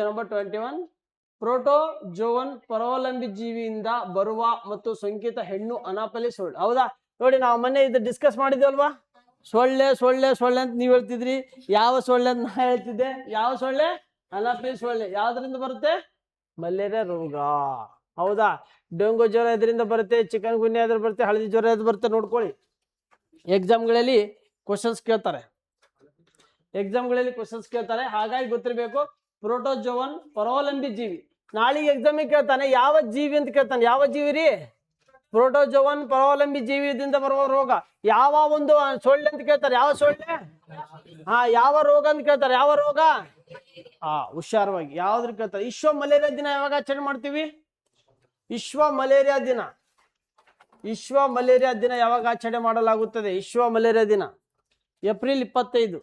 Number 21 ಪ್ರೋಟೋಜೋವನ್ ಪರಾವಲಂಬಿ ಜೀವಿಯಿಂದ ಬರುವ ಮತ್ತು ಸೋಂಕಿತ ಹೆಣ್ಣು ಅನಾಫಲಿಸ್ ಸೊಳ್ಳೆ. ಹೌದಾ? ನೋಡಿ, ನಾವು ಮೊನ್ನೆ ಇದು ಡಿಸ್ಕಸ್ ಮಾಡಿದ್ವಲ್ವಾ? ಸೊಳ್ಳೆ ಸೊಳ್ಳೆ ಸೊಳ್ಳೆ ಅಂತ ನೀವು ಹೇಳ್ತಿದ್ರಿ. ಯಾವ ಸೊಳ್ಳೆ ಅಂತ ನಾ ಹೇಳ್ತಿದ್ದೆ? ಯಾವ ಸೊಳ್ಳೆ? ಅನಾಫಲಿಸ್ ಸೊಳ್ಳೆ. ಯಾವ್ದ್ರಿಂದ ಬರುತ್ತೆ? ಮಲೇರಿಯಾ ರೋಗ. ಹೌದಾ? ಡೆಂಗು ಜ್ವರ ಇದರಿಂದ ಬರುತ್ತೆ, ಚಿಕನ್ ಗುನ್ಯಾ ಅದ್ರ ಬರುತ್ತೆ, ಹಳದಿ ಜ್ವರ ಅದು ಬರುತ್ತೆ. ನೋಡ್ಕೊಳ್ಳಿ, ಎಕ್ಸಾಮ್ಗಳಲ್ಲಿ ಕ್ವಶನ್ಸ್ ಕೇಳ್ತಾರೆ. ಹಾಗಾಗಿ ಗೊತ್ತಿರಬೇಕು. ಪ್ರೋಟೋಜೋವನ್ ಪರಾವಲಂಬಿ ಜೀವಿ. ನಾಳೆಗೆ ಎಕ್ಸಾಮಿಗೆ ಕೇಳ್ತಾನೆ ಯಾವ ಜೀವಿ ಅಂತ ಕೇಳ್ತಾನೆ. ಯಾವ ಜೀವಿ ರೀ? ಪ್ರೋಟೋಜೋವನ್ ಪರಾವಲಂಬಿ ಜೀವಿಯಿಂದ ಬರುವ ರೋಗ. ಯಾವ ಒಂದು ಸೊಳ್ಳೆ ಅಂತ ಕೇಳ್ತಾರೆ. ಯಾವ ಸೊಳ್ಳೆ? ಯಾವ ರೋಗ ಅಂತ ಕೇಳ್ತಾರೆ. ಯಾವ ರೋಗ? ಹುಷಾರವಾಗಿ ಯಾವ್ದ್ರ ಕೇಳ್ತಾರೆ. ವಿಶ್ವ ಮಲೇರಿಯಾ ದಿನ ಯಾವಾಗ ಆಚರಣೆ ಮಾಡ್ತೀವಿ? ವಿಶ್ವ ಮಲೇರಿಯಾ ದಿನ ಯಾವಾಗ ಆಚರಣೆ ಮಾಡಲಾಗುತ್ತದೆ? ವಿಶ್ವ ಮಲೇರಿಯಾ ದಿನ ಏಪ್ರಿಲ್ 25.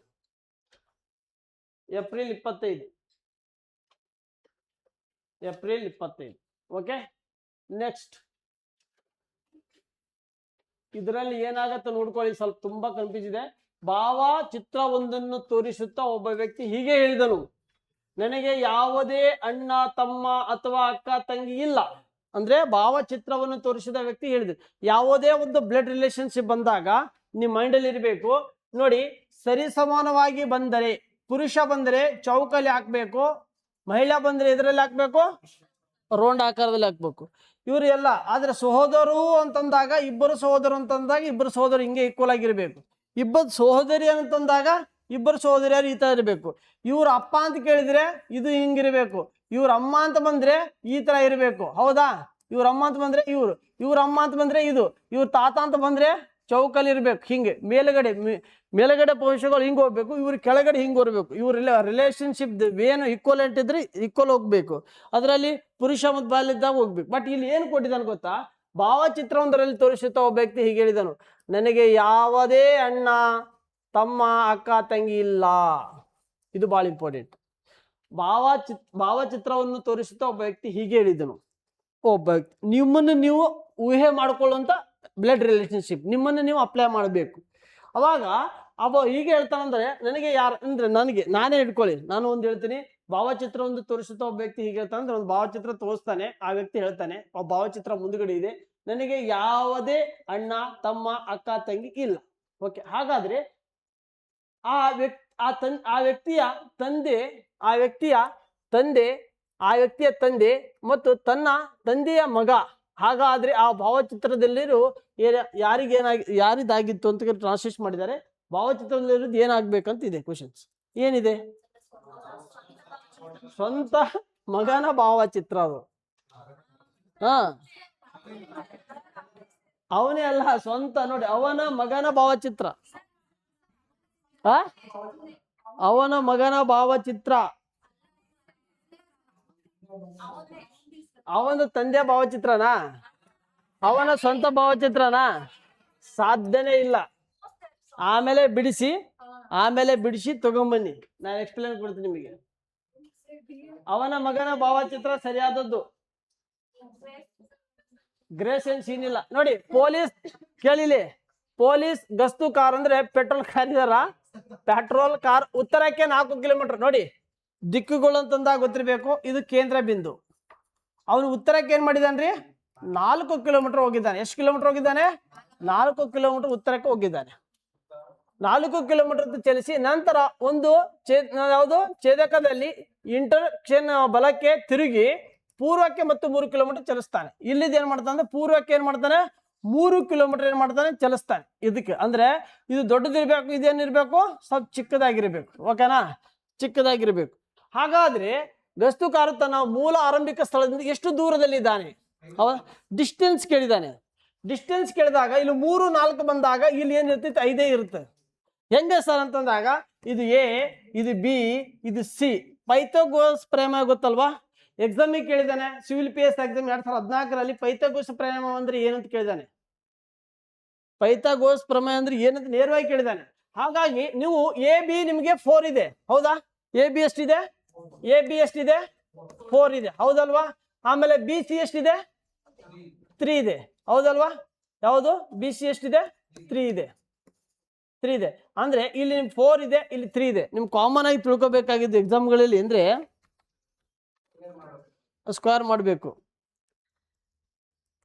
ಓಕೆ, ನೆಕ್ಸ್ಟ್ ಇದರಲ್ಲಿ ಏನಾಗತ್ತೆ ನೋಡ್ಕೊಳ್ಳಿ. ಸ್ವಲ್ಪ ತುಂಬಾ ಕನ್ಫ್ಯೂಸ್ ಇದೆ. ಭಾವಚಿತ್ರವೊಂದನ್ನು ತೋರಿಸುತ್ತಾ ಒಬ್ಬ ವ್ಯಕ್ತಿ ಹೀಗೆ ಹೇಳಿದನು, ನನಗೆ ಯಾವುದೇ ಅಣ್ಣ ತಮ್ಮ ಅಥವಾ ಅಕ್ಕ ತಂಗಿ ಇಲ್ಲ. ಅಂದ್ರೆ ಭಾವಚಿತ್ರವನ್ನು ತೋರಿಸಿದ ವ್ಯಕ್ತಿ ಹೇಳಿದ್ರು. ಯಾವುದೇ ಒಂದು ಬ್ಲಡ್ ರಿಲೇಶನ್ಶಿಪ್ ಬಂದಾಗ ನಿಮ್ಮ ಮೈಂಡಲ್ಲಿ ಇರಬೇಕು ನೋಡಿ, ಸರಿ ಸಮಾನವಾಗಿ ಬಂದರೆ, ಪುರುಷ ಬಂದರೆ ಚೌಕಲ್ಲಿ ಹಾಕ್ಬೇಕು, ಮಹಿಳಾ ಬಂದ್ರೆ ಇದರಲ್ಲಿ ಹಾಕ್ಬೇಕು, ರೌಂಡ್ ಆಕಾರದಲ್ಲಿ ಹಾಕ್ಬೇಕು. ಇವ್ರು ಎಲ್ಲ. ಆದ್ರೆ ಸಹೋದರರು ಅಂತಂದಾಗ ಇಬ್ಬರು ಸಹೋದರರು ಹಿಂಗೆ ಈಕ್ವಲ್ ಆಗಿರ್ಬೇಕು. ಇಬ್ಬರು ಸಹೋದರಿ ಅಂತಂದಾಗ ಇಬ್ಬರು ಸಹೋದರಿಯರು ಈ ತರ ಇರಬೇಕು. ಇವ್ರ ಅಪ್ಪ ಅಂತ ಕೇಳಿದ್ರೆ ಇದು ಹಿಂಗಿರ್ಬೇಕು, ಇವ್ರ ಅಮ್ಮ ಅಂತ ಬಂದ್ರೆ ಈ ತರ ಇರಬೇಕು. ಹೌದಾ? ಇವ್ರ ಅಮ್ಮ ಅಂತ ಬಂದ್ರೆ ಇವ್ರ ಅಮ್ಮ ಅಂತ ಬಂದ್ರೆ ಇದು, ಇವ್ರ ತಾತ ಅಂತ ಬಂದ್ರೆ ಚೌಕಲ್ಲಿ ಇರ್ಬೇಕು. ಹಿಂಗೆ ಮೇಲುಗಡೆ ಪುರುಷಗಳು ಹಿಂಗೆ ಹೋಗ್ಬೇಕು, ಇವ್ರ ಕೆಳಗಡೆ ಹಿಂಗೆ ಹೋಗ್ಬೇಕು. ಇವ್ರ ರಿಲೇಶನ್ಶಿಪ್ ಏನು ಈಕ್ವಲೆಂಟ್ ಇದ್ರೆ ಈಕ್ವಲ್ ಹೋಗ್ಬೇಕು. ಅದರಲ್ಲಿ ಪುರುಷ ಮತ್ತು ಬಾಲಿದ್ದಾಗ ಹೋಗ್ಬೇಕು. ಬಟ್ ಇಲ್ಲಿ ಏನು ಕೊಟ್ಟಿದ್ದಾನೆ ಗೊತ್ತಾ? ಭಾವಚಿತ್ರವೊಂದರಲ್ಲಿ ತೋರಿಸುತ್ತಾ ಒಬ್ಬ ವ್ಯಕ್ತಿ ಹೀಗೆ ಹೇಳಿದನು, ನನಗೆ ಯಾವುದೇ ಅಣ್ಣ ತಮ್ಮ ಅಕ್ಕ ತಂಗಿ ಇಲ್ಲ. ಇದು ಬಹಳ ಇಂಪಾರ್ಟೆಂಟ್. ಭಾವಚಿತ್ರವನ್ನು ತೋರಿಸುತ್ತಾ ಒಬ್ಬ ವ್ಯಕ್ತಿ ಹೀಗೆ ಹೇಳಿದನು. ಒಬ್ಬ ವ್ಯಕ್ತಿ ನಿಮ್ಮನ್ನು ನೀವು ಊಹೆ ಮಾಡ್ಕೊಳ್ಳುವಂತ ಬ್ಲಡ್ ರಿಲೇಶನ್ಶಿಪ್ ನಿಮ್ಮನ್ನು ನೀವು ಅಪ್ಲೈ ಮಾಡಬೇಕು. ಅವಾಗ ಹೀಗೆ ಹೇಳ್ತಾನಂದ್ರೆ ನನಗೆ ನಾನೇ ಇಟ್ಕೊಳ್ಳಿ, ನಾನು ಒಂದು ಹೇಳ್ತೀನಿ. ಭಾವಚಿತ್ರ ಒಂದು ತೋರಿಸುತ್ತಾ ಒಬ್ಬ ವ್ಯಕ್ತಿ ಹೀಗೆ ಹೇಳ್ತಾನಂದ್ರೆ ಒಂದು ಭಾವಚಿತ್ರ ತೋರಿಸ್ತಾನೆ. ಆ ವ್ಯಕ್ತಿ ಹೇಳ್ತಾನೆ, ಆ ಭಾವಚಿತ್ರ ಮುಂದುಗಡೆ ಇದೆ, ನನಗೆ ಯಾವುದೇ ಅಣ್ಣ ತಮ್ಮ ಅಕ್ಕ ತಂಗಿ ಇಲ್ಲ. ಓಕೆ, ಹಾಗಾದ್ರೆ ಆ ವ್ಯಕ್ತಿಯ ತಂದೆ ಮತ್ತು ತನ್ನ ತಂದೆಯ ಮಗ. ಹಾಗಾದ್ರೆ ಆ ಭಾವಚಿತ್ರದಲ್ಲಿರೋ ಯಾರಿದಾಗಿತ್ತು ಅಂತ ಟ್ರಾನ್ಸ್ಲೇಟ್ ಮಾಡಿದ್ದಾರೆ. ಭಾವಚಿತ್ರದಲ್ಲಿರೋದು ಏನಾಗ್ಬೇಕಂತ ಇದೆ ಕ್ವಶನ್ಸ್. ಏನಿದೆ? ಸ್ವಂತ ಮಗನ ಭಾವಚಿತ್ರ. ಅದು ಅವನೇ ಅಲ್ಲ, ಸ್ವಂತ. ನೋಡಿ, ಅವನ ಮಗನ ಭಾವಚಿತ್ರ. ಅವನ ಮಗನ ಭಾವಚಿತ್ರ. ಅವನ ತಂದೆ ಭಾವಚಿತ್ರನಾ? ಅವನ ಸ್ವಂತ ಭಾವಚಿತ್ರನಾ? ಸಾಧ್ಯನೇ ಇಲ್ಲ. ಆಮೇಲೆ ಬಿಡಿಸಿ ತಗೊಂಬನ್ನಿ, ನಾನು ಎಕ್ಸ್ಪ್ಲೇನ್ ಕೊಡ್ತೀನಿ ನಿಮಗೆ. ಅವನ ಮಗನ ಭಾವಚಿತ್ರ ಸರಿಯಾದದ್ದು. ಗ್ರೇಸ್ ಏನ್ ಸೀನ್ ಇಲ್ಲ. ನೋಡಿ, ಪೊಲೀಸ್ ಕೇಳಿಲಿ, ಪೊಲೀಸ್ ಗಸ್ತು ಕಾರ್ ಅಂದ್ರೆ ಪೆಟ್ರೋಲ್ ಕಾರ್ ಇದಾರ. ಪೆಟ್ರೋಲ್ ಕಾರ್ ಉತ್ತರಕ್ಕೆ 4 ಕಿಲೋಮೀಟರ್. ನೋಡಿ, ದಿಕ್ಕುಗಳು ಅಂತಂದಾಗ ಗೊತ್ತಿರ್ಬೇಕು. ಇದು ಕೇಂದ್ರ ಬಿಂದು. ಅವನು ಉತ್ತರಕ್ಕೆ ಏನ್ ಮಾಡಿದಾನ್ರಿ? 4 ಕಿಲೋಮೀಟರ್ ಹೋಗಿದ್ದಾನೆ. ಎಷ್ಟು ಕಿಲೋಮೀಟರ್ ಹೋಗಿದ್ದಾನೆ? 4 ಕಿಲೋಮೀಟರ್ ಉತ್ತರಕ್ಕೆ ಹೋಗಿದ್ದಾನೆ. 4 ಕಿಲೋಮೀಟರ್ ಚಲಿಸಿ ನಂತರ ಒಂದು ಛೇದಕದಲ್ಲಿ ಇಂಟರ್ಸೆಕ್ಷನ್ ಬಲಕ್ಕೆ ತಿರುಗಿ ಪೂರ್ವಕ್ಕೆ ಮತ್ತು 3 ಕಿಲೋಮೀಟರ್ ಚಲಿಸ್ತಾನೆ. ಇಲ್ಲಿದ್ ಏನ್ ಮಾಡ್ತಾನೆ ಅಂದ್ರೆ ಪೂರ್ವಕ್ಕೆ ಏನ್ ಮಾಡ್ತಾನೆ? 3 ಕಿಲೋಮೀಟರ್ ಏನ್ ಮಾಡ್ತಾನೆ? ಚಲಿಸ್ತಾನೆ. ಇದಕ್ಕೆ ಅಂದ್ರೆ ಇದು ದೊಡ್ಡದಿರ್ಬೇಕು, ಇದೇನಿರ್ಬೇಕು? ಸ್ವಲ್ಪ ಚಿಕ್ಕದಾಗಿರ್ಬೇಕು. ಓಕೆನಾ? ಚಿಕ್ಕದಾಗಿರ್ಬೇಕು. ಹಾಗಾದ್ರೆ ಗಸ್ತುಕಾರು ತನ್ನ ಮೂಲ ಆರಂಭಿಕ ಸ್ಥಳದಿಂದ ಎಷ್ಟು ದೂರದಲ್ಲಿ ಇದ್ದಾನೆ? ಡಿಸ್ಟೆನ್ಸ್ ಕೇಳಿದಾನೆ. ಡಿಸ್ಟೆನ್ಸ್ ಕೇಳಿದಾಗ ಇಲ್ಲಿ 3, 4 ಬಂದಾಗ ಇಲ್ಲಿ ಏನ್ ಇರ್ತೈತೆ? 5 ಇರುತ್ತೆ. ಹೆಂಗೆ ಸರ್ ಅಂತಂದಾಗ ಇದು ಎ, ಇದು ಬಿ, ಇದು ಸಿ. ಪೈಥಾಗೋರಸ್ ಪ್ರಮೇಯ ಗೊತ್ತಲ್ವಾ? ಎಕ್ಸಾಮಿಗೆ ಕೇಳಿದಾನೆ. ಸಿವಿಲ್ PS ಎಕ್ಸಾಮ್ 2014ರಲ್ಲಿ ಪೈಥಾಗೋರಸ್ ಪ್ರಮೇಯ ಅಂದ್ರೆ ಏನಂತ ಕೇಳಿದಾನೆ. ಪೈಥಾಗೋರಸ್ ಪ್ರಮೇಯ ಅಂದ್ರೆ ಏನಂತ ನೇರವಾಗಿ ಕೇಳಿದಾನೆ. ಹಾಗಾಗಿ ನೀವು AB ನಿಮಗೆ 4 ಇದೆ. ಹೌದಾ? AB ಎಷ್ಟಿದೆ? AB ಎಷ್ಟಿದೆ? 4 ಇದೆ. ಹೌದಲ್ವಾ? ಆಮೇಲೆ BC ಎಷ್ಟಿದೆ? 3 ಇದೆ. ಹೌದಲ್ವಾ? ಯಾವುದು? BC ಎಷ್ಟಿದೆ? 3 ಇದೆ. 3 ಇದೆ. ಅಂದ್ರೆ ಇಲ್ಲಿ 4 ಇದೆ, ಇಲ್ಲಿ 3 ಇದೆ. ನಿಮ್ಗೆ ಕಾಮನ್ ಆಗಿ ತಿಳ್ಕೊಬೇಕಾಗಿದ್ದು ಎಕ್ಸಾಮ್ಗಳಲ್ಲಿ ಅಂದ್ರೆ ಸ್ಕ್ವೇರ್ ಮಾಡಬೇಕು.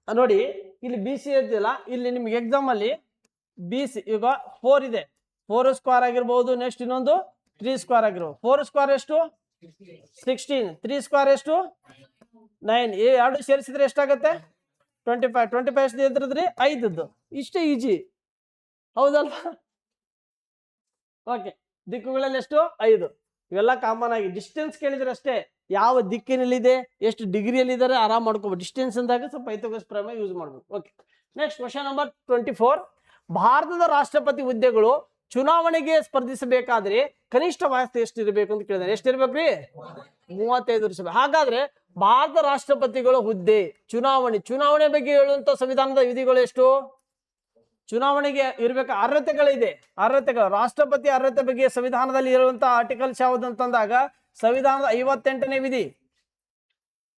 ನೋಡಿ ಇಲ್ಲಿ ಬಿ ಸಿ ಇರ್ತಿಲ್ಲ, ಇಲ್ಲಿ ನಿಮ್ಗೆ ಎಕ್ಸಾಮ್ ಅಲ್ಲಿ ಬಿ ಸಿ ಈಗ 4 ಇದೆ, 4 ಸ್ಕ್ವೇರ್ ಆಗಿರ್ಬೋದು. ನೆಕ್ಸ್ಟ್ ಇನ್ನೊಂದು 3 ಸ್ಕ್ವೇರ್ ಆಗಿರ್ಬೋದು. 4 ಸ್ಕ್ವೇರ್ ಎಷ್ಟು 16, 3 ಸ್ಕ್ವೇರ್ ಎಷ್ಟು 9, ಎರಡು ಸೇರಿಸಿದ್ರೆ ಎಷ್ಟಾಗತ್ತೆ 25. 25 ಎಷ್ಟು ಇದ್ರದ್ರಿ 5. ಇಷ್ಟೇ ಈಜಿ, ಹೌದಲ್ವಾ? ಓಕೆ, ದಿಕ್ಕುಗಳಲ್ಲಿ ಎಷ್ಟು 5. ಇವೆಲ್ಲ ಕಾಮನ್ ಆಗಿ ಡಿಸ್ಟೆನ್ಸ್ ಕೇಳಿದ್ರೆ ಅಷ್ಟೇ, ಯಾವ ದಿಕ್ಕಿನಲ್ಲಿದೆ ಎಷ್ಟು ಡಿಗ್ರಿಯಲ್ಲಿದ್ದಾರೆ ಆರಾಮ್ ಮಾಡ್ಕೋಬಹುದು. ಡಿಸ್ಟೆನ್ಸ್ ಅಂದಾಗ ಸ್ವಲ್ಪ ಪೈಥಾಗರಸ್ ಪ್ರಮೇಯ ಯೂಸ್ ಮಾಡ್ಬೇಕು. Okay, next question number 24. ಭಾರತದ ರಾಷ್ಟ್ರಪತಿ ಹುದ್ದೆಗಳು ಚುನಾವಣೆಗೆ ಸ್ಪರ್ಧಿಸಬೇಕಾದ್ರೆ ಕನಿಷ್ಠ ವಯಸ್ಸು ಎಷ್ಟಿರಬೇಕು ಅಂತ ಕೇಳಿದಾರೆ. ಎಷ್ಟಿರ್ಬೇಕ್ರಿ 35 ವರ್ಷ. ಹಾಗಾದ್ರೆ ಭಾರತ ರಾಷ್ಟ್ರಪತಿಗಳ ಹುದ್ದೆ ಚುನಾವಣೆ ಬಗ್ಗೆ ಹೇಳುವಂತ ಸಂವಿಧಾನದ ವಿಧಿಗಳು ಎಷ್ಟು? ಚುನಾವಣೆಗೆ ಇರ್ಬೇಕು ಅರ್ಹತೆಗಳಿದೆ. ಅರ್ಹತೆಗಳು, ರಾಷ್ಟ್ರಪತಿ ಅರ್ಹತೆ ಬಗ್ಗೆ ಸಂವಿಧಾನದಲ್ಲಿ ಇರುವಂತಹ ಆರ್ಟಿಕಲ್ಸ್ ಯಾವ್ದು ಅಂತಂದಾಗ ಸಂವಿಧಾನದ 58ನೇ ವಿಧಿ.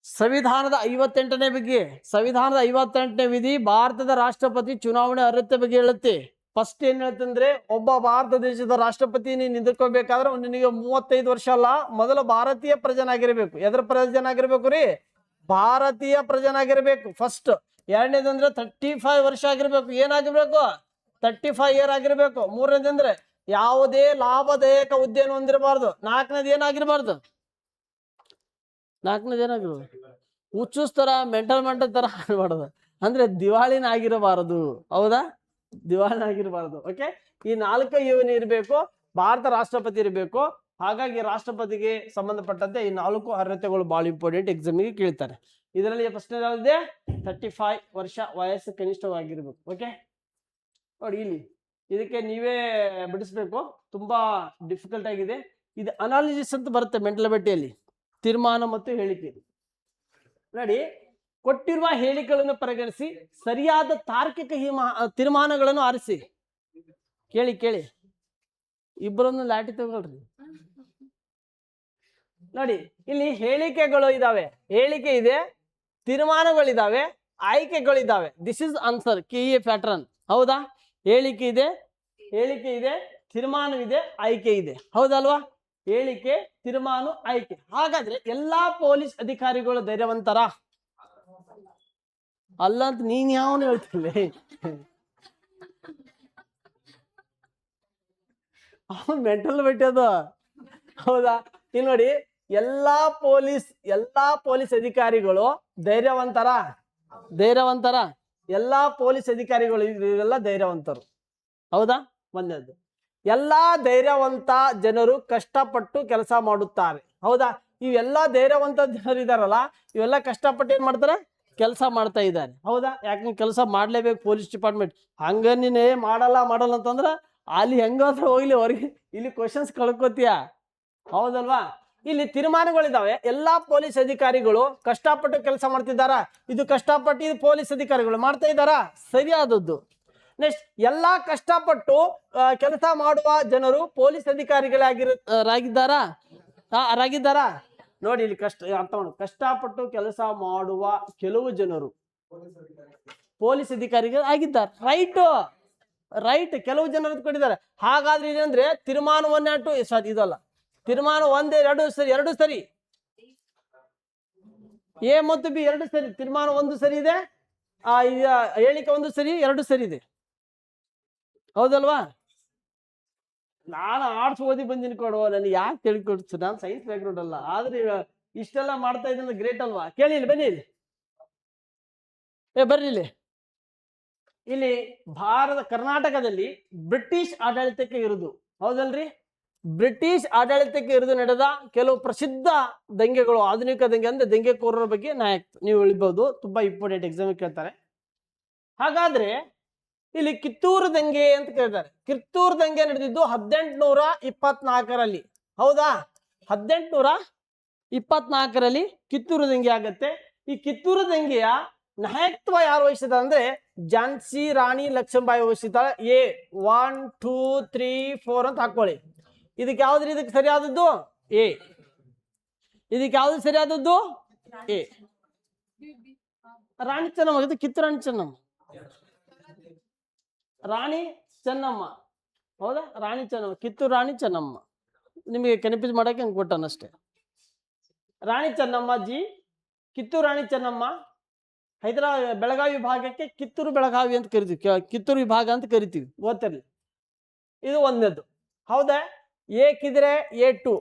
ಸಂವಿಧಾನದ 58ನೇ ವಿಧಿ ಭಾರತದ ರಾಷ್ಟ್ರಪತಿ ಚುನಾವಣೆ ಅರ್ಹತೆ ಬಗ್ಗೆ ಹೇಳುತ್ತೆ. ಫಸ್ಟ್ ಏನ್ ಹೇಳ್ತಂದ್ರೆ, ಒಬ್ಬ ಭಾರತ ದೇಶದ ರಾಷ್ಟ್ರಪತಿ ನೀನ್ ನಿಂತ್ಕೋಬೇಕಾದ್ರೆ ನಿನಗೆ 35 ವರ್ಷ ಅಲ್ಲ, ಮೊದಲು ಭಾರತೀಯ ಪ್ರಜನಾಗಿರ್ಬೇಕು. ಎದ್ರ ಪ್ರಜನಾಗಿರ್ಬೇಕು ರೀ? ಭಾರತೀಯ ಪ್ರಜನಾಗಿರ್ಬೇಕು ಫಸ್ಟ್. ಎರಡನೇದಂದ್ರೆ 35 ವರ್ಷ ಆಗಿರ್ಬೇಕು. ಏನಾಗಿರ್ಬೇಕು 35 ಇಯರ್ ಆಗಿರ್ಬೇಕು. ಮೂರನೇದಂದ್ರೆ ಯಾವುದೇ ಲಾಭದಾಯಕ ಹುದ್ದೆಯನ್ನು ಹೊಂದಿರಬಾರ್ದು. ನಾಲ್ಕನೇದು ಏನಾಗಿರ್ಬಾರ್ದು ಹುಚ್ಚುಸ್ತರ ಮೆಂಟಲ್ ತರ ಮಾಡಬಾರ್ದು, ಅಂದ್ರೆ ದಿವಾಳಿನ ಆಗಿರಬಾರದು. ಹೌದಾ? ದಿವಾಳಿನ ಆಗಿರಬಾರದು. ಓಕೆ, ಈ 4 ಇವನ್ ಇರಬೇಕು. ಭಾರತ ರಾಷ್ಟ್ರಪತಿ ಇರಬೇಕು. ಹಾಗಾಗಿ ರಾಷ್ಟ್ರಪತಿಗೆ ಸಂಬಂಧಪಟ್ಟಂತೆ ಈ 4 ಅರ್ಹತೆಗಳು ಬಹಳ ಇಂಪಾರ್ಟೆಂಟ್, ಎಕ್ಸಾಮಿಗೆ ಕೇಳ್ತಾರೆ. ಇದರಲ್ಲಿ ಪ್ರಶ್ನೆ ಯಾವ್ದಿದೆ? 35 ವರ್ಷ ವಯಸ್ಸು ಕನಿಷ್ಠವಾಗಿರ್ಬೇಕು. ಓಕೆ ನೋಡಿ, ಇಲ್ಲಿ ಇದಕ್ಕೆ ನೀವೇ ಬಿಡಿಸ್ಬೇಕು, ತುಂಬಾ ಡಿಫಿಕಲ್ಟ್ ಆಗಿದೆ. ಇದು ಅನಾಲಿಸಿಸ್ ಅಂತ ಬರುತ್ತೆ ಮೆಂಟಲ್ ಅಬಿಲಿಟಿಯಲ್ಲಿ, ತೀರ್ಮಾನ ಮತ್ತು ಹೇಳಿಕೆ. ನೋಡಿ, ಕೊಟ್ಟಿರುವ ಹೇಳಿಕೆಗಳನ್ನು ಪರಿಗಣಿಸಿ ಸರಿಯಾದ ತಾರ್ಕಿಕ ತೀರ್ಮಾನಗಳನ್ನು ಆರಿಸಿ. ಕೇಳಿ ಇಬ್ಬರನ್ನು ಲಾಟಿ ತಗೊಳ್ರಿ. ನೋಡಿ, ಇಲ್ಲಿ ಹೇಳಿಕೆಗಳು ಇದಾವೆ, ಹೇಳಿಕೆ ಇದೆ, ತೀರ್ಮಾನಗಳಿದಾವೆ, ಆಯ್ಕೆಗಳಿದಾವೆ. This is answer, key pattern. ಹೌದಾ? ಹೇಳಿಕೆ ಇದೆ, ತೀರ್ಮಾನವಿದೆ, ಆಯ್ಕೆ ಇದೆ. ಹೌದಲ್ವಾ? ಹೇಳಿಕೆ, ತೀರ್ಮಾನ, ಆಯ್ಕೆ. ಹಾಗಾದ್ರೆ ಎಲ್ಲಾ ಪೊಲೀಸ್ ಅಧಿಕಾರಿಗಳು ಧೈರ್ಯವಂತರ ಅಲ್ಲ ಅಂತ ನೀನ್ ಯಾವನು ಹೇಳ್ತಿಲ್ಲ. ಅವನು ಮೆಂಟಲ್ ಬಿಟ್ಟದು. ಹೌದಾ? ಇಲ್ಲಿ ನೋಡಿ, ಎಲ್ಲಾ ಪೊಲೀಸ್ ಅಧಿಕಾರಿಗಳು ಧೈರ್ಯವಂತರ. ಎಲ್ಲಾ ಪೊಲೀಸ್ ಅಧಿಕಾರಿಗಳು ಇವರೆಲ್ಲ ಧೈರ್ಯವಂತರು. ಹೌದಾ? ಒಂದನೇದು, ಎಲ್ಲಾ ಧೈರ್ಯವಂತ ಜನರು ಕಷ್ಟಪಟ್ಟು ಕೆಲಸ ಮಾಡುತ್ತಾರೆ. ಹೌದಾ? ಇವೆಲ್ಲ ಧೈರ್ಯವಂತ ಜನರು ಇದಾರಲ್ಲ, ಇವೆಲ್ಲ ಕಷ್ಟಪಟ್ಟು ಏನ್ ಮಾಡ್ತಾರೆ? ಕೆಲಸ ಮಾಡ್ತಾ ಇದ್ದಾರೆ. ಹೌದಾ? ಯಾಕಂದ್ರೆ ಕೆಲಸ ಮಾಡ್ಲೇಬೇಕು ಪೊಲೀಸ್ ಡಿಪಾರ್ಟ್ಮೆಂಟ್. ಹಂಗ ನೀನೇ ಮಾಡಲ್ಲ ಅಂತಂದ್ರ ಅಲ್ಲಿ ಹೆಂಗಾದ್ರೂ ಹೋಗ್ಲಿ ಹೊರಗೆ, ಇಲ್ಲಿ ಕ್ವಶನ್ಸ್ ಕಳ್ಕೊತೀಯ. ಹೌದಲ್ವಾ? ಇಲ್ಲಿ ತೀರ್ಮಾನಗಳಿದಾವೆ. ಎಲ್ಲಾ ಪೊಲೀಸ್ ಅಧಿಕಾರಿಗಳು ಕಷ್ಟಪಟ್ಟು ಕೆಲಸ ಮಾಡ್ತಿದ್ದಾರಾ? ಇದು ಕಷ್ಟಪಟ್ಟು ಪೊಲೀಸ್ ಅಧಿಕಾರಿಗಳು ಮಾಡ್ತಾ ಇದ್ದಾರಾ? ಸರಿಯಾದದ್ದು. ನೆಕ್ಸ್ಟ್, ಎಲ್ಲಾ ಕಷ್ಟಪಟ್ಟು ಕೆಲಸ ಮಾಡುವ ಜನರು ಪೊಲೀಸ್ ಅಧಿಕಾರಿಗಳಾಗಿದ್ದಾರಾ? ನೋಡಿ, ಇಲ್ಲಿ ಅರ್ಥ ಮಾಡು. ಕಷ್ಟಪಟ್ಟು ಕೆಲಸ ಮಾಡುವ ಕೆಲವು ಜನರು ಪೊಲೀಸ್ ಅಧಿಕಾರಿಗಳು ಆಗಿದ್ದಾರೆ. ರೈಟ್, ಕೆಲವು ಜನರು ಕೊಟ್ಟಿದ್ದಾರೆ. ಹಾಗಾದ್ರೆ ಏನಂದ್ರೆ ತೀರ್ಮಾನ ಇದಲ್ಲ, ತೀರ್ಮಾನ 1, 2 ಸರಿ. ಎ ಮತ್ತು ಬಿ 2 ಸರಿ. ತೀರ್ಮಾನ 1 ಸರಿ ಇದೆ, ಹೇಳಿಕೆ 1 ಸರಿ, 2 ಸರಿ ಇದೆ. ಹೌದಲ್ವಾ? ನಾನು ಆರ್ಟ್ಸ್ ಓದಿ ಬಂದಿನ ಕೊಡುವ, ನನಗೆ ಯಾಕೆ ತಿಳ್ಕೊಡ್ತು? ನಾನು ಸೈನ್ಸ್ ಬ್ಯಾಕ್ಗ್ರೌಂಡ್ ಅಲ್ಲ, ಆದ್ರೆ ಇಷ್ಟೆಲ್ಲ ಮಾಡ್ತಾ ಇದ್ದೀನಿ, ಗ್ರೇಟ್ ಅಲ್ವಾ? ಕೇಳಿ, ಇಲ್ಲಿ ಬನ್ನಿ, ಬರ್ರಿ ಇಲ್ಲಿ ಕರ್ನಾಟಕದಲ್ಲಿ ಬ್ರಿಟಿಷ್ ಆಡಳಿತಕ್ಕೆ ಇರುವುದು. ಹೌದಲ್ರಿ? ಬ್ರಿಟಿಷ್ ಆಡಳಿತಕ್ಕೆ ಇರಿದು ನಡೆದ ಕೆಲವು ಪ್ರಸಿದ್ಧ ದಂಗೆಗಳು, ಆಧುನಿಕ ದಂಗೆ ಅಂದ್ರೆ ದಂಗೆಕೋರರ ಬಗ್ಗೆ ನೀವು ಹೇಳ್ಬಹುದು. ತುಂಬಾ ಇಂಪಾರ್ಟೆಂಟ್, ಎಕ್ಸಾಮ್ ಕೇಳ್ತಾರೆ. ಹಾಗಾದ್ರೆ ಇಲ್ಲಿ ಕಿತ್ತೂರು ದಂಗೆ ಅಂತ ಕೇಳ್ತಾರೆ. ಕಿತ್ತೂರು ದಂಗೆ ನಡೆದಿದ್ದು 1824ರಲ್ಲಿ. ಹೌದಾ? 1824ರಲ್ಲಿ ಕಿತ್ತೂರು ದಂಗೆ ಆಗತ್ತೆ. ಈ ಕಿತ್ತೂರು ದಂಗೆಯ ನಾಯಕತ್ವ ಯಾರು ವಹಿಸಿದ ಅಂದ್ರೆ ಝಾನ್ಸಿ ರಾಣಿ ಲಕ್ಷ್ಮೀಬಾಯಿ ವಹಿಸಿದ್ದಾಳೆ. A 1 2 3 4 ಅಂತ ಹಾಕೊಳ್ಳಿ. ಇದಕ್ಕೆ ಯಾವ್ದ್ರಿ ಇದಕ್ಕೆ ಸರಿಯಾದದ್ದು? ಎ. ಇದಕ್ಕೆ ಯಾವ್ದು ಸರಿಯಾದದ್ದು? ಎ. ರಾಣಿ ಚೆನ್ನಮ್ಮ. ಇದು ಕಿತ್ತೂರು ರಾಣಿ ಚೆನ್ನಮ್ಮ. ಹೌದಾ? ರಾಣಿ ಚೆನ್ನಮ್ಮ, ಕಿತ್ತೂರು ರಾಣಿ ಚೆನ್ನಮ್ಮ. ನಿಮಗೆ ಕನ್ಫ್ಯೂಸ್ ಮಾಡಕ್ಕೆ ಹಂಗೆ ಕೊಟ್ಟನಷ್ಟೇ. ರಾಣಿ ಚೆನ್ನಮ್ಮ ಜಿ ಕಿತ್ತೂರು ರಾಣಿ ಚೆನ್ನಮ್ಮ, ಬೆಳಗಾವಿ ವಿಭಾಗಕ್ಕೆ ಕಿತ್ತೂರು ಬೆಳಗಾವಿ ಅಂತ ಕರಿತೀವಿ, ಕಿತ್ತೂರು ವಿಭಾಗ ಅಂತ ಕರಿತೀವಿ, ಓದ್ತಿರ್ಲಿ. ಇದು ಒಂದನೇದು. ಹೌದಾ? ಏಕಿದ್ರೆ A2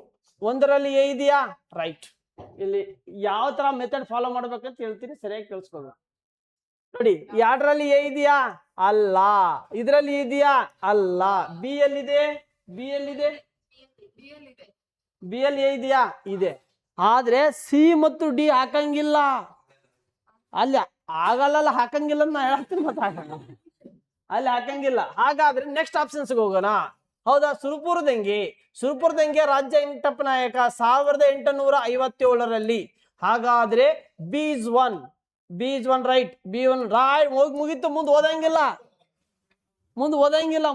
ಒಂದರಲ್ಲಿ ಎ ಇದೆಯಾ? ರೈಟ್. ಇಲ್ಲಿ ಯಾವ ತರ ಮೆಥಡ್ ಫಾಲೋ ಮಾಡ್ಬೇಕಂತ ಹೇಳ್ತೀನಿ, ಸರಿಯಾಗಿ ಕೇಳಿಸ್ಕೋಬೇಕು. ನೋಡಿ, ಎರಡರಲ್ಲಿ ಎ ಇದೆಯಾ? ಅಲ್ಲ. ಇದರಲ್ಲಿ ಇದೆಯಾ? ಅಲ್ಲ. ಬಿ ಎಲ್ಲಿದೆ? ಬಿ ಎಲ್ಲಿದೆ? ಬಿ ಅಲ್ಲಿ ಎ ಇದೆಯಾ? ಇದೆ. ಆದ್ರೆ ಸಿ ಮತ್ತು ಡಿ ಹಾಕಂಗಿಲ್ಲ. ಅಲ್ಲಿ ಆಗಲ್ಲ, ಹಾಕಂಗಿಲ್ಲ ಅಂತ ನಾ ಹೇಳ್ತೀನಿ, ಮತ್ತೆ ಹಾಕಂಗಿಲ್ಲ, ಅಲ್ಲಿ ಹಾಕಂಗಿಲ್ಲ. ಹಾಗಾದ್ರೆ ನೆಕ್ಸ್ಟ್ ಆಪ್ಷನ್ಸ್ಗೆ ಹೋಗೋಣ. ಹೌದಾ? ಸುರಪುರ ದಂಗೆ ರಾಜ್ಯ ಎಂಟಪ್ಪ ನಾಯಕ 1857ರಲ್ಲಿ. ಹಾಗಾದ್ರೆ B is one right. B1 right. ಮುಗೀತು. ಮುಂದೆ ಓದಂಗಿಲ್ಲ.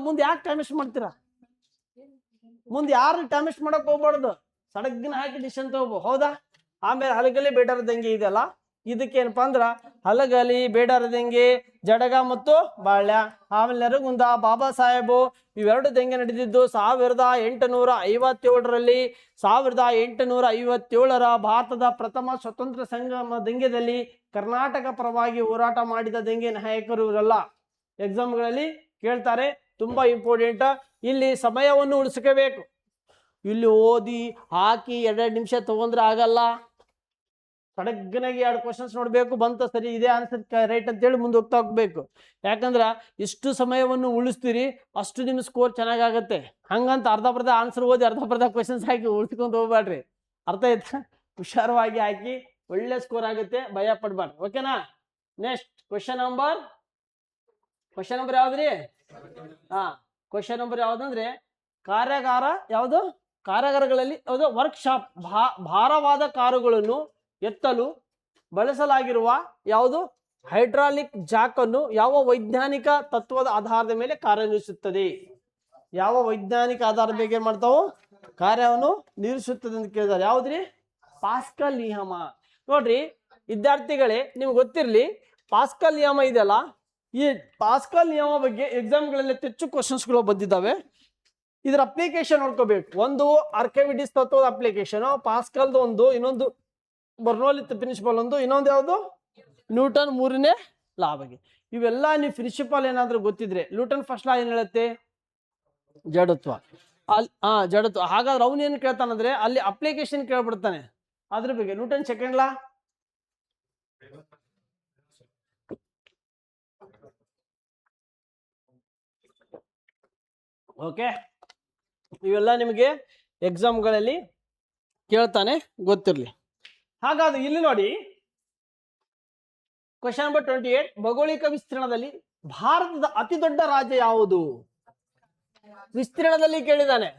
ಮುಂದೆ ಯಾಕೆ ಟೈಮ್ ವೇಸ್ಟ್ ಮಾಡ್ತೀರಾ? ಮುಂದೆ ಯಾರು ಟೈಮ್ ವೇಸ್ಟ್ ಮಾಡಕ್ ಹೋಗ್ಬಾರ್ದು, ಸಡಗ್ಗಿನ ಹಾಕಿ ಡಿಸಿಷನ್ ತಗೋಬಹುದು. ಹೌದಾ? ಆಮೇಲೆ ಹಲಗಲಿ ಬೇಡರದಂಗೆ ಇದೆಯಲ್ಲ, ಇದಕ್ಕೇನಪ್ಪಾ ಅಂದ್ರ ಹಲಗಲಿ ಬೇಡರದಂಗೆ ಜಡಗ ಮತ್ತು ಬಾಳ್ಯ. ಆಮೇಲೆ ನೆರಗುಂದ ಬಾಬಾ ಸಾಹೇಬು ಇವೆರಡು ದಂಗೆ ನಡೆದಿದ್ದು 1857ರಲ್ಲಿ. 1857ರ ಭಾರತದ ಪ್ರಥಮ ಸ್ವತಂತ್ರ ಸಂಗ್ರಾಮ ದಂಗೆದಲ್ಲಿ ಕರ್ನಾಟಕ ಪರವಾಗಿ ಹೋರಾಟ ಮಾಡಿದ ದಂಗೆ ನಾಯಕರು ಇವರೆಲ್ಲ. ಎಕ್ಸಾಮ್ಗಳಲ್ಲಿ ಕೇಳ್ತಾರೆ, ತುಂಬಾ ಇಂಪಾರ್ಟೆಂಟ್. ಇಲ್ಲಿ ಸಮಯವನ್ನು ಉಳಿಸ್ಕೋಬೇಕು. ಇಲ್ಲಿ ಓದಿ ಹಾಕಿ 2 ನಿಮಿಷ ತಗೊಂಡ್ರೆ ಆಗಲ್ಲ. ಸಡಗ್ಗನಾಗಿ 2 ಕ್ವಶನ್ಸ್ ನೋಡ್ಬೇಕು, ಬಂತ ಸರಿ ಇದೆ ಆನ್ಸರ್ ರೈಟ್ ಅಂತೇಳಿ ಮುಂದೆ ಹೋಗ್ಬೇಕು. ಯಾಕಂದ್ರ ಎಷ್ಟು ಸಮಯವನ್ನು ಉಳಿಸ್ತೀರಿ ಅಷ್ಟು ನಿಮ್ಮ ಸ್ಕೋರ್ ಚೆನ್ನಾಗಾಗತ್ತೆ. ಹಂಗಂತ ಅರ್ಧ ಆನ್ಸರ್ ಓದಿ ಅರ್ಧ ಕ್ವಶನ್ಸ್ ಹಾಕಿ ಉಳಿಸ್ಕೊಂಡು ಹೋಗ್ಬೇಡ್ರಿ. ಅರ್ಥ ಆಯ್ತಾ? ಹುಷಾರವಾಗಿ ಹಾಕಿ, ಒಳ್ಳೆ ಸ್ಕೋರ್ ಆಗುತ್ತೆ, ಭಯ ಪಡ್ಬಾರ್ದು. ಓಕೆನಾ? ನೆಕ್ಸ್ಟ್ ಕ್ವಶನ್ ನಂಬರ್ ಯಾವ್ದ್ರಿ? ಕ್ವಶನ್ ನಂಬರ್ ಯಾವ್ದಂದ್ರೆ ಕಾರ್ಯಾಗಾರ. ಯಾವುದು? ಕಾರ್ಯಾಗಾರಗಳಲ್ಲಿ ಯಾವುದು? ವರ್ಕ್ಶಾಪ್. ಭಾರವಾದ ಕಾರುಗಳನ್ನು ಎತ್ತಲು ಬಳಸಲಾಗಿರುವ ಯಾವುದು? ಹೈಡ್ರಾಲಿಕ್ ಜಾಕ್ ಅನ್ನು ಯಾವ ವೈಜ್ಞಾನಿಕ ತತ್ವದ ಆಧಾರದ ಮೇಲೆ ಕಾರ್ಯನಿರ್ವಹಿಸುತ್ತದೆ? ಯಾವ ವೈಜ್ಞಾನಿಕ ಆಧಾರದ ಮೇಲೆ ಮಾಡ್ತಾವು ಕಾರ್ಯವನ್ನು ನಿರ್ವಹಿಸುತ್ತದೆ ಅಂತ ಕೇಳಿದಾರೆ. ಯಾವ್ದ್ರಿ? ಪಾಸ್ಕಲ್ ನಿಯಮ. ನೋಡ್ರಿ ವಿದ್ಯಾರ್ಥಿಗಳೇ, ನಿಮ್ಗೆ ಗೊತ್ತಿರ್ಲಿ, ಪಾಸ್ಕಲ್ ನಿಯಮ ಇದೆಯಲ್ಲ, ಈ ಪಾಸ್ಕಲ್ ನಿಯಮ ಬಗ್ಗೆ ಎಕ್ಸಾಮ್ಗಳಲ್ಲಿ ಹೆಚ್ಚು ಕ್ವಶನ್ಸ್ಗಳು ಬಂದಿದ್ದಾವೆ. ಇದರ ಅಪ್ಲಿಕೇಶನ್ ನೋಡ್ಕೋಬೇಕು. ಒಂದು ಆರ್ಕಿಮಿಡೀಸ್ ತತ್ವದ ಅಪ್ಲಿಕೇಶನ್, ಪಾಸ್ಕಲ್ದು ಒಂದು, ಇನ್ನೊಂದು ಬರ್ನೌಲಿಸ್ ಪ್ರಿನ್ಸಿಪಲ್ ಒಂದು, ಇನ್ನೊಂದು ಯಾವುದು? ನ್ಯೂಟನ್ 3ನೇ ಲಾ ಬಗ್ಗೆ. ಇವೆಲ್ಲ ನೀವು ಪ್ರಿನ್ಸಿಪಲ್ ಏನಾದ್ರೂ ಗೊತ್ತಿದ್ರೆ, ನ್ಯೂಟನ್ ಫಸ್ಟ್ ಲಾ ಏನ್ ಹೇಳುತ್ತೆ? ಜಡತ್ವ. ಜಡತ್ವ. ಹಾಗಾದ್ರೆ ಅವನು ಏನ್ ಕೇಳ್ತಾನಂದ್ರೆ ಅಲ್ಲಿ ಅಪ್ಲಿಕೇಶನ್ ಕೇಳ್ಬಿಡ್ತಾನೆ ಅದ್ರ ಬಗ್ಗೆ. ನ್ಯೂಟನ್ ಸೆಕೆಂಡ್ ಲಾ, ಓಕೆ, ಇವೆಲ್ಲ ನಿಮಗೆ ಎಕ್ಸಾಮ್ಗಳಲ್ಲಿ ಕೇಳ್ತಾನೆ, ಗೊತ್ತಿರಲಿ. ಹಾಗಾದ್ರೆ ಇಲ್ಲಿ ನೋಡಿ, ಕ್ವಶನ್ ನಂಬರ್ 28. ಭೌಗೋಳಿಕ ವಿಸ್ತೀರ್ಣದಲ್ಲಿ ಭಾರತದ ಅತಿ ದೊಡ್ಡ ರಾಜ್ಯ ಯಾವುದು? ವಿಸ್ತೀರ್ಣದಲ್ಲಿ ಕೇಳಿದಾನೆ.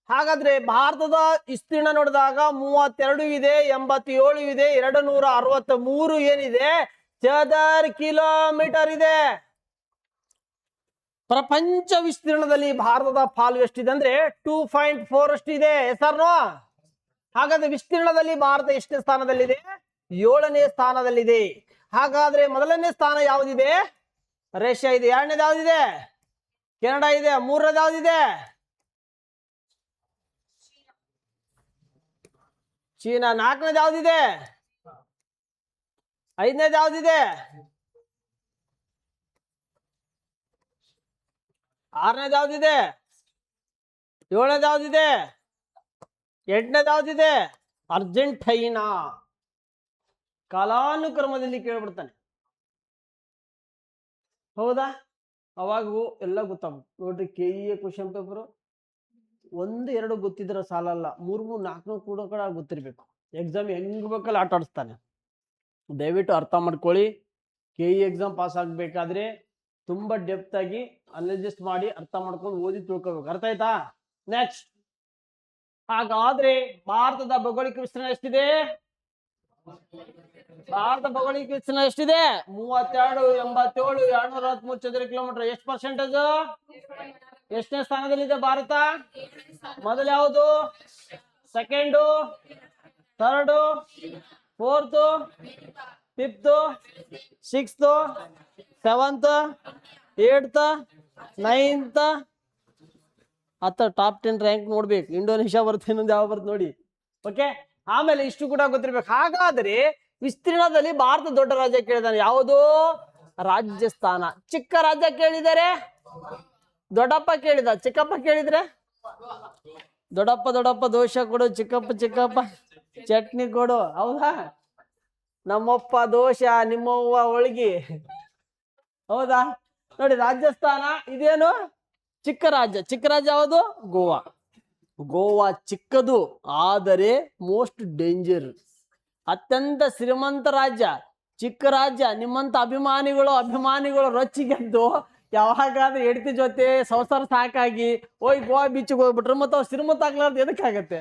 ಹಾಗಾದ್ರೆ ಭಾರತದ ವಿಸ್ತೀರ್ಣ ನೋಡಿದಾಗ 32 ಇದೆ, 87 ಇದೆ, 263 ಏನಿದೆ ಚದರ್ ಕಿಲೋಮೀಟರ್ ಇದೆ. ಪ್ರಪಂಚ ವಿಸ್ತೀರ್ಣದಲ್ಲಿ ಭಾರತದ ಪಾಲು ಎಷ್ಟಿದೆ ಅಂದ್ರೆ 2.4 ಅಷ್ಟಿದೆ. ಹೆಸರು. ಹಾಗಾದ್ರೆ ವಿಸ್ತೀರ್ಣದಲ್ಲಿ ಭಾರತ ಎಷ್ಟನೇ ಸ್ಥಾನದಲ್ಲಿದೆ? 7ನೇ ಸ್ಥಾನದಲ್ಲಿದೆ. ಹಾಗಾದ್ರೆ ಮೊದಲನೇ ಸ್ಥಾನ ಯಾವುದಿದೆ? ರಷ್ಯಾ ಇದೆ. 2ನೇದು ಯಾವ್ದಿದೆ? ಕೆನಡಾ ಇದೆ. 3ನೇದು ಯಾವ್ದಿದೆ? ಚೀನಾ. 4ನೇದು ಯಾವ್ದಿದೆ? 5ನೇದು ಯಾವ್ದಿದೆ? 6ನೇದು ಯಾವ್ದಿದೆ? 7ನೇದು ಯಾವ್ದಿದೆ? 8ನೇದು ಯಾವ್ದಿದೆ? ಅರ್ಜೆಂಟೈನಾ. ಕಾಲಾನುಕ್ರಮದಲ್ಲಿ ಕೇಳ್ಬಿಡ್ತಾನೆ. ಹೌದಾ? ಅವಾಗೂ ಎಲ್ಲ ಗೊತ್ತಾಗುತ್ತೆ. ನೋಡ್ರಿ, KEA ಕ್ವಶನ್ ಪೇಪರ್ 1, 2 ಗೊತ್ತಿದ್ರೆ ಸಾಲಲ್ಲ, 3, 4 ಕೂಡ ಗೊತ್ತಿರ್ಬೇಕು. ಎಕ್ಸಾಮ್ ಹೆಂಗ್ ಬೇಕಲ್ಲ ಆಟ ಆಡಿಸ್ತಾನೆ. ದಯವಿಟ್ಟು ಅರ್ಥ ಮಾಡ್ಕೊಳ್ಳಿ. KE ಎಕ್ಸಾಮ್ ಪಾಸ್ ಆಗ್ಬೇಕಾದ್ರೆ ತುಂಬಾ ಡೆಪ್ತ್ ಆಗಿ ಅನಲೈಸ್ ಮಾಡಿ ಅರ್ಥ ಮಾಡ್ಕೊಂಡು ಓದಿ ತಿಳ್ಕೊಬೇಕು. ಅರ್ಥ ಆಯ್ತಾ? ನೆಕ್ಸ್ಟ್, ಹಾಗಾದ್ರೆ ಭಾರತದ ಭೌಗೋಳಿಕ ವಿಸ್ತೀರ್ಣ ಎಷ್ಟಿದೆ? ಭಾರತ ಭೌಗೋಳಿಕ ವಿಸ್ತೀರ್ಣ ಎಷ್ಟಿದೆ? 32, 87, 263 ಚದರ ಕಿಲೋಮೀಟರ್. ಎಷ್ಟು ಪರ್ಸೆಂಟೇಜ್? ಎಷ್ಟನೇ ಸ್ಥಾನದಲ್ಲಿದೆ ಭಾರತ? ಮೊದಲು ಯಾವುದು? Second, third, fourth, fifth, sixth, seventh, 8th, 9th, top 10 rank ನೋಡ್ಬೇಕು. ಇಂಡೋನೇಷ್ಯಾ ಬರುತ್ತೆ, ಇನ್ನೊಂದು ಯಾವ ಬರುತ್ತೆ ನೋಡಿ. ಓಕೆ, ಆಮೇಲೆ ಇಷ್ಟು ಕೂಡ ಗೊತ್ತಿರ್ಬೇಕು. ಹಾಗಾದ್ರೆ ವಿಸ್ತೀರ್ಣದಲ್ಲಿ ಭಾರತ ದೊಡ್ಡ ರಾಜ್ಯ ಕೇಳಿದಾನೆ, ಯಾವುದು? ರಾಜಸ್ಥಾನ. ಚಿಕ್ಕ ರಾಜ್ಯ ಕೇಳಿದರೆ ದೊಡ್ಡಪ್ಪ ಕೇಳಿದ, ಚಿಕ್ಕಪ್ಪ ಕೇಳಿದ್ರೆ ದೊಡ್ಡಪ್ಪ ದೊಡ್ಡಪ್ಪ ದೋಸೆ ಕೊಡು, ಚಿಕ್ಕಪ್ಪ ಚಿಕ್ಕಪ್ಪ ಚಟ್ನಿ ಕೊಡು. ಹೌದಾ? ನಮ್ಮಪ್ಪ ದೋಸೆ, ನಿಮ್ಮವ್ವ ಹೋಳಿಗೆ. ಹೌದಾ? ನೋಡಿ, ರಾಜಸ್ಥಾನ ಇದೇನು? ಚಿಕ್ಕ ರಾಜ್ಯ. ಚಿಕ್ಕ ರಾಜ್ಯ ಯಾವುದು? ಗೋವಾ. ಗೋವಾ ಚಿಕ್ಕದು, ಆದರೆ ಮೋಸ್ಟ್ ಡೇಂಜರ್. ಅತ್ಯಂತ ಶ್ರೀಮಂತ ರಾಜ್ಯ, ಚಿಕ್ಕ ರಾಜ್ಯ. ನಿಮ್ಮಂತ ಅಭಿಮಾನಿಗಳು ರೊಚ್ಚಿಗೆದ್ದು ಯಾವಾಗಾದ್ರೂ ಹೆಂಡತಿ ಜೊತೆ ಸಂಸಾರ ಸಾಕಾಗಿ ಹೋಗಿ ಗೋವಾ ಬೀಚಿಗೆ ಹೋಗ್ಬಿಟ್ರೆ ಮತ್ತೆ ಅವ್ರು ಶ್ರೀಮಂತ ಆಗ್ಲಾರ್ದು ಎದಕ್ಕಾಗತ್ತೆ?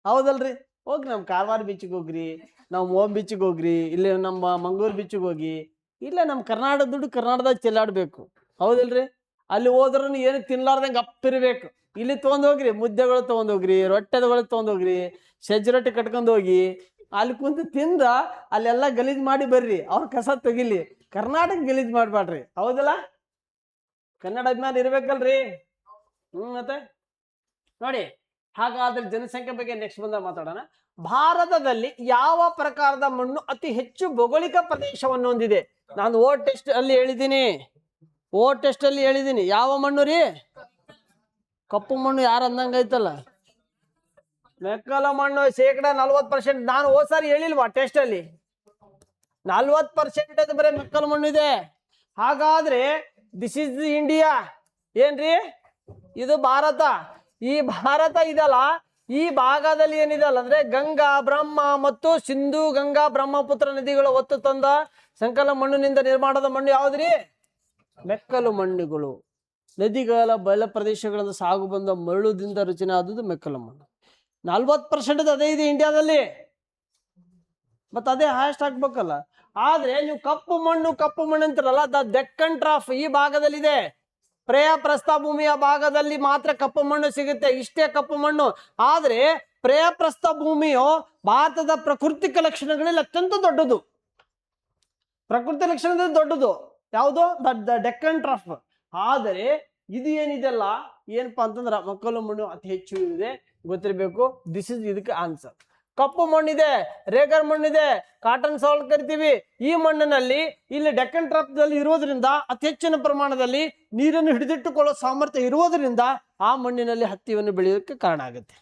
ಹೌದಲ್ರಿ? ಹೋಗ್ರಿ, ನಮ್ಮ ಕಾರವಾರ ಬೀಚಿಗೆ ಹೋಗ್ರಿ, ನಾವು ಮೋಮ್ ಬೀಚಿಗೆ ಹೋಗ್ರಿ, ಇಲ್ಲಿ ನಮ್ಮ ಮಂಗಳೂರು ಬೀಚಿಗೆ ಹೋಗಿ. ಇಲ್ಲ, ನಮ್ಮ ಕರ್ನಾಟಕ ದುಡ್ಡು ಕರ್ನಾಟಕದಾಗ ಚೆಲ್ಲಾಡ್ಬೇಕು. ಹೌದಿಲ್ರಿ? ಅಲ್ಲಿ ಹೋದ್ರೂ ಏನು ತಿನ್ಲಾರ್ದಂಗೆ ಅಪ್ಪಿರ್ಬೇಕು. ಇಲ್ಲಿ ತೊಗೊಂಡೋಗ್ರಿ, ಮುದ್ದೆಗಳು ತೊಗೊಂಡೋಗ್ರಿ, ರೊಟ್ಟೆಗಳು ತೊಗೊಂಡೋಗ್ರಿ, ಸಜ್ಜಿ ರೊಟ್ಟಿ ಕಟ್ಕೊಂಡು ಹೋಗಿ ಅಲ್ಲಿ ಕುಂತು ತಿಂದ ಅಲ್ಲೆಲ್ಲ ಗಲೀಜ್ ಮಾಡಿ ಬರ್ರಿ. ಅವ್ರ ಕಸ ತೆಗಿಲಿ, ಕರ್ನಾಟಕ ಗಲೀಜ್ ಮಾಡ್ಬೇಡ್ರಿ. ಹೌದಲ್ಲ? ಕನ್ನಡ ಅಭಿಮಾನ ಇರ್ಬೇಕಲ್ರಿ. ಮತ್ತೆ ನೋಡಿ, ಹಾಗಾದ್ರೆ ಜನಸಂಖ್ಯೆ ಬಗ್ಗೆ ನೆಕ್ಸ್ಟ್ ಬಂದಾಗ ಮಾತಾಡೋಣ. ಭಾರತದಲ್ಲಿ ಯಾವ ಪ್ರಕಾರದ ಮಣ್ಣು ಅತಿ ಹೆಚ್ಚು ಭೌಗೋಳಿಕ ಪ್ರದೇಶವನ್ನು ಹೊಂದಿದೆ? ನಾನು ಟೆಸ್ಟ್ ಅಲ್ಲಿ ಹೇಳಿದ್ದೀನಿ. ಯಾವ ಮಣ್ಣು ರೀ? ಕಪ್ಪು ಮಣ್ಣು. ಯಾರು ಅಂದಂಗೈತಲ್ಲ, ಮೆಕ್ಕಲ ಮಣ್ಣು. 40%. ನಾನು ಸಾರಿ ಹೇಳಿಲ್ವಾ ಟೆಸ್ಟ್ ಅಲ್ಲಿ 40% ಅದು ಬರೀ ಮೆಕ್ಕಲ ಮಣ್ಣು ಇದೆ. ಹಾಗಾದ್ರೆ ದಿಸ್ ಇಸ್ ಇಂಡಿಯಾ. ಏನ್ರಿ ಇದು? ಭಾರತ. ಈ ಭಾರತ ಇದಲ್ಲ, ಈ ಭಾಗದಲ್ಲಿ ಏನಿದಲ್ಲ ಅಂದ್ರೆ ಗಂಗಾ, ಬ್ರಹ್ಮ ಮತ್ತು ಸಿಂಧು, ಗಂಗಾ ಬ್ರಹ್ಮಪುತ್ರ ನದಿಗಳು ಒತ್ತು ತಂದ ಸಂಕಲ ಮಣ್ಣಿನಿಂದ ನಿರ್ಮಾಣದ ಮಣ್ಣು ಯಾವ್ದ್ರಿ? ಮೆಕ್ಕಲು ಮಣ್ಣುಗಳು. ನದಿಗಳ ಬಯಲ ಪ್ರದೇಶಗಳಿಂದ ಸಾಗು ಬಂದ ಮರಳುದಿಂದ ರಚನೆ ಆದದ್ದು ಮೆಕ್ಕಲು ಮಣ್ಣು. 40% ಅದೇ ಇದೆ ಇಂಡಿಯಾದಲ್ಲಿ. ಮತ್ತೆ ಅದೇ ಹ್ಯಾಸ್ಟ್ ಹಾಕ್ಬೇಕಲ್ಲ. ಆದ್ರೆ ನೀವು ಕಪ್ಪು ಮಣ್ಣು ಅಂತಿರಲ್ಲ, ದ ಡೆಕ್ಕನ್ ಟ್ರಾಫ್ ಈ ಭಾಗದಲ್ಲಿದೆ. ಪ್ರಸ್ಥ ಭೂಮಿಯ ಭಾಗದಲ್ಲಿ ಮಾತ್ರ ಕಪ್ಪು ಮಣ್ಣು ಸಿಗುತ್ತೆ, ಇಷ್ಟೇ ಕಪ್ಪು ಮಣ್ಣು. ಆದ್ರೆ ಪ್ರಸ್ಥ ಭೂಮಿಯು ಭಾರತದ ಪ್ರಾಕೃತಿಕ ಲಕ್ಷಣಗಳಲ್ಲಿ ಅತ್ಯಂತ ದೊಡ್ಡದು. ಪ್ರಕೃತಿ ಲಕ್ಷಣದಲ್ಲಿ ದೊಡ್ಡದು ಯಾವುದು? ದ ಡೆಕ್ಕನ್ ಟ್ರಾಫ್. ಆದರೆ ಇದು ಏನಿದೆಲ್ಲ ಏನಪ್ಪಾ ಅಂತಂದ್ರ ಮೆಕ್ಕಲು ಮಣ್ಣು ಅತಿ ಹೆಚ್ಚು ಇದೆ, ಗೊತ್ತಿರಬೇಕು. ದಿಸ್ ಇಸ್ ಇದಕ್ಕೆ ಆನ್ಸರ್. ಕಪ್ಪು ಮಣ್ಣಿದೆ, ರೇಗರ್ ಮಣ್ಣಿದೆ, ಕಾಟನ್ ಸಾಲ್ಟ್ ಕರಿತೀವಿ. ಈ ಮಣ್ಣಿನಲ್ಲಿ ಇಲ್ಲಿ ಡೆಕ್ಕನ್ ಟ್ರಾಫ್ ದಲ್ಲಿ ಇರೋದ್ರಿಂದ ಅತಿ ಹೆಚ್ಚಿನ ಪ್ರಮಾಣದಲ್ಲಿ ನೀರನ್ನು ಹಿಡಿದಿಟ್ಟುಕೊಳ್ಳೋ ಸಾಮರ್ಥ್ಯ ಇರುವುದರಿಂದ ಆ ಮಣ್ಣಿನಲ್ಲಿ ಹತ್ತಿಯನ್ನು ಬೆಳೆಯೋಕೆ ಕಾರಣ ಆಗುತ್ತೆ.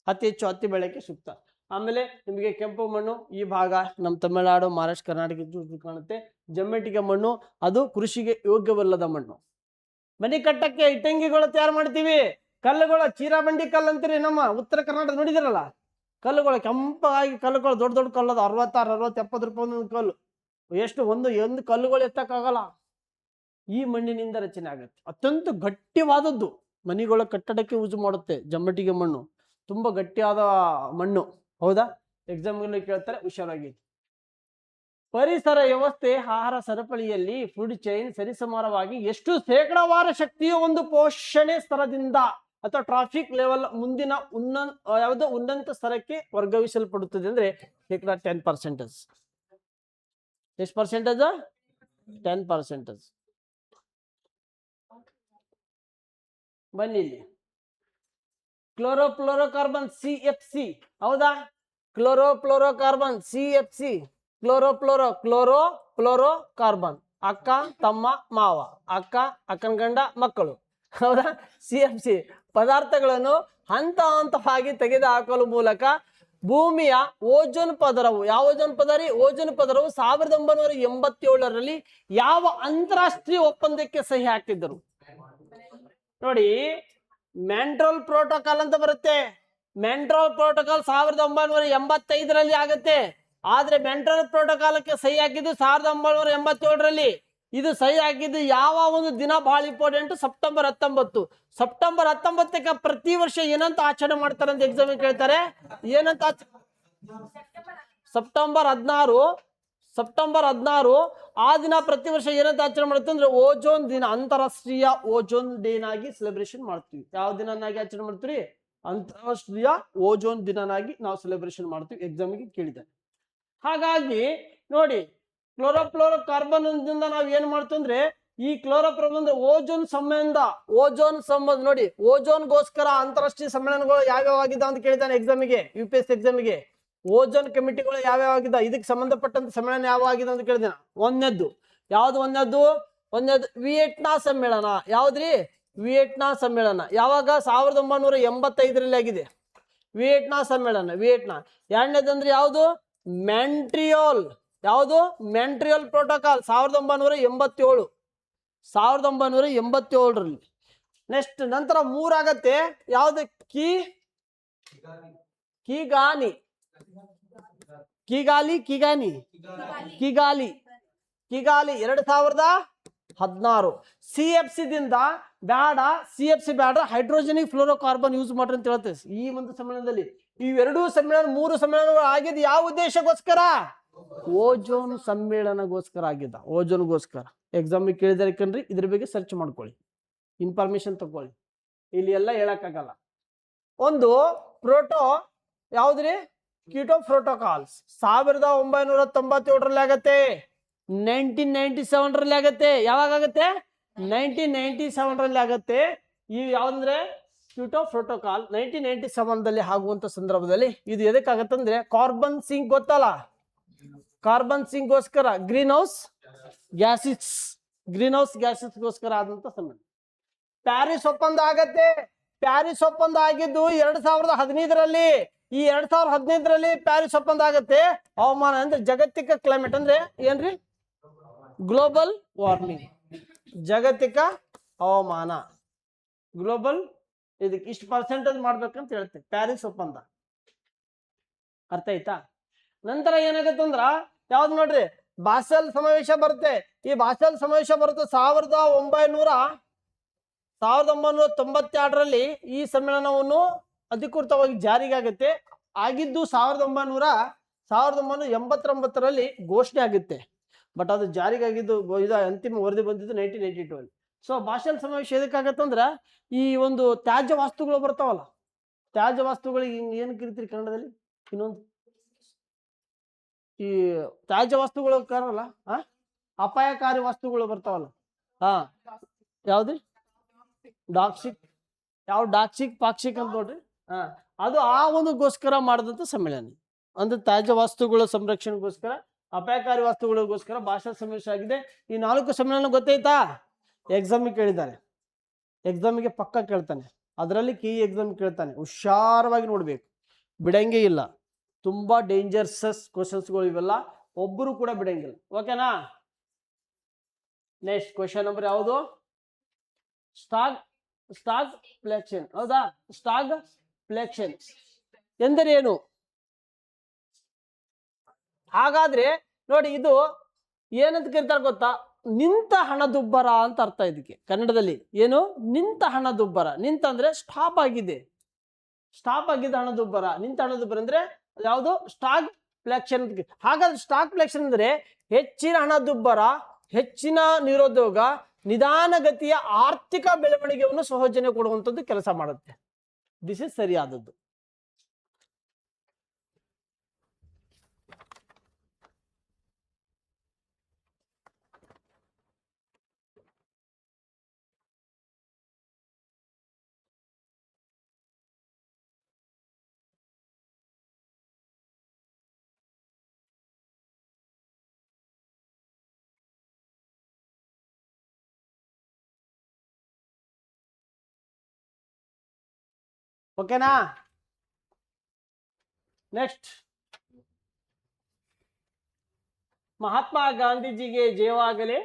ಅತಿ ಹೆಚ್ಚು ಹತ್ತಿ ಬೆಳೆಯಕ್ಕೆ ಸೂಕ್ತ. ಆಮೇಲೆ ನಿಮಗೆ ಕೆಂಪು ಮಣ್ಣು ಈ ಭಾಗ ನಮ್ಮ ತಮಿಳುನಾಡು, ಮಹಾರಾಷ್ಟ್ರ, ಕರ್ನಾಟಕ ಕಾಣುತ್ತೆ. ಜಮ್ಮೆಟ್ಟಿಗೆ ಮಣ್ಣು ಅದು ಕೃಷಿಗೆ ಯೋಗ್ಯವಲ್ಲದ ಮಣ್ಣು. ಮನೆ ಕಟ್ಟಕ್ಕೆ ಇಟ್ಟಂಗಿಗಳು ತಯಾರು ಮಾಡ್ತೀವಿ. ಕಲ್ಲುಗಳು ಚೀರಾಬಂಡಿ ಕಲ್ಲು ಅಂತೀರಿ, ನಮ್ಮ ಉತ್ತರ ಕರ್ನಾಟಕ ನೋಡಿದಿರಲ್ಲ. ಕಲ್ಲುಗಳು ಕೆಂಪಾಗಿ ಕಲ್ಲುಗಳು, ದೊಡ್ಡ ದೊಡ್ಡ ಕಲ್ಲು, ಅದು 66, 60, 70 ರೂಪಾಯಿ ಒಂದು ಕಲ್ಲು. ಒಂದು ಕಲ್ಲುಗಳು ಎತ್ತಕ್ಕಾಗಲ್ಲ. ಈ ಮಣ್ಣಿನಿಂದ ರಚನೆ ಆಗುತ್ತೆ. ಅತ್ಯಂತ ಗಟ್ಟಿವಾದದ್ದು, ಮನೆಗಳ ಕಟ್ಟಡಕ್ಕೆ ಯೂಸ್ ಮಾಡುತ್ತೆ ಜಮ್ಮಟಿಗೆ ಮಣ್ಣು. ತುಂಬಾ ಗಟ್ಟಿಯಾದ ಮಣ್ಣು. ಹೌದಾ? ಎಕ್ಸಾಮ್ಗಳಲ್ಲಿ ಕೇಳ್ತಾರೆ, ಹುಷಾರಾಗಿ. ಪರಿಸರ ವ್ಯವಸ್ಥೆ ಆಹಾರ ಸರಪಳಿಯಲ್ಲಿ ಫುಡ್ ಚೈನ್ ಸರಿಸಮಾನವಾಗಿ ಎಷ್ಟು ಶೇಕಡಾವಾರ ಶಕ್ತಿಯು ಒಂದು ಪೋಷಣೆ ಸ್ತರದಿಂದ ಅಥವಾ ಟ್ರಾಫಿಕ್ ಲೆವೆಲ್ ಮುಂದಿನ ಉನ್ನತ ಸ್ತರಕ್ಕೆ ವರ್ಗಾಯಿಸಲ್ಪಡುತ್ತದೆ ಅಂದ್ರೆ ಶೇಕಡಾ 10%. ಎಷ್ಟು ಪರ್ಸೆಂಟೇಜ್? 10%. ಬನ್ನಿ ಇಲ್ಲಿ. Chlorofluorocarbon CFC. ಹೌದಾ? Chlorofluorocarbon CFC. ಕ್ಲೋರೋಫ್ಲೋರೋಕಾರ್ಬನ್ ಅಕ್ಕ, ತಮ್ಮ, ಮಾವ, ಅಕ್ಕನ ಗಂಡ, ಮಕ್ಕಳು. ಹೌದಾ? CFC ಪದಾರ್ಥಗಳನ್ನು ಹಂತ ಹಂತವಾಗಿ ತೆಗೆದುಹಾಕಲು ಮೂಲಕ ಭೂಮಿಯ ಓಜೋನ್ ಪದರವು, ಯಾವ ಓಜೋನ್ ಪದರ? ಓಜೋನ್ ಪದರವು 1987ರಲ್ಲಿ ಯಾವ ಅಂತಾರಾಷ್ಟ್ರೀಯ ಒಪ್ಪಂದಕ್ಕೆ ಸಹಿ ಹಾಕಿದ್ದರು? ನೋಡಿ, ಮ್ಯಾಂಟ್ರೋಲ್ ಪ್ರೋಟೋಕಾಲ್ ಅಂತ ಬರುತ್ತೆ. ಮ್ಯಾಂಟ್ರೋಲ್ ಪ್ರೋಟೋಕಾಲ್ 1985ರಲ್ಲಿ ಆಗುತ್ತೆ. ಆದ್ರೆ ಮ್ಯಾಂಟ್ರೋಲ್ ಪ್ರೋಟೋಕಾಲಕ್ಕೆ ಸಹಿ ಹಾಕಿದ್ದು 1987ರಲ್ಲಿ. ಇದು ಸಹಿ ಹಾಕಿದ್ದು ಯಾವ ಒಂದು ದಿನ ಬಹಳ ಇಂಪಾರ್ಟೆಂಟ್? ಸೆಪ್ಟೆಂಬರ್ 19. ಸೆಪ್ಟೆಂಬರ್ 19ಕ್ಕೆ ಪ್ರತಿ ವರ್ಷ ಏನಂತ ಆಚರಣೆ ಮಾಡ್ತಾರೆ ಅಂತ ಎಕ್ಸಾಮ್ ಕೇಳ್ತಾರೆ. ಏನಂತ? ಸೆಪ್ಟೆಂಬರ್ 16 ಆ ದಿನ ಪ್ರತಿ ವರ್ಷ ಏನಂತ ಆಚರಣೆ ಮಾಡುತ್ತೆ ಅಂದ್ರೆ ಓಜೋನ್ ದಿನ, ಅಂತಾರಾಷ್ಟ್ರೀಯ ಓಜೋನ್ ಡೇನಾಗಿ ಸೆಲೆಬ್ರೇಷನ್ ಮಾಡ್ತೀವಿ. ಯಾವ ದಿನನಾಗಿ ಆಚರಣೆ ಮಾಡ್ತೀವಿ? ಅಂತಾರಾಷ್ಟ್ರೀಯ ಓಜೋನ್ ದಿನನಾಗಿ ನಾವು ಸೆಲೆಬ್ರೇಷನ್ ಮಾಡ್ತೀವಿ. ಎಕ್ಸಾಮಿಗೆ ಕೇಳಿದ್ದಾರೆ. ಹಾಗಾಗಿ ನೋಡಿ, ಕ್ಲೋರೋಫ್ಲೋರೋಕಾರ್ಬನ್ ನಾವು ಏನ್ ಮಾಡ್ತೀವಿ ಅಂದ್ರೆ ಈ ಕ್ಲೋರೋಫ್ಲೋರೋ ಓಜೋನ್ ಸಂಬಂಧ ನೋಡಿ, ಓಜೋನ್ಗೋಸ್ಕರ ಅಂತಾರಾಷ್ಟ್ರೀಯ ಸಮ್ಮೇಳನಗಳು ಯಾವ್ಯಾವ ಆಗಿದ್ದಾವ ಅಂತ ಕೇಳಿದ್ದಾನೆ ಎಕ್ಸಾಮಿಗೆ, UPSC ಎಕ್ಸಾಮಿಗೆ. ಓಜೋನ್ ಕಮಿಟಿಗಳು ಯಾವ್ಯಾವ ಇದಕ್ಕೆ ಸಂಬಂಧಪಟ್ಟಂತ ಸಮ್ಮೇಳನ ಯಾವ ಆಗಿದೆ ಅಂತ ಕೇಳಿದೆ. ಒಂದನೇದ್ದು ಯಾವ್ದು? ಒಂದನೇದು ವಿಯೆಟ್ನಾಂ ಸಮ್ಮೇಳನ. ಯಾವ್ದ್ರಿ? ವಿಯೆಟ್ನಾಂ ಸಮ್ಮೇಳನ. ಯಾವಾಗ? 1985ರಲ್ಲಿ ಆಗಿದೆ ವಿಯೆಟ್ನಾಂ ಸಮ್ಮೇಳನ. ವಿಯೆಟ್ನಾಂ. ಎರಡನೇದಂದ್ರೆ ಯಾವುದು? ಮ್ಯಾಂಟ್ರಿಯಾಲ್. ಯಾವುದು? ಮ್ಯಾಂಟ್ರಿಯಾಲ್ ಪ್ರೋಟೋಕಾಲ್ 1987ರಲ್ಲಿ. ನೆಕ್ಸ್ಟ್ ನಂತರ 3 ಆಗತ್ತೆ. ಯಾವ್ದು? ಕಿಗಾಲಿ 2016. CFC ದಿಂದ ಬೇಡ ಹೈಡ್ರೋಜನಿಕ್ ಫ್ಲೋರೋಕಾರ್ಬನ್ ಯೂಸ್ ಮಾಡ್ರಿ ಅಂತ ಹೇಳ್ತೇವೆ ಈ ಒಂದು ಸಮ್ಮೇಳನದಲ್ಲಿ. ಇವೆರಡೂ ಸಮ್ಮೇಳನ 3 ಸಮ್ಮೇಳನಗಳು ಆಗಿದ್ದು ಯಾವ ಉದ್ದೇಶಕ್ಕೋಸ್ಕರ? ಓಜೋನ್ ಸಮ್ಮೇಳನಗೋಸ್ಕರ ಆಗಿದ್ದ. ಓಜೋನ್ಗೋಸ್ಕರ. ಎಕ್ಸಾಮಿಗೆ ಕೇಳಿದಾರೆ ಕಣ್ರಿ, ಇದ್ರ ಬಗ್ಗೆ ಸರ್ಚ್ ಮಾಡ್ಕೊಳ್ಳಿ, ಇನ್ಫಾರ್ಮೇಶನ್ ತಗೊಳ್ಳಿ. ಇಲ್ಲಿ ಎಲ್ಲ ಹೇಳಕ್ಕಾಗಲ್ಲ. ಒಂದು ಪ್ರೋಟೋ ಯಾವ್ದ್ರಿ? ಕೀಟೋ ಪ್ರೋಟೋಕಾಲ್ಸ್ 1997ರಲ್ಲಿ ಆಗತ್ತೆ. 1997ರಲ್ಲಿ ಆಗತ್ತೆ. ಯಾವಾಗ ಆಗತ್ತೆ? 1997ರಲ್ಲಿ ಆಗತ್ತೆ. ಈ ಯಾವ್ದಂದ್ರೆ ಕ್ಯೂಟೋ ಪ್ರೋಟೋಕಾಲ್ 1997ದಲ್ಲಿ ಆಗುವಂತ ಸಂದರ್ಭದಲ್ಲಿ ಇದು ಎದಕ್ಕಾಗತ್ತಂದ್ರೆ ಕಾರ್ಬನ್ ಸಿಂಕ್ ಗೊತ್ತಲ್ಲ, ಕಾರ್ಬನ್ ಸಿಂಕ್ಗೋಸ್ಕರ ಗ್ರೀನ್ ಹೌಸ್ ಗ್ಯಾಸಸ್ಗೋಸ್ಕರ ಆದಂತ ಸಮ್ಮೇಳನ. ಪ್ಯಾರಿಸ್ ಒಪ್ಪಂದ ಆಗತ್ತೆ. ಪ್ಯಾರಿಸ್ ಒಪ್ಪಂದ ಆಗಿದ್ದು 2015ರಲ್ಲಿ. ಈ 2015ರಲ್ಲಿ ಪ್ಯಾರಿಸ್ ಒಪ್ಪಂದ ಆಗತ್ತೆ. ಹವಾಮಾನ ಅಂದ್ರೆ ಜಾಗತಿಕ ಕ್ಲೈಮೇಟ್ ಅಂದ್ರೆ ಏನ್ರಿ? Global warming. ಜಾಗತಿಕ ಹವಾಮಾನ ಗ್ಲೋಬಲ್ ಇದಕ್ಕೆ ಇಷ್ಟು ಪರ್ಸೆಂಟೇಜ್ ಮಾಡ್ಬೇಕಂತ ಹೇಳ್ತೇವೆ ಪ್ಯಾರಿಸ್ ಒಪ್ಪಂದ. ಅರ್ಥ ಆಯ್ತಾ? ನಂತರ ಏನಾಗತ್ತಂದ್ರ ಯಾವ್ದು ನೋಡ್ರಿ? ಬಾಸೆಲ್ ಸಮಾವೇಶ ಬರುತ್ತೆ. ಈ ಬಾಸೆಲ್ ಸಮಾವೇಶ ಬರುತ್ತೆ 1992ರಲ್ಲಿ. ಈ ಸಮ್ಮೇಳನವನ್ನು ಅಧಿಕೃತವಾಗಿ ಜಾರಿಗೆ ಆಗುತ್ತೆ. ಆಗಿದ್ದು 1989ರಲ್ಲಿ ಘೋಷಣೆ ಆಗುತ್ತೆ. ಬಟ್ ಅದು ಜಾರಿಗೆ ಆಗಿದ್ದು ಇದು ಅಂತಿಮ ವರದಿ ಬಂದಿದ್ದು 1982. ಸೊ ಬಾಸೆಲ್ ಸಮಾವೇಶ ಎದಕ್ಕಾಗತ್ತಂದ್ರ ಈ ಒಂದು ತ್ಯಾಜ್ಯ ವಸ್ತುಗಳು ಬರ್ತಾವಲ್ಲ, ತ್ಯಾಜ್ಯ ವಸ್ತುಗಳಿಗೆ ಏನ್ ಕರಿತೀರಿ ಕನ್ನಡದಲ್ಲಿ? ಇನ್ನೊಂದು ಈ ತ್ಯಾಜ್ಯ ವಸ್ತುಗಳು ಕಾರಲ್ಲ, ಅಪಾಯಕಾರಿ ವಸ್ತುಗಳು ಬರ್ತಾವಲ್ಲ, ಯಾವ್ದ್ರಿ? ಡಾಕ್ಸಿಕ್. ಪಾಕ್ಷಿಕ್ ಅಂತ ನೋಡ್ರಿ. ಅದು ಆ ಒಂದುಗೋಸ್ಕರ ಮಾಡಿದಂತ ಸಮ್ಮೇಳನ. ಅಂದ್ರೆ ತ್ಯಾಜ್ಯ ವಸ್ತುಗಳ ಸಂರಕ್ಷಣೆಗೋಸ್ಕರ, ಅಪಾಯಕಾರಿ ವಸ್ತುಗಳಿಗೋಸ್ಕರ ಬಾಸೆಲ್ ಸಮಾವೇಶ ಆಗಿದೆ. ಈ 4 ಸಮ್ಮೇಳನ ಗೊತ್ತೈತಾ? ಎಕ್ಸಾಮಿಗೆ ಕೇಳಿದ್ದಾರೆ, ಎಕ್ಸಾಮಿಗೆ ಪಕ್ಕ ಕೇಳ್ತಾನೆ. ಅದರಲ್ಲಿ ಕೀ ಎಕ್ಸಾಮ್ ಕೇಳ್ತಾನೆ. ಹುಷಾರವಾಗಿ ನೋಡ್ಬೇಕು, ಬಿಡಂಗೇ ಇಲ್ಲ. ತುಂಬಾ ಡೇಂಜರ್ಸಸ್ ಕ್ವಶನ್ಸ್ಗಳು ಇವೆಲ್ಲ, ಒಬ್ಬರು ಕೂಡ ಬಿಡಂಗಿಲ್ಲ. ಓಕೆನಾ? ನೆಕ್ಸ್ಟ್ ಕ್ವಶನ್ ನಂಬರ್ ಯಾವುದು? ಸ್ಟಾಗ್ ಫ್ಲೆಕ್ಷನ್. ಹೌದಾ? ಸ್ಟಾಗ್ ಫ್ಲೆಕ್ಷನ್ ಎಂದರೇನು? ಹಾಗಾದ್ರೆ ನೋಡಿ, ಇದು ಏನಂತ ಕರೀತಾರೆ ಗೊತ್ತಾ? ನಿಂತ ಹಣದುಬ್ಬರ ಅಂತ ಅರ್ಥ ಇದಕ್ಕೆ ಕನ್ನಡದಲ್ಲಿ. ಏನು? ನಿಂತ ಹಣದುಬ್ಬರ. ನಿಂತ ಅಂದ್ರೆ ಸ್ಟಾಪ್ ಆಗಿದೆ ಹಣದುಬ್ಬರ. ನಿಂತ ಹಣದುಬ್ಬರ ಅಂದ್ರೆ ಯಾವುದು? ಸ್ಟಾಗ್ ಫ್ಲೆಕ್ಷನ್. ಹಾಗಾದ್ರೆ ಸ್ಟಾಗ್ ಫ್ಲೆಕ್ಷನ್ ಅಂದ್ರೆ ಹೆಚ್ಚಿನ ಹಣದುಬ್ಬರ, ಹೆಚ್ಚಿನ ನಿರುದ್ಯೋಗ, ನಿಧಾನಗತಿಯ ಆರ್ಥಿಕ ಬೆಳವಣಿಗೆಯನ್ನು ಸಹಜನೆ ಕೊಡುವಂಥದ್ದು ಕೆಲಸ ಮಾಡುತ್ತೆ. ದಿಸ್ ಇಸ್ ಸರಿಯಾದದ್ದು. ಓಕೆನಾ? ನೆಕ್ಸ್ಟ್, ಮಹಾತ್ಮ ಗಾಂಧೀಜಿಗೆ ಜಯವಾಗಲಿ.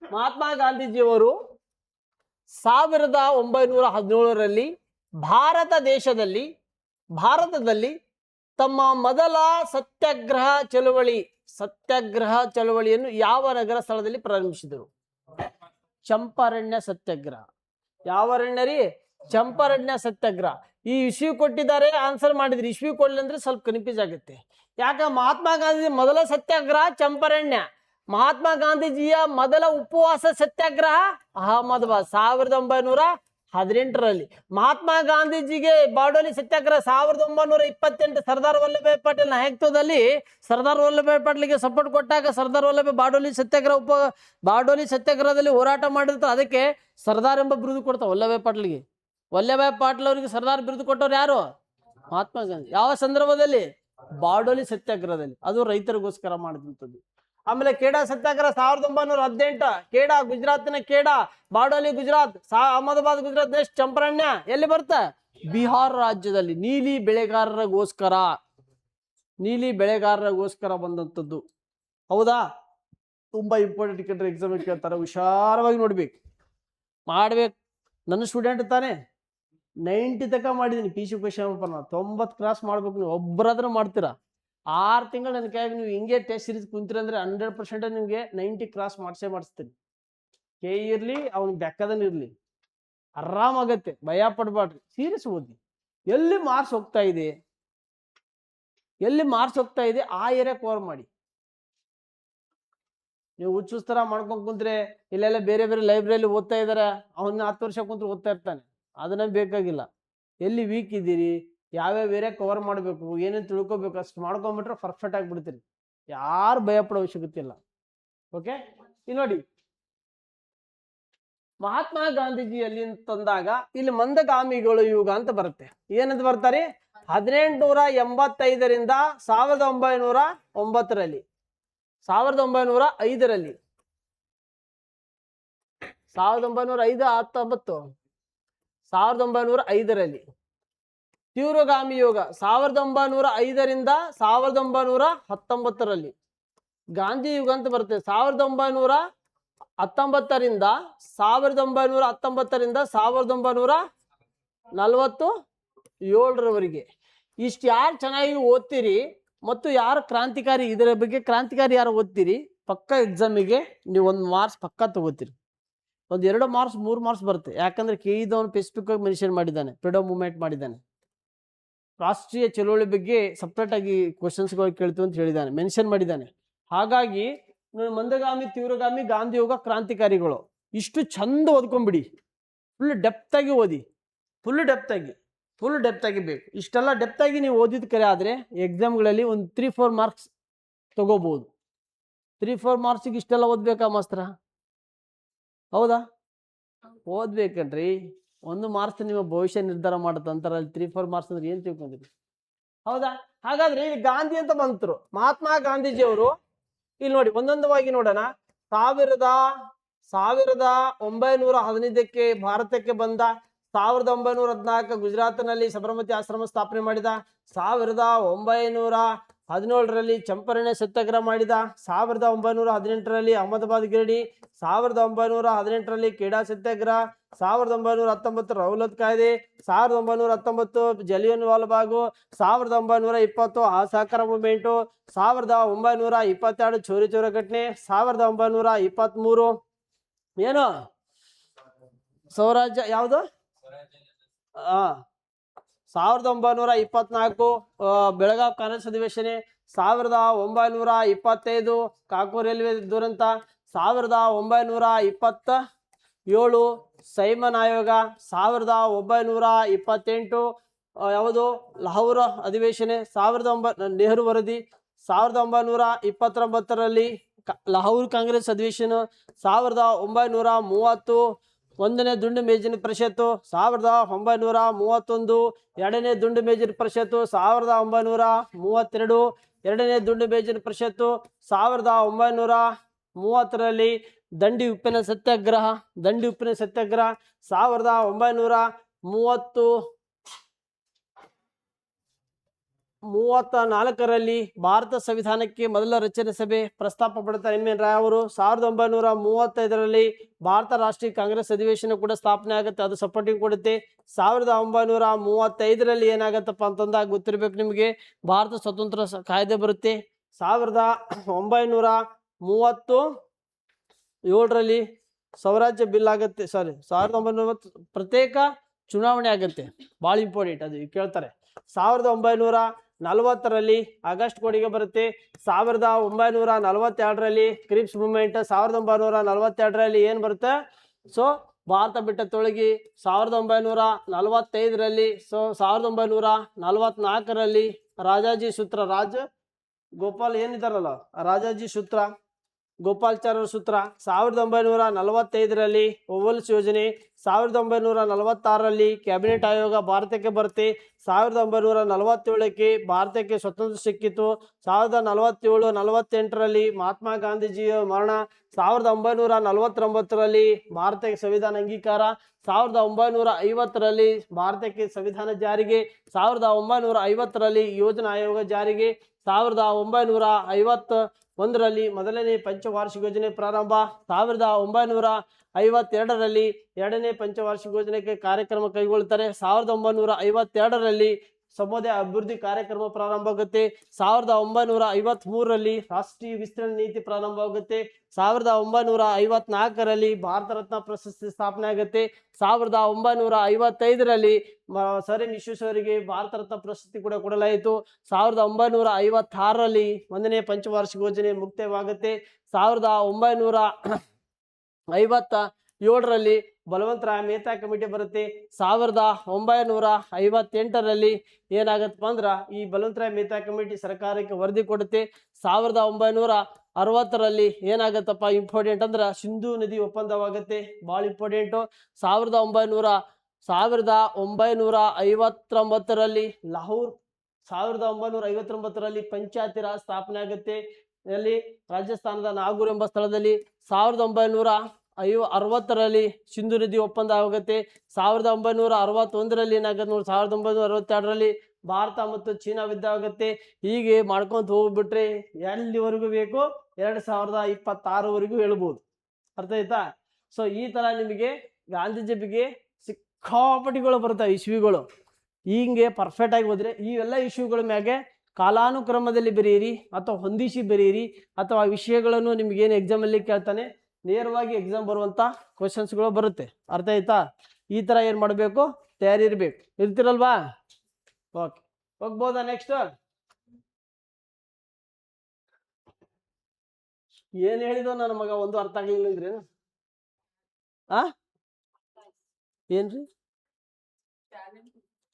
ಮಹಾತ್ಮ ಗಾಂಧೀಜಿಯವರು 1917ರಲ್ಲಿ ಭಾರತದಲ್ಲಿ ತಮ್ಮ ಮೊದಲ ಸತ್ಯಾಗ್ರಹ ಚಳವಳಿಯನ್ನು ಯಾವ ನಗರ ಸ್ಥಳದಲ್ಲಿ ಪ್ರಾರಂಭಿಸಿದರು? ಚಂಪಾರಣ್ಯ ಸತ್ಯಾಗ್ರಹ. ಯಾವ ಅರಣ್ಯ ರೀ? ಚಂಪಾರಣ್ಯ ಸತ್ಯಾಗ್ರಹ. ಈ ಇಶ್ಯೂ ಕೊಟ್ಟಿದ್ದಾರೆ, ಆನ್ಸರ್ ಮಾಡಿದ್ರಿ. ಇಶ್ಯೂ ಕೊಡ್ಲಿ ಅಂದ್ರೆ ಸ್ವಲ್ಪ ಕನ್ಫ್ಯೂಸ್ ಆಗುತ್ತೆ. ಯಾಕ? ಮಹಾತ್ಮ ಗಾಂಧೀಜಿ ಮೊದಲ ಸತ್ಯಾಗ್ರಹ ಚಂಪಾರಣ್ಯ. ಮಹಾತ್ಮ ಗಾಂಧೀಜಿಯ ಮೊದಲ ಉಪವಾಸ ಸತ್ಯಾಗ್ರಹ ಅಹಮದಾಬಾದ್ 1918ರಲ್ಲಿ. ಮಹಾತ್ಮ ಗಾಂಧೀಜಿಗೆ ಬಾರ್ಡೋಲಿ ಸತ್ಯಾಗ್ರಹ 1928 ಸರ್ದಾರ್ ವಲ್ಲಭಾಯ್ ಪಟೇಲ್ ನಾಯಕತ್ವದಲ್ಲಿ ಸರ್ದಾರ್ ವಲ್ಲಭಾಯ್ ಪಟೇಲ್ಗೆ ಸಪೋರ್ಟ್ ಕೊಟ್ಟಾಗ ಸರ್ದಾರ್ ವಲ್ಲಭಾಯ್ ಬಾರ್ಡೋಲಿ ಸತ್ಯಾಗ್ರಹದಲ್ಲಿ ಹೋರಾಟ ಮಾಡಿರ್ತಾರೆ. ಅದಕ್ಕೆ ಸರ್ದಾರ್ ಎಂಬ ಬಿರುದು ಕೊಡ್ತಾರೆ ವಲ್ಲಭಾಯ್ ಪಟೇಲ್ಗೆ. ವಲ್ಲಭಾಯ್ ಪಟೇಲ್ ಅವರಿಗೆ ಸರ್ದಾರ್ ಬಿರುದು ಕೊಟ್ಟವ್ರು ಯಾರು? ಮಹಾತ್ಮ ಗಾಂಧಿ ಯಾವ ಸಂದರ್ಭದಲ್ಲಿ? ಬಾರ್ಡೋಲಿ ಸತ್ಯಾಗ್ರಹದಲ್ಲಿ. ಅದು ರೈತರಿಗೋಸ್ಕರ ಮಾಡಿದಂಥದ್ದು. ಆಮೇಲೆ ಖೇಡಾ ಸತ್ಯಾಗ್ರಹ 1918, ಖೇಡಾ ಗುಜರಾತ್ನ ಖೇಡಾ, ಬಾರ್ಡೋಲಿ ಗುಜರಾತ್, ಅಹಮದಾಬಾದ್ ಗುಜರಾತ್, ನೆಕ್ಸ್ಟ್ ಚಂಪಾರಣ್ಯ ಎಲ್ಲಿ ಬರ್ತಾ? ಬಿಹಾರ ರಾಜ್ಯದಲ್ಲಿ. ನೀಲಿ ಬೆಳೆಗಾರರಿಗೋಸ್ಕರ ಬಂದಂಥದ್ದು. ಹೌದಾ? ತುಂಬಾ ಇಂಪಾರ್ಟೆಂಟ್ ಕಂಡ್ರೆ ಎಕ್ಸಾಮ್ ಕೇಳ್ತಾರೆ, ಹುಷಾರವಾಗಿ ನೋಡ್ಬೇಕು, ಮಾಡ್ಬೇಕು. ನನ್ನ ಸ್ಟೂಡೆಂಟ್ ತಾನೆ, 90 ತನಕ ಮಾಡಿದೀನಿ P C question paper. 90 cross ಮಾಡ್ಬೇಕು. ನೀವು ಒಬ್ಬರಾದ್ರೂ ಮಾಡ್ತೀರಾ? 6 ತಿಂಗಳು ನನ್ನ ಕೈಯಾಗ ನೀವು ಹಿಂಗೆ ಟೆಸ್ಟ್ ಸೀರೀಸ್ ಕುಂತೀರಂದ್ರೆ 100% ನಿಮ್ಗೆ 90 ಕ್ರಾಸ್ ಮಾಡಿಸ್ತೀನಿ. ಕೆ ಇರ್ಲಿ, ಅವ್ನಿಗೆ ಬೆಕ್ಕದನ್ ಇರ್ಲಿ, ಆರಾಮಾಗತ್ತೆ. ಭಯ ಪಡ್ಬಾಡ್ರಿ, ಸೀರಿಯಸ್ ಓದಿ. ಎಲ್ಲಿ ಮಾರ್ಕ್ಸ್ ಹೋಗ್ತಾ ಇದೆ ಆ ಏರಿಯಾ ಕವರ್ ಮಾಡಿ. ನೀವು ಹುಚ್ಚುಸ್ತರ ಮಾಡ್ಕೊಂಡ್ ಕುಂತ್ರೆ ಇಲ್ಲೆಲ್ಲ ಬೇರೆ ಲೈಬ್ರರಿಯಲ್ಲಿ ಓದ್ತಾ ಇದಾರೆ, ಅವನ್ನ 10 ವರ್ಷ ಕುಂತ್ರು ಓದ್ತಾ ಇರ್ತಾನೆ. ಅದನ್ನ ಬೇಕಾಗಿಲ್ಲ. ಎಲ್ಲಿ ವೀಕ್ ಇದ್ದೀರಿ, ಯಾವ್ಯಾವ ಏರಿಯಾ ಕವರ್ ಮಾಡಬೇಕು, ಏನೇನು ತಿಳ್ಕೊಬೇಕು, ಅಷ್ಟು ಮಾಡ್ಕೊಂಡ್ಬಿಟ್ರೆ ಪರ್ಫೆಕ್ಟ್ ಆಗಿಬಿಡ್ತೀರಿ. ಯಾರು ಭಯ ಪಡೋ ಅವಶ್ಯಕತೆ ಇಲ್ಲ. ಓಕೆ, ಇಲ್ಲಿ ನೋಡಿ, ಮಹಾತ್ಮ ಗಾಂಧೀಜಿಯಲ್ಲಿ ತಂದಾಗ ಇಲ್ಲಿ ಮಂದಗಾಮಿಗಳು ಯುಗ ಅಂತ ಬರುತ್ತೆ. ಏನಂತ ಬರ್ತಾರೆ? 1885ರಿಂದ 1909ರಲ್ಲಿ 1905ರಲ್ಲಿ 1905ರಲ್ಲಿ ತೀವ್ರಗಾಮಿ ಯೋಗ 1905ರಿಂದ 1919ರಲ್ಲಿ. ಗಾಂಧಿ ಯುಗ ಅಂತ ಬರುತ್ತೆ 1919ರಿಂದ 1947ರವರೆಗೆ. ಇಷ್ಟು ಯಾರು ಚೆನ್ನಾಗಿ ಓದ್ತೀರಿ ಮತ್ತು ಯಾರು ಕ್ರಾಂತಿಕಾರಿ, ಇದರ ಬಗ್ಗೆ ಕ್ರಾಂತಿಕಾರಿ ಯಾರು ಓದ್ತೀರಿ, ಪಕ್ಕ ಎಕ್ಸಾಮಿಗೆ ನೀವು 1 ಮಾರ್ಕ್ಸ್ ಪಕ್ಕ ತಗೋತೀರಿ. 1-2 ಮಾರ್ಕ್ಸ್ 3 ಮಾರ್ಕ್ಸ್ ಬರುತ್ತೆ. ಯಾಕಂದ್ರೆ ಕೇಳಿದವನು ಸ್ಪೆಸಿಫಿಕ್ ಆಗಿ ಮೆನ್ಷನ್ ಮಾಡಿದ್ದಾನೆ, ಫ್ರೀಡಮ್ ಮೂವ್ಮೆಂಟ್ ಮಾಡಿದ್ದಾನೆ, ರಾಷ್ಟ್ರೀಯ ಚಳುವಳಿ ಬಗ್ಗೆ ಸಪ್ರೇಟ್ ಆಗಿ ಕ್ವಶನ್ಸ್ಗಳು ಕೇಳ್ತೀವಿ ಅಂತ ಹೇಳಿದ್ದಾನೆ, ಮೆನ್ಷನ್ ಮಾಡಿದ್ದಾನೆ. ಹಾಗಾಗಿ ಮಂದಗಾಮಿ, ತೀವ್ರಗಾಮಿ, ಗಾಂಧಿ ಯೋಗ, ಕ್ರಾಂತಿಕಾರಿಗಳು ಇಷ್ಟು ಚಂದ ಓದ್ಕೊಂಡ್ಬಿಡಿ. ಫುಲ್ ಡೆಪ್ತ್ ಆಗಿ ಓದಿ, ಫುಲ್ ಡೆಪ್ತ್ ಆಗಿ ಬೇಕು. ಇಷ್ಟೆಲ್ಲ ಡೆಪ್ತ್ ಆಗಿ ನೀವು ಓದಿದ ಕರೆ ಆದರೆ ಎಕ್ಸಾಮ್ಗಳಲ್ಲಿ ಒಂದು 3-4 ಮಾರ್ಕ್ಸ್ ತಗೋಬಹುದು. 3-4 ಮಾರ್ಕ್ಸಿಗೆ ಇಷ್ಟೆಲ್ಲ ಓದ್ಬೇಕಾ ಮಾಸ್ತರ? ಹೌದಾ? ಓದ್ಬೇಕನ್ರಿ. 1 ಮಾರ್ಕ್ಸ್ ನಿಮ್ಮ ಭವಿಷ್ಯ ನಿರ್ಧಾರ ಮಾಡುತ್ತೆ ಅಂತಾರೆ. ಅಲ್ಲಿ 3-4 ಮಾರ್ಕ್ಸ್ ಅಂದ್ರೆ ಏನ್ ತಿಳ್ಕೊಂಡಿರಿ? ಹೌದಾ? ಹಾಗಾದ್ರೆ ಇಲ್ಲಿ ಗಾಂಧಿ ಅಂತ ಬಂತರು, ಮಹಾತ್ಮ ಗಾಂಧೀಜಿಯವರು. ಇಲ್ಲಿ ನೋಡಿ, ಒಂದೊಂದವಾಗಿ ನೋಡೋಣ. 1915ಕ್ಕೆ ಭಾರತಕ್ಕೆ ಬಂದ. 1914 ಗುಜರಾತ್ನಲ್ಲಿ ಸಬರಮತಿ ಆಶ್ರಮ ಸ್ಥಾಪನೆ ಮಾಡಿದ. 1917ರಲ್ಲಿ ಚಂಪಾರಣ್ಯ ಸತ್ಯಾಗ್ರಹ ಮಾಡಿದ. 1918ರಲ್ಲಿ ಅಹಮದಾಬಾದ್ ಗಿರಣಿ. 1918ರಲ್ಲಿ ಖೇಡಾ ಸತ್ಯಾಗ್ರಹ. 1919 ರೌಲತ್ ಕಾಯ್ದೆ. 1919 ಜಲಿಯನ್ ವಾಲಾ ಬಾಗು. 1920 ಅಸಹಕಾರ ಮೂವ್ಮೆಂಟು. 1922 ಚೋರಿ ಚೋರ ಘಟನೆ. 1923 ಏನು ಸ್ವರಾಜ್ಯ ಯಾವುದು? 1924 ಬೆಳಗಾವಿ ಕಾಂಗ್ರೆಸ್ ಅಧಿವೇಶನೆ. 1925 ಕಾಕೂರ್ ರೈಲ್ವೆ ದುರಂತ. 1927 ಸೈಮನ್ ಆಯೋಗ. 1928 ಯಾವುದು ಲಾಹೋರ್ ಅಧಿವೇಶನೆ. ನೆಹರು ವರದಿ. 1929ರಲ್ಲಿ ಲಾಹೋರ್ ಕಾಂಗ್ರೆಸ್ ಅಧಿವೇಶನ. 1930 1ನೇ ದುಂಡು ಮೇಜಿನ ಪರಿಷತ್ತು. 1931 2ನೇ ದುಂಡು ಮೇಜಿನ ಪರಿಷತ್ತು. 1932 2ನೇ ದುಂಡು ಮೇಜಿನ ಪರಿಷತ್ತು. 1930ರಲ್ಲಿ ದಂಡಿ ಉಪ್ಪಿನ ಸತ್ಯಾಗ್ರಹ. 1934ರಲ್ಲಿ ಭಾರತ ಸಂವಿಧಾನಕ್ಕೆ ಮೊದಲ ರಚನೆ ಸಭೆ ಪ್ರಸ್ತಾಪ ಪಡ್ತಾರೆ ಎಂ ಎನ್ ರಾಯ್ ಅವರು. 1935ರಲ್ಲಿ ಭಾರತ ರಾಷ್ಟ್ರೀಯ ಕಾಂಗ್ರೆಸ್ ಅಧಿವೇಶನ ಕೂಡ ಸ್ಥಾಪನೆ ಆಗುತ್ತೆ, ಅದು ಸಪೋರ್ಟಿಂಗ್ ಕೊಡುತ್ತೆ. 1935ರಲ್ಲಿ ಏನಾಗತ್ತಪ್ಪ ಅಂತಂದಾಗ ಗೊತ್ತಿರ್ಬೇಕು ನಿಮಗೆ, ಭಾರತ ಸ್ವತಂತ್ರ ಕಾಯ್ದೆ ಬರುತ್ತೆ. 1937ರಲ್ಲಿ ಸ್ವರಾಜ್ಯ ಬಿಲ್ ಆಗುತ್ತೆ. 1930 ಪ್ರತ್ಯೇಕ ಚುನಾವಣೆ ಆಗುತ್ತೆ, ಭಾಳ ಇಂಪಾರ್ಟೆಂಟ್, ಅದು ಕೇಳ್ತಾರೆ. 1940ರಲ್ಲಿ ಆಗಸ್ಟ್ ಕೊಡುಗೆ ಬರುತ್ತೆ. 1942ರಲ್ಲಿ ಕ್ರಿಪ್ಸ್ ಮೂವ್ಮೆಂಟ್. 1942ರಲ್ಲಿ ಏನು ಬರುತ್ತೆ? ಭಾರತ ಬಿಟ್ಟ ತೊಳಗಿ. 1945ರಲ್ಲಿ 1944ರಲ್ಲಿ ರಾಜಾಜಿ ಸೂತ್ರ, ರಾಜ ಗೋಪಾಲ್ ಏನಿದಾರಲ್ಲ ರಾಜಾಜಿ ಸೂತ್ರ. ಗೋಪಾಲ್ಚಾರ್ಯ ಸೂತ್ರ. 1945ರಲ್ಲಿ ಓವಲ್ಸ್ ಯೋಜನೆ, 1946ರಲ್ಲಿ ಕ್ಯಾಬಿನೆಟ್ ಆಯೋಗ ಭಾರತಕ್ಕೆ ಬರುತ್ತೆ, 1947ಕ್ಕೆ ಭಾರತಕ್ಕೆ ಸ್ವತಂತ್ರ ಸಿಕ್ಕಿತು, 1947-48ರಲ್ಲಿ ಮಹಾತ್ಮ ಗಾಂಧೀಜಿಯ ಮರಣ, 1949ರಲ್ಲಿ ಭಾರತಕ್ಕೆ ಸಂವಿಧಾನ ಅಂಗೀಕಾರ, 1950ರಲ್ಲಿ ಭಾರತಕ್ಕೆ ಸಂವಿಧಾನ ಜಾರಿಗೆ, 1950ರಲ್ಲಿ ಯೋಜನಾ ಆಯೋಗ ಜಾರಿಗೆ, 1951ರಲ್ಲಿ ಮೊದಲನೇ ಪಂಚವಾರ್ಷಿಕ ಯೋಜನೆ ಪ್ರಾರಂಭ, 1952ರಲ್ಲಿ ಎರಡನೇ ಪಂಚವಾರ್ಷಿಕ ಯೋಜನೆಗೆ ಕಾರ್ಯಕ್ರಮ ಕೈಗೊಳ್ಳುತ್ತಾರೆ, 1952ರಲ್ಲಿ ಸಮುದಾಯ ಅಭಿವೃದ್ಧಿ ಕಾರ್ಯಕ್ರಮ ಪ್ರಾರಂಭ ಆಗುತ್ತೆ, 1953ರಲ್ಲಿ ರಾಷ್ಟ್ರೀಯ ವಿಸ್ತರಣೆ ನೀತಿ ಪ್ರಾರಂಭ ಆಗುತ್ತೆ, 1954ರಲ್ಲಿ ಭಾರತ ರತ್ನ ಪ್ರಶಸ್ತಿ ಸ್ಥಾಪನೆ ಆಗುತ್ತೆ, 1955ರಲ್ಲಿ ಸರ್ ಎಂ ವಿಶ್ವೇಶ್ವರಯ್ಯಗೆ ಭಾರತ ರತ್ನ ಪ್ರಶಸ್ತಿ ಕೂಡ ಕೊಡಲಾಯಿತು, 1956ರಲ್ಲಿ ಒಂದನೇ ಪಂಚವಾರ್ಷಿಕ ಯೋಜನೆ ಮುಕ್ತಾಯವಾಗುತ್ತೆ, 1957ರಲ್ಲಿ ಬಲವಂತರಾಯ ಮೆಹ್ತಾ ಕಮಿಟಿ ಬರುತ್ತೆ, 1958ರಲ್ಲಿ ಏನಾಗತ್ತಪ್ಪ ಅಂದ್ರ ಈ ಬಲವಂತರಾಯ ಮೆಹ್ತಾ ಕಮಿಟಿ ಸರ್ಕಾರಕ್ಕೆ ವರದಿ ಕೊಡುತ್ತೆ, 1960ರಲ್ಲಿ ಏನಾಗತ್ತಪ್ಪ ಇಂಪಾರ್ಟೆಂಟ್ ಅಂದ್ರ ಸಿಂಧೂ ನದಿ ಒಪ್ಪಂದವಾಗುತ್ತೆ, ಭಾಳ ಇಂಪಾರ್ಟೆಂಟು. 1959ರಲ್ಲಿ ಲಾಹೋರ್, 1959ರಲ್ಲಿ ಪಂಚಾಯತಿ ರಾಜ್ ಸ್ಥಾಪನೆ ಆಗುತ್ತೆ ಎಲ್ಲಿ ರಾಜಸ್ಥಾನದ ನಾಗೂರ್ ಎಂಬ ಸ್ಥಳದಲ್ಲಿ, 1960ರಲ್ಲಿ ಸಿಂಧೂ ನದಿ ಒಪ್ಪಂದ ಆಗುತ್ತೆ, 1961ರಲ್ಲಿ ಏನಾಗುತ್ತೆ ನೋಡಿ, 1962ರಲ್ಲಿ ಭಾರತ ಮತ್ತು ಚೀನಾ ಯುದ್ಧ ಆಗುತ್ತೆ. ಹೀಗೆ ಮಾಡ್ಕೊಂತ ಹೋಗ್ಬಿಟ್ರೆ ಎಲ್ಲಿವರೆಗೂ ಬೇಕು 2026ವರೆಗೂ ಹೇಳ್ಬೋದು. ಅರ್ಥ ಆಯ್ತಾ? ಸೊ ಈ ತರ ನಿಮಗೆ ಗಾಂಧೀಜಿ ಬಗ್ಗೆ ಸಿಕ್ಕಾಪಟ್ಟಿಗಳು ಬರ್ತಾವೆ ಇಶ್ಯೂಗಳು. ಹಿಂಗೆ ಪರ್ಫೆಕ್ಟ್ ಆಗಿ ಹೋದ್ರೆ ಇವೆಲ್ಲ ಇಶ್ಯೂಗಳ ಮ್ಯಾಗೆ ಕಾಲಾನುಕ್ರಮದಲ್ಲಿ ಬರೆಯಿರಿ ಅಥವಾ ಹೊಂದಿಸಿ ಬರೆಯಿರಿ, ಅಥವಾ ವಿಷಯಗಳನ್ನು ನಿಮ್ಗೇನು ಎಕ್ಸಾಮಲ್ಲಿ ಕೇಳ್ತಾನೆ ನೇರವಾಗಿ ಎಕ್ಸಾಮ್ ಬರುವಂಥ ಕ್ವಶನ್ಸ್ಗಳು ಬರುತ್ತೆ. ಅರ್ಥ ಆಯ್ತಾ? ಈ ಥರ ಏನು ಮಾಡಬೇಕು, ತಯಾರಿ ಇರಬೇಕು. ಇರ್ತಿರಲ್ವಾ? ಓಕೆ, ಹೋಗ್ಬೋದಾ ನೆಕ್ಸ್ಟ್? ಏನು ಹೇಳಿದೋ ನನ್ನ ಮಗ ಒಂದು ಅರ್ಥ ಆಗಲಿಲ್ಲ ಅಂದ್ರೆ ಏನ್ರಿ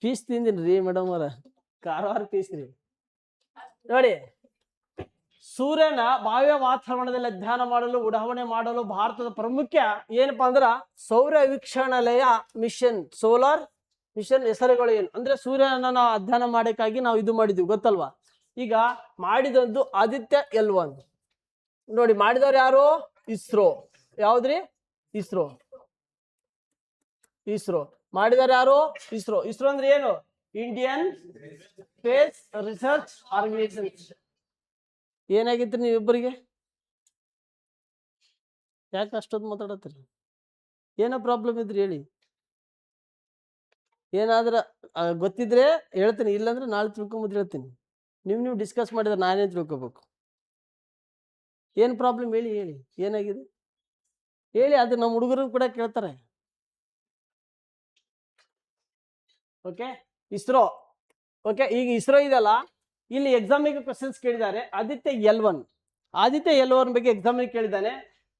ಪೀಸ್ ತಿಂದಿನ್ರಿ ಮೇಡಮ್ ಅವರ, ಕಾರವಾರ ಪೀಸ್ ರೀ. ನೋಡಿ, ಸೂರ್ಯನ ಬಾಹ್ಯ ವಾತಾವರಣದಲ್ಲಿ ಅಧ್ಯಯನ ಮಾಡಲು ಉಡಾವಣೆ ಮಾಡಲು ಭಾರತದ ಪ್ರಮುಖ ಏನಪ್ಪಾ ಅಂದ್ರ ಸೌರ ವೀಕ್ಷಣಾಲಯ ಮಿಷನ್, ಸೋಲಾರ್ ಮಿಷನ್ ಹೆಸರುಗಳು ಏನು ಅಂದ್ರೆ ಸೂರ್ಯನ ಅಧ್ಯಯನ ಮಾಡಕ್ಕಾಗಿ ನಾವು ಇದು ಮಾಡಿದ್ವಿ ಗೊತ್ತಲ್ವಾ. ಈಗ ಮಾಡಿದಂದು ಆದಿತ್ಯ L1 ನೋಡಿ, ಮಾಡಿದವ್ರು ಯಾರು? ಇಸ್ರೋ. ಯಾವ್ದ್ರಿ? ಇಸ್ರೋ. ಇಸ್ರೋ ಮಾಡಿದವ್ರು ಯಾರು? ಇಸ್ರೋ. ಇಸ್ರೋ ಅಂದ್ರೆ ಏನು? Indian space research organisation. ಏನಾಗಿತ್ರಿ ನೀವಿಬ್ಬರಿಗೆ? ಯಾಕೆ ಅಷ್ಟೊಂದು ಮಾತಾಡತ್ತೀರಿ? ಏನೋ ಪ್ರಾಬ್ಲಮ್ ಇದ್ರಿ ಹೇಳಿ. ಏನಾದ್ರ ಗೊತ್ತಿದ್ರೆ ಹೇಳ್ತೀನಿ, ಇಲ್ಲಾಂದ್ರೆ ನಾಳೆ ತಿಳ್ಕೊಂಬುದು ಹೇಳ್ತೀನಿ. ನೀವು ಡಿಸ್ಕಸ್ ಮಾಡಿದ್ರೆ ನಾನೇ ತಿಳ್ಕೊಬೇಕು. ಏನು ಪ್ರಾಬ್ಲಮ್ ಹೇಳಿ, ಹೇಳಿ ಏನಾಗಿದೆ ಹೇಳಿ. ಅದು ನಮ್ಮ ಹುಡುಗರು ಕೂಡ ಕೇಳ್ತಾರೆ. ಓಕೆ, ಇಸ್ರೋ. ಓಕೆ, ಈಗ ಇಸ್ರೋ ಇದೆಲ್ಲ, ಇಲ್ಲಿ ಎಕ್ಸಾಮಿಗೆ ಕ್ವಶನ್ಸ್ ಕೇಳಿದ್ದಾರೆ. ಆದಿತ್ಯ L1, ಆದಿತ್ಯ L1 ಬಗ್ಗೆ ಎಕ್ಸಾಮಿಗೆ ಕೇಳಿದ್ದಾನೆ.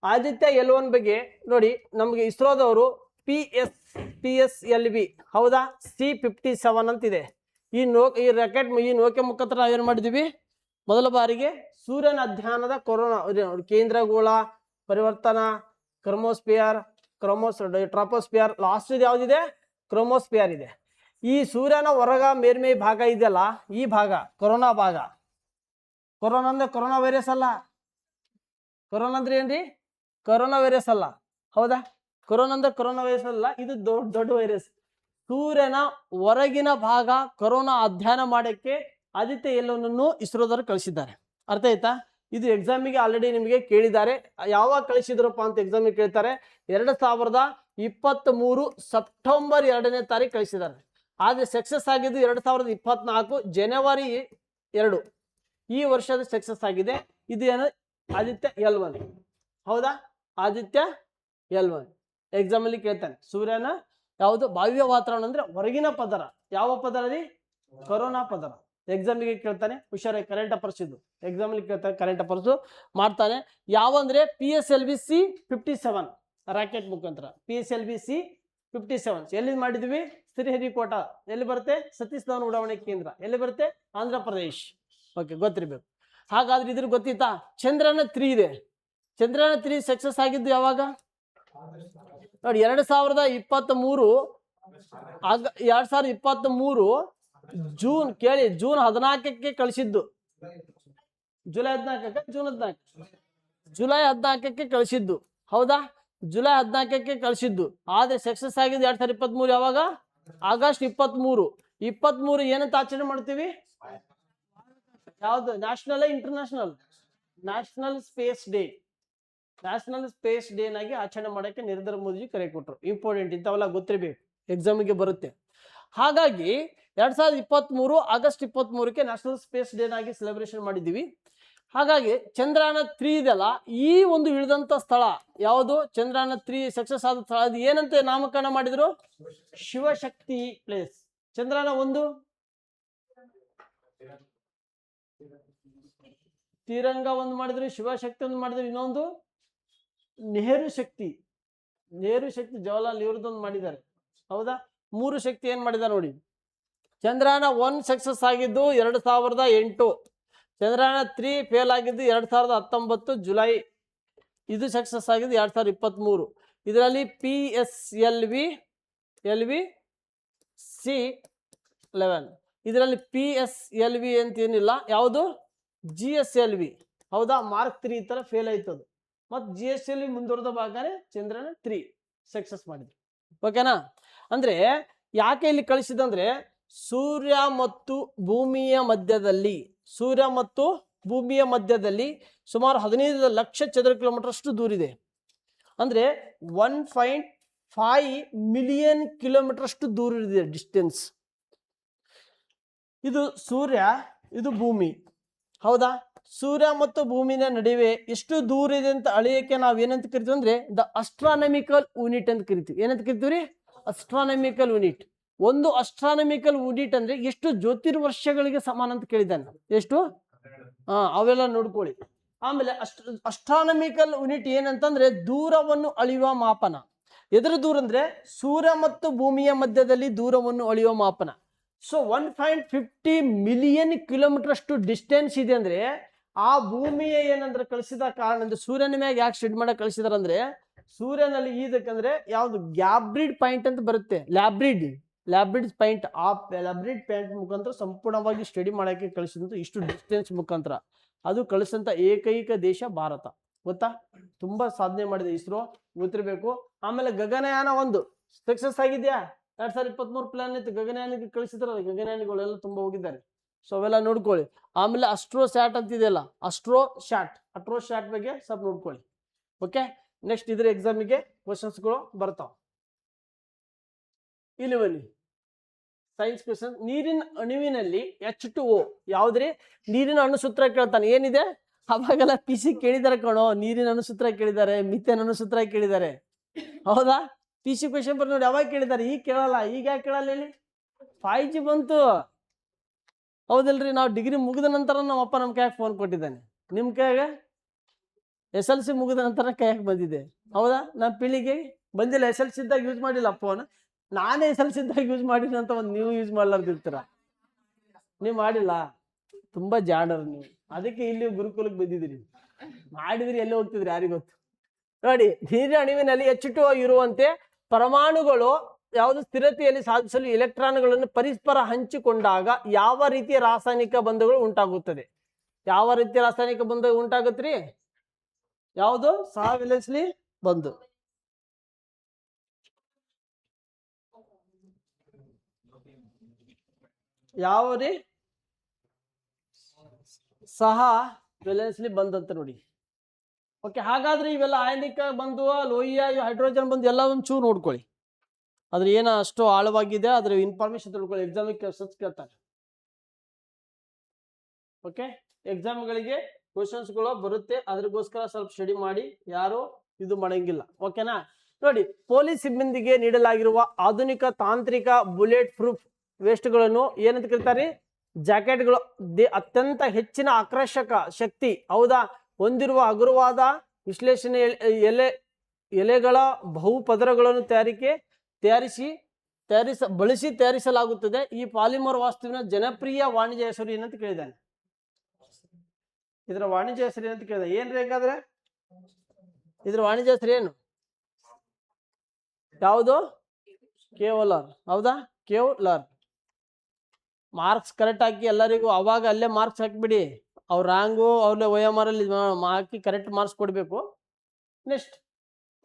ಆದಿತ್ಯ L1 ಬಗ್ಗೆ ನೋಡಿ, ನಮಗೆ ಇಸ್ರೋದವರು PSLV ಹೌದಾ, C57 ಅಂತಿದೆ. ಈ ರಾಕೆಟ್ ಈ ನೌಕೆ ಮುಖಾಂತರ ನಾವು ಏನು ಮಾಡಿದ್ವಿ, ಮೊದಲ ಬಾರಿಗೆ ಸೂರ್ಯನ ಅಧ್ಯಯನದ ಕೊರೋನಾ ಕೇಂದ್ರಗೋಳ ಪರಿವರ್ತನಾ ಕ್ರಮೋಸ್ಪಿಯರ್ ಟ್ರಾಪೋಸ್ಪಿಯರ್, ಲಾಸ್ಟ್ ಇದು ಯಾವ್ದಿದೆ? ಕ್ರೋಮೋಸ್ಪಿಯರ್ ಇದೆ. ಈ ಸೂರ್ಯನ ಹೊರಗ ಮೇಲ್ಮೈ ಭಾಗ ಇದೆಯಲ್ಲ, ಈ ಭಾಗ ಕೊರೋನಾ ಭಾಗ. ಕೊರೋನಾ ಅಂದ್ರೆ ಕೊರೋನಾ ವೈರಸ್ ಅಲ್ಲ. ಕೊರೋನಾ ಅಂದ್ರೆ ಏನ್ರಿ? ಕೊರೋನಾ ವೈರಸ್ ಅಲ್ಲ, ಹೌದಾ? ಕೊರೋನಾ ಅಂದ್ರೆ ಕೊರೋನಾ ವೈರಸ್ ಅಲ್ಲ, ಇದು ದೊಡ್ಡ ವೈರಸ್. ಸೂರ್ಯನ ಹೊರಗಿನ ಭಾಗ ಕೊರೋನಾ ಅಧ್ಯಯನ ಮಾಡಕ್ಕೆ ಆದಿತ್ಯ L1 ಇಸ್ರೋದವರು ಕಳಿಸಿದ್ದಾರೆ. ಅರ್ಥ ಆಯ್ತಾ? ಇದು ಎಕ್ಸಾಮಿಗೆ ಆಲ್ರೆಡಿ ನಿಮಗೆ ಕೇಳಿದ್ದಾರೆ. ಯಾವಾಗ ಕಳಿಸಿದ್ರಪ್ಪ ಅಂತ ಎಕ್ಸಾಮಿಗೆ ಕೇಳ್ತಾರೆ. 2023 ಸೆಪ್ಟೆಂಬರ್ 2ನೇ ತಾರೀಕು ಕಳಿಸಿದ್ದಾರೆ. ಆದ್ರೆ ಸಕ್ಸಸ್ ಆಗಿದ್ದು 2024 ಜನವರಿ 2 ಈ ವರ್ಷದ ಸಕ್ಸಸ್ ಆಗಿದೆ. ಇದು ಏನು? ಆದಿತ್ಯ L1 ಹೌದಾ? ಆದಿತ್ಯ L1 ಎಕ್ಸಾಮ್ ಅಲ್ಲಿ ಕೇಳ್ತಾನೆ. ಸೂರ್ಯನ ಯಾವುದು ಬಾಹ್ಯ ವಾತಾವರಣ ಅಂದ್ರೆ ಹೊರಗಿನ ಪದರ. ಯಾವ ಪದರ ರೀ? ಕೊರೋನಾ ಪದರ. ಎಕ್ಸಾಮಿಗೆ ಕೇಳ್ತಾನೆ. ಹುಷಾರಾಗಿ ಕರೆಂಟ್ ಅಫೇರ್ಸ್ ಇದು ಎಕ್ಸಾಮ್ ಅಲ್ಲಿ ಕೇಳ್ತಾನೆ. ಕರೆಂಟ್ ಅಫೇರ್ಸ್ ಮಾಡ್ತಾನೆ. ಯಾವಂದ್ರೆ PSLV C57 ರಾಕೆಟ್ ಮುಖಾಂತರ. PSLV C57 ಎಲ್ಲಿ ಮಾಡಿದ್ವಿ? ಶ್ರೀಹರಿಕೋಟ. ಎಲ್ಲಿ ಬರುತ್ತೆ? ಸತೀಶ್ ಧವನ್ ಉಡಾವಣೆ ಕೇಂದ್ರ. ಎಲ್ಲಿ ಬರುತ್ತೆ? ಆಂಧ್ರ ಪ್ರದೇಶ್. ಓಕೆ, ಗೊತ್ತಿರ್ಬೇಕು. ಹಾಗಾದ್ರೆ ಇದ್ರ ಗೊತ್ತಿತ್ತಾ? ಚಂದ್ರನ 3 ಇದೆ. ಚಂದ್ರಯಾನ 3 ಸಕ್ಸಸ್ ಆಗಿದ್ದು ಯಾವಾಗ ನೋಡಿ 2023 2023 ಜೂನ್ ಕೇಳಿ ಜೂನ್ 14ಕ್ಕೆ ಕಳಿಸಿದ್ದು ಜುಲೈ 14ಕ್ಕೆ ಕಳಿಸಿದ್ದು ಹೌದಾ ಜುಲೈ 14ಕ್ಕೆ ಕಳಿಸಿದ್ದು ಆದ್ರೆ ಸಕ್ಸಸ್ ಆಗಿದ್ದು 2023 ಯಾವಾಗ ಆಗಸ್ಟ್ 23 ಏನಂತ ಆಚರಣೆ ಮಾಡ್ತೀವಿ ಯಾವ್ದು national international national space day ನಾಗಿ ಆಚರಣೆ ಮಾಡಕ್ಕೆ ನರೇಂದ್ರ ಮೋದಿ ಕರೆ ಕೊಟ್ಟರು ಇಂಪಾರ್ಟೆಂಟ್ ಇಂಥವೆಲ್ಲ ಗೊತ್ತಿರಬೇಕು ಎಕ್ಸಾಮಿಗೆ ಬರುತ್ತೆ ಹಾಗಾಗಿ 2023 ಆಗಸ್ಟ್ 23ಕ್ಕೆ ನ್ಯಾಷನಲ್ ಸ್ಪೇಸ್ ಡೇ ನಾಗಿ ಸೆಲೆಬ್ರೇಷನ್ ಮಾಡಿದ್ದೀವಿ ಹಾಗಾಗಿ ಚಂದ್ರಯಾನ 3 ಇದೆಲ್ಲ ಈ ಒಂದು ಇಳಿದಂತ ಸ್ಥಳ ಯಾವುದು ಚಂದ್ರಯಾನ 3 ಸಕ್ಸಸ್ ಆದ ಸ್ಥಳ ಅದು ಏನಂತ ನಾಮಕರಣ ಮಾಡಿದ್ರು ಶಿವಶಕ್ತಿ ಪ್ಲೇಸ್ ಚಂದ್ರಯಾನ 1 ತಿರಂಗ ಒಂದು ಮಾಡಿದ್ರು ಶಿವಶಕ್ತಿ ಒಂದು ಮಾಡಿದ್ರು ಇನ್ನೊಂದು ನೆಹರು ಶಕ್ತಿ ಜವಾಹರ್ಲಾಲ್ ನೆಹರೂದೊಂದು ಮಾಡಿದ್ದಾರೆ ಹೌದಾ 3 ಶಕ್ತಿ ಏನ್ ಮಾಡಿದ್ದಾರೆ ನೋಡಿ ಚಂದ್ರಯಾನ 1 ಸಕ್ಸಸ್ ಆಗಿದ್ದು 2008 ಚಂದ್ರಯಾನ 3 ಫೇಲ್ ಆಗಿದ್ದು 2019 ಜುಲೈ ಇದು ಸಕ್ಸಸ್ ಆಗಿದ್ದು 2023 ಇದರಲ್ಲಿ PSLV C11 ಇದರಲ್ಲಿ PSLV ಅಂತ ಏನಿಲ್ಲ ಯಾವುದು GSLV ಹೌದಾ ಮಾರ್ಕ್ 3 ಈ ತರ ಫೇಲ್ ಆಯ್ತದು ಮತ್ತು GSLV ಮುಂದುವರೆದ ಭಾಗನೇ ಚಂದ್ರಯಾನ 3 ಸಕ್ಸಸ್ ಮಾಡಿದ್ರು ಓಕೆನಾ ಅಂದ್ರೆ ಯಾಕೆ ಇಲ್ಲಿ ಕಳಿಸಿದಂದ್ರೆ ಸೂರ್ಯ ಮತ್ತು ಭೂಮಿಯ ಮಧ್ಯದಲ್ಲಿ ಸುಮಾರು 15 ಲಕ್ಷ ಚದರ ಕಿಲೋಮೀಟರ್ ಅಷ್ಟು ದೂರ ಇದೆ ಅಂದ್ರೆ 1.5 ಮಿಲಿಯನ್ ಕಿಲೋಮೀಟರ್ ಅಷ್ಟು ದೂರ ಇದೆ ಡಿಸ್ಟೆನ್ಸ್ ಇದು ಸೂರ್ಯ ಇದು ಭೂಮಿ ಹೌದಾ ಸೂರ್ಯ ಮತ್ತು ಭೂಮಿಯ ನಡುವೆ ಎಷ್ಟು ದೂರ ಇದೆ ಅಂತ ಅಳೆಯಕ್ಕೆ ನಾವು ಏನಂತ ಕರಿತೀವಿ ಅಂದ್ರೆ ದ ಅಸ್ಟ್ರಾನಮಿಕಲ್ ಯೂನಿಟ್ ಅಂತ ಕರಿತೀವಿ ಏನಂತ ಕರಿತೀವಿ ಅಸ್ಟ್ರಾನಮಿಕಲ್ ಯೂನಿಟ್ ಒಂದು ಅಸ್ಟ್ರಾನಮಿಕಲ್ ಯೂನಿಟ್ ಅಂದ್ರೆ ಎಷ್ಟು ಜ್ಯೋತಿರ್ವರ್ಷಗಳಿಗೆ ಸಮಾನ ಅಂತ ಕೇಳಿದ್ದಾನೆ ಎಷ್ಟು ಅವೆಲ್ಲ ನೋಡ್ಕೊಳ್ಳಿ ಆಮೇಲೆ ಅಸ್ಟ್ರಾನಮಿಕಲ್ ಯೂನಿಟ್ ಏನಂತಂದ್ರೆ ದೂರವನ್ನು ಅಳೆಯುವ ಮಾಪನ ಎದುರು ದೂರ ಅಂದ್ರೆ ಸೂರ್ಯ ಮತ್ತು ಭೂಮಿಯ ಮಧ್ಯದಲ್ಲಿ ದೂರವನ್ನು ಅಳೆಯುವ ಮಾಪನ ಸೊ 1.50 ಮಿಲಿಯನ್ ಕಿಲೋಮೀಟರ್ ಅಷ್ಟು ಡಿಸ್ಟೆನ್ಸ್ ಇದೆ ಅಂದ್ರೆ ಆ ಭೂಮಿಯ ಏನಂದ್ರೆ ಕಳಿಸಿದ ಕಾರಣ ಅಂದ್ರೆ ಸೂರ್ಯನ ಮ್ಯಾಗ ಯಾಕೆ ಸ್ಟಡಿ ಮಾಡಕ್ ಕಳಿಸಿದಾರ ಅಂದ್ರೆ ಸೂರ್ಯನಲ್ಲಿ ಇದಕ್ಕಂದ್ರೆ ಯಾವ್ದು ಗ್ಯಾಬ್ರಿಡ್ ಪಾಯಿಂಟ್ ಅಂತ ಬರುತ್ತೆ ಲ್ಯಾಬ್ರಿಡ್ ಪಾಯಿಂಟ್ ಆ ಲ್ಯಾಬ್ರಿಡ್ ಪಾಯಿಂಟ್ ಮುಖಾಂತರ ಸಂಪೂರ್ಣವಾಗಿ ಸ್ಟಡಿ ಮಾಡಕ್ಕೆ ಕಳಿಸಿದಂತ ಇಷ್ಟು ಡಿಸ್ಟೆನ್ಸ್ ಮುಖಾಂತರ ಅದು ಕಳಿಸಂತ ಏಕೈಕ ದೇಶ ಭಾರತ ಗೊತ್ತಾ ತುಂಬಾ ಸಾಧನೆ ಮಾಡಿದೆ ಇಸ್ರೋ ಗೊತ್ತಿರಬೇಕು ಆಮೇಲೆ ಗಗನಯಾನ 1 ಸಕ್ಸಸ್ ಆಗಿದ್ಯಾ 2023 ಪ್ಲಾನ್ ಇತ್ತು ಗಗನಯಾನಕ್ಕೆ ಕಳಿಸಿದ್ರಲ್ಲ ಗಗನಯಾನಿಗಳೆಲ್ಲ ತುಂಬಾ ಹೋಗಿದ್ದಾರೆ ಸೊ ಅವೆಲ್ಲ ನೋಡ್ಕೊಳ್ಳಿ ಆಮೇಲೆ ಅಸ್ಟ್ರೋಸ್ಯಾಟ್ ಅಂತ ಇದೆಯಲ್ಲ ಅಸ್ಟ್ರೋಸ್ಯಾಟ್ ಬಗ್ಗೆ ಸ್ವಲ್ಪ ನೋಡ್ಕೊಳ್ಳಿ ಓಕೆ ನೆಕ್ಸ್ಟ್ ಇದ್ರ ಎಕ್ಸಾಮಿಗೆ ಕ್ವಶನ್ಸ್ಗಳು ಬರ್ತಾವ ಇಲ್ಲಿ ಬನ್ನಿ ಸೈನ್ಸ್ ಕ್ವಶನ್ ನೀರಿನ ಅಣುವಿನಲ್ಲಿ H2O ಯಾವ್ದ್ರಿ ನೀರಿನ ಅಣುಸೂತ್ರ ಕೇಳ್ತಾನೆ ಏನಿದೆ ಅವಾಗೆಲ್ಲ PC ಕೇಳಿದಾರೆ ಕಣೋ ನೀರಿನ ಅಣುಸೂತ್ರ ಕೇಳಿದ್ದಾರೆ ಮಿಥೇನ್ ಅಣುಸೂತ್ರ ಕೇಳಿದ್ದಾರೆ ಹೌದಾ PC ಕ್ವಶನ್ ಬರ್ ನೋಡಿ ಯಾವಾಗ ಕೇಳಿದ್ದಾರೆ ಈಗ ಕೇಳಲ್ಲ ಈಗ ಯಾಕೆ ಕೇಳಲ್ಲ ಹೇಳಿ 5G ಬಂತು ಹೌದಲ್ರಿ ನಾವು ಡಿಗ್ರಿ ಮುಗಿದ ನಂತರ ನಮ್ಮ ಅಪ್ಪ ನಮ್ಮ ಕೈಯಾಗ ಫೋನ್ ಕೊಟ್ಟಿದ್ದಾನೆ ನಿಮ್ ಕೈಯಾಗ SLC ಮುಗಿದ ನಂತರ ಕೈಯಾಗ ಬಂದಿದೆ ಹೌದಾ ನಮ್ಮ ಪೀಳಿಗೆ ಬಂದಿಲ್ಲ SLC ಇದ್ದಾಗ ಯೂಸ್ ಮಾಡಿಲ್ಲ ಫೋನ್ ನಾನೇ SLC ಇದ್ದಾಗ ಯೂಸ್ ಮಾಡಿನ ಅಂತ ಒಂದು ನೀವು ಯೂಸ್ ಮಾಡ್ಲಾರ್ದಿರ್ತೀರ ನೀವು ಮಾಡಿಲ್ಲ ತುಂಬಾ ಜಾಣರು ನೀವು ಅದಕ್ಕೆ ಇಲ್ಲಿ ಗುರುಕುಲಕ್ಕೆ ಬಂದಿದ್ದೀರಿ ಮಾಡಿದ್ರಿ ಎಲ್ಲಿ ಹೋಗ್ತಿದ್ರಿ ಯಾರಿಗ ಗೊತ್ತು ನೋಡಿ ನೀರಿನ ಅಣುವಿನಲ್ಲಿ H2O ಇರುವಂತೆ ಪರಮಾಣುಗಳು ಯಾವುದು ಸ್ಥಿರತೆಯಲ್ಲಿ ಸಾಧಿಸಲು ಎಲೆಕ್ಟ್ರಾನ್ಗಳನ್ನು ಪರಸ್ಪರ ಹಂಚಿಕೊಂಡಾಗ ಯಾವ ರೀತಿಯ ರಾಸಾಯನಿಕ ಬಂಧಗಳು ಉಂಟಾಗುತ್ತದೆ ಉಂಟಾಗತ್ರಿ ಯಾವುದು ಸಹವಿಲೆಸ್ಲಿ ಬಂಧು ಯಾವ ರೀ ಸಹ ವೆಲೆನ್ಸ್ಲಿ ಬಂದ್ ಅಂತ ನೋಡಿ ಓಕೆ ಹಾಗಾದ್ರೆ ಇವೆಲ್ಲ ಆಯನಿಕ ಬಂಧು ಲೋಹಿಯ ಹೈಡ್ರೋಜನ್ ಬಂಧು ಎಲ್ಲ ಒಂಚೂರು ನೋಡ್ಕೊಳ್ಳಿ ಅದ್ರ ಏನ ಅಷ್ಟು ಆಳವಾಗಿದೆ ಅದ್ರ ಇನ್ಫಾರ್ಮೇಶನ್ ತಿಳ್ಕೊಳ್ಳಿ ಎಕ್ಸಾಮಿಗೆ ಕ್ವಶನ್ಸ್ ಕೇಳ್ತಾರೆ ಓಕೆ ಎಕ್ಸಾಮ್ಗಳಿಗೆ ಕ್ವಶನ್ಸ್ಗಳು ಬರುತ್ತೆ ಅದ್ರಗೋಸ್ಕರ ಸ್ವಲ್ಪ ಸ್ಟಡಿ ಮಾಡಿ ಯಾರು ಇದು ಮಾಡಂಗಿಲ್ಲ ಓಕೆನಾ ನೋಡಿ ಪೊಲೀಸ್ ಸಿಬ್ಬಂದಿಗೆ ನೀಡಲಾಗಿರುವ ಆಧುನಿಕ ತಾಂತ್ರಿಕ ಬುಲೆಟ್ ಪ್ರೂಫ್ ವೇಸ್ಟ್ಗಳನ್ನು ಏನಂತ ಕರೀತಾರೆ ಜಾಕೆಟ್ಗಳು ಅತ್ಯಂತ ಹೆಚ್ಚಿನ ಆಕರ್ಷಕ ಶಕ್ತಿ ಹೌದಾ ಹೊಂದಿರುವ ಹಗುರವಾದ ವಿಶ್ಲೇಷಣೆ ಎಲೆಗಳ ಬಹುಪದರಗಳನ್ನು ತಯಾರಿಸಲಾಗುತ್ತದೆ ಈ ಪಾಲಿಮರ್ ವಸ್ತುವಿನ ಜನಪ್ರಿಯ ವಾಣಿಜ್ಯ ಹೆಸರು ಏನಂತ ಕೇಳಿದ್ದಾನೆ ಇದರ ವಾಣಿಜ್ಯ ಹೆಸರು ಏನಂತ ಕೇಳಿದ ಏನ್ರಿ ಹಾಗಾದ್ರೆ ಇದ್ರ ವಾಣಿಜ್ಯ ಹೆಸರು ಏನು? ಯಾವುದು? ಕೇವಲರ್. ಹೌದಾ? ಕೇವಲರ್. ಮಾರ್ಕ್ಸ್ ಕರೆಕ್ಟ್ ಹಾಕಿ ಎಲ್ಲರಿಗೂ ಅವಾಗ ಅಲ್ಲೇ ಮಾರ್ಕ್ಸ್ ಹಾಕಿಬಿಡಿ. ಅವ್ರ ರ್ಯಾಂಗು ಅವ್ರಲ್ಲೇ OMR ಅಲ್ಲಿ ಹಾಕಿ ಕರೆಕ್ಟ್ ಮಾರ್ಕ್ಸ್ ಕೊಡಬೇಕು. ನೆಕ್ಸ್ಟ್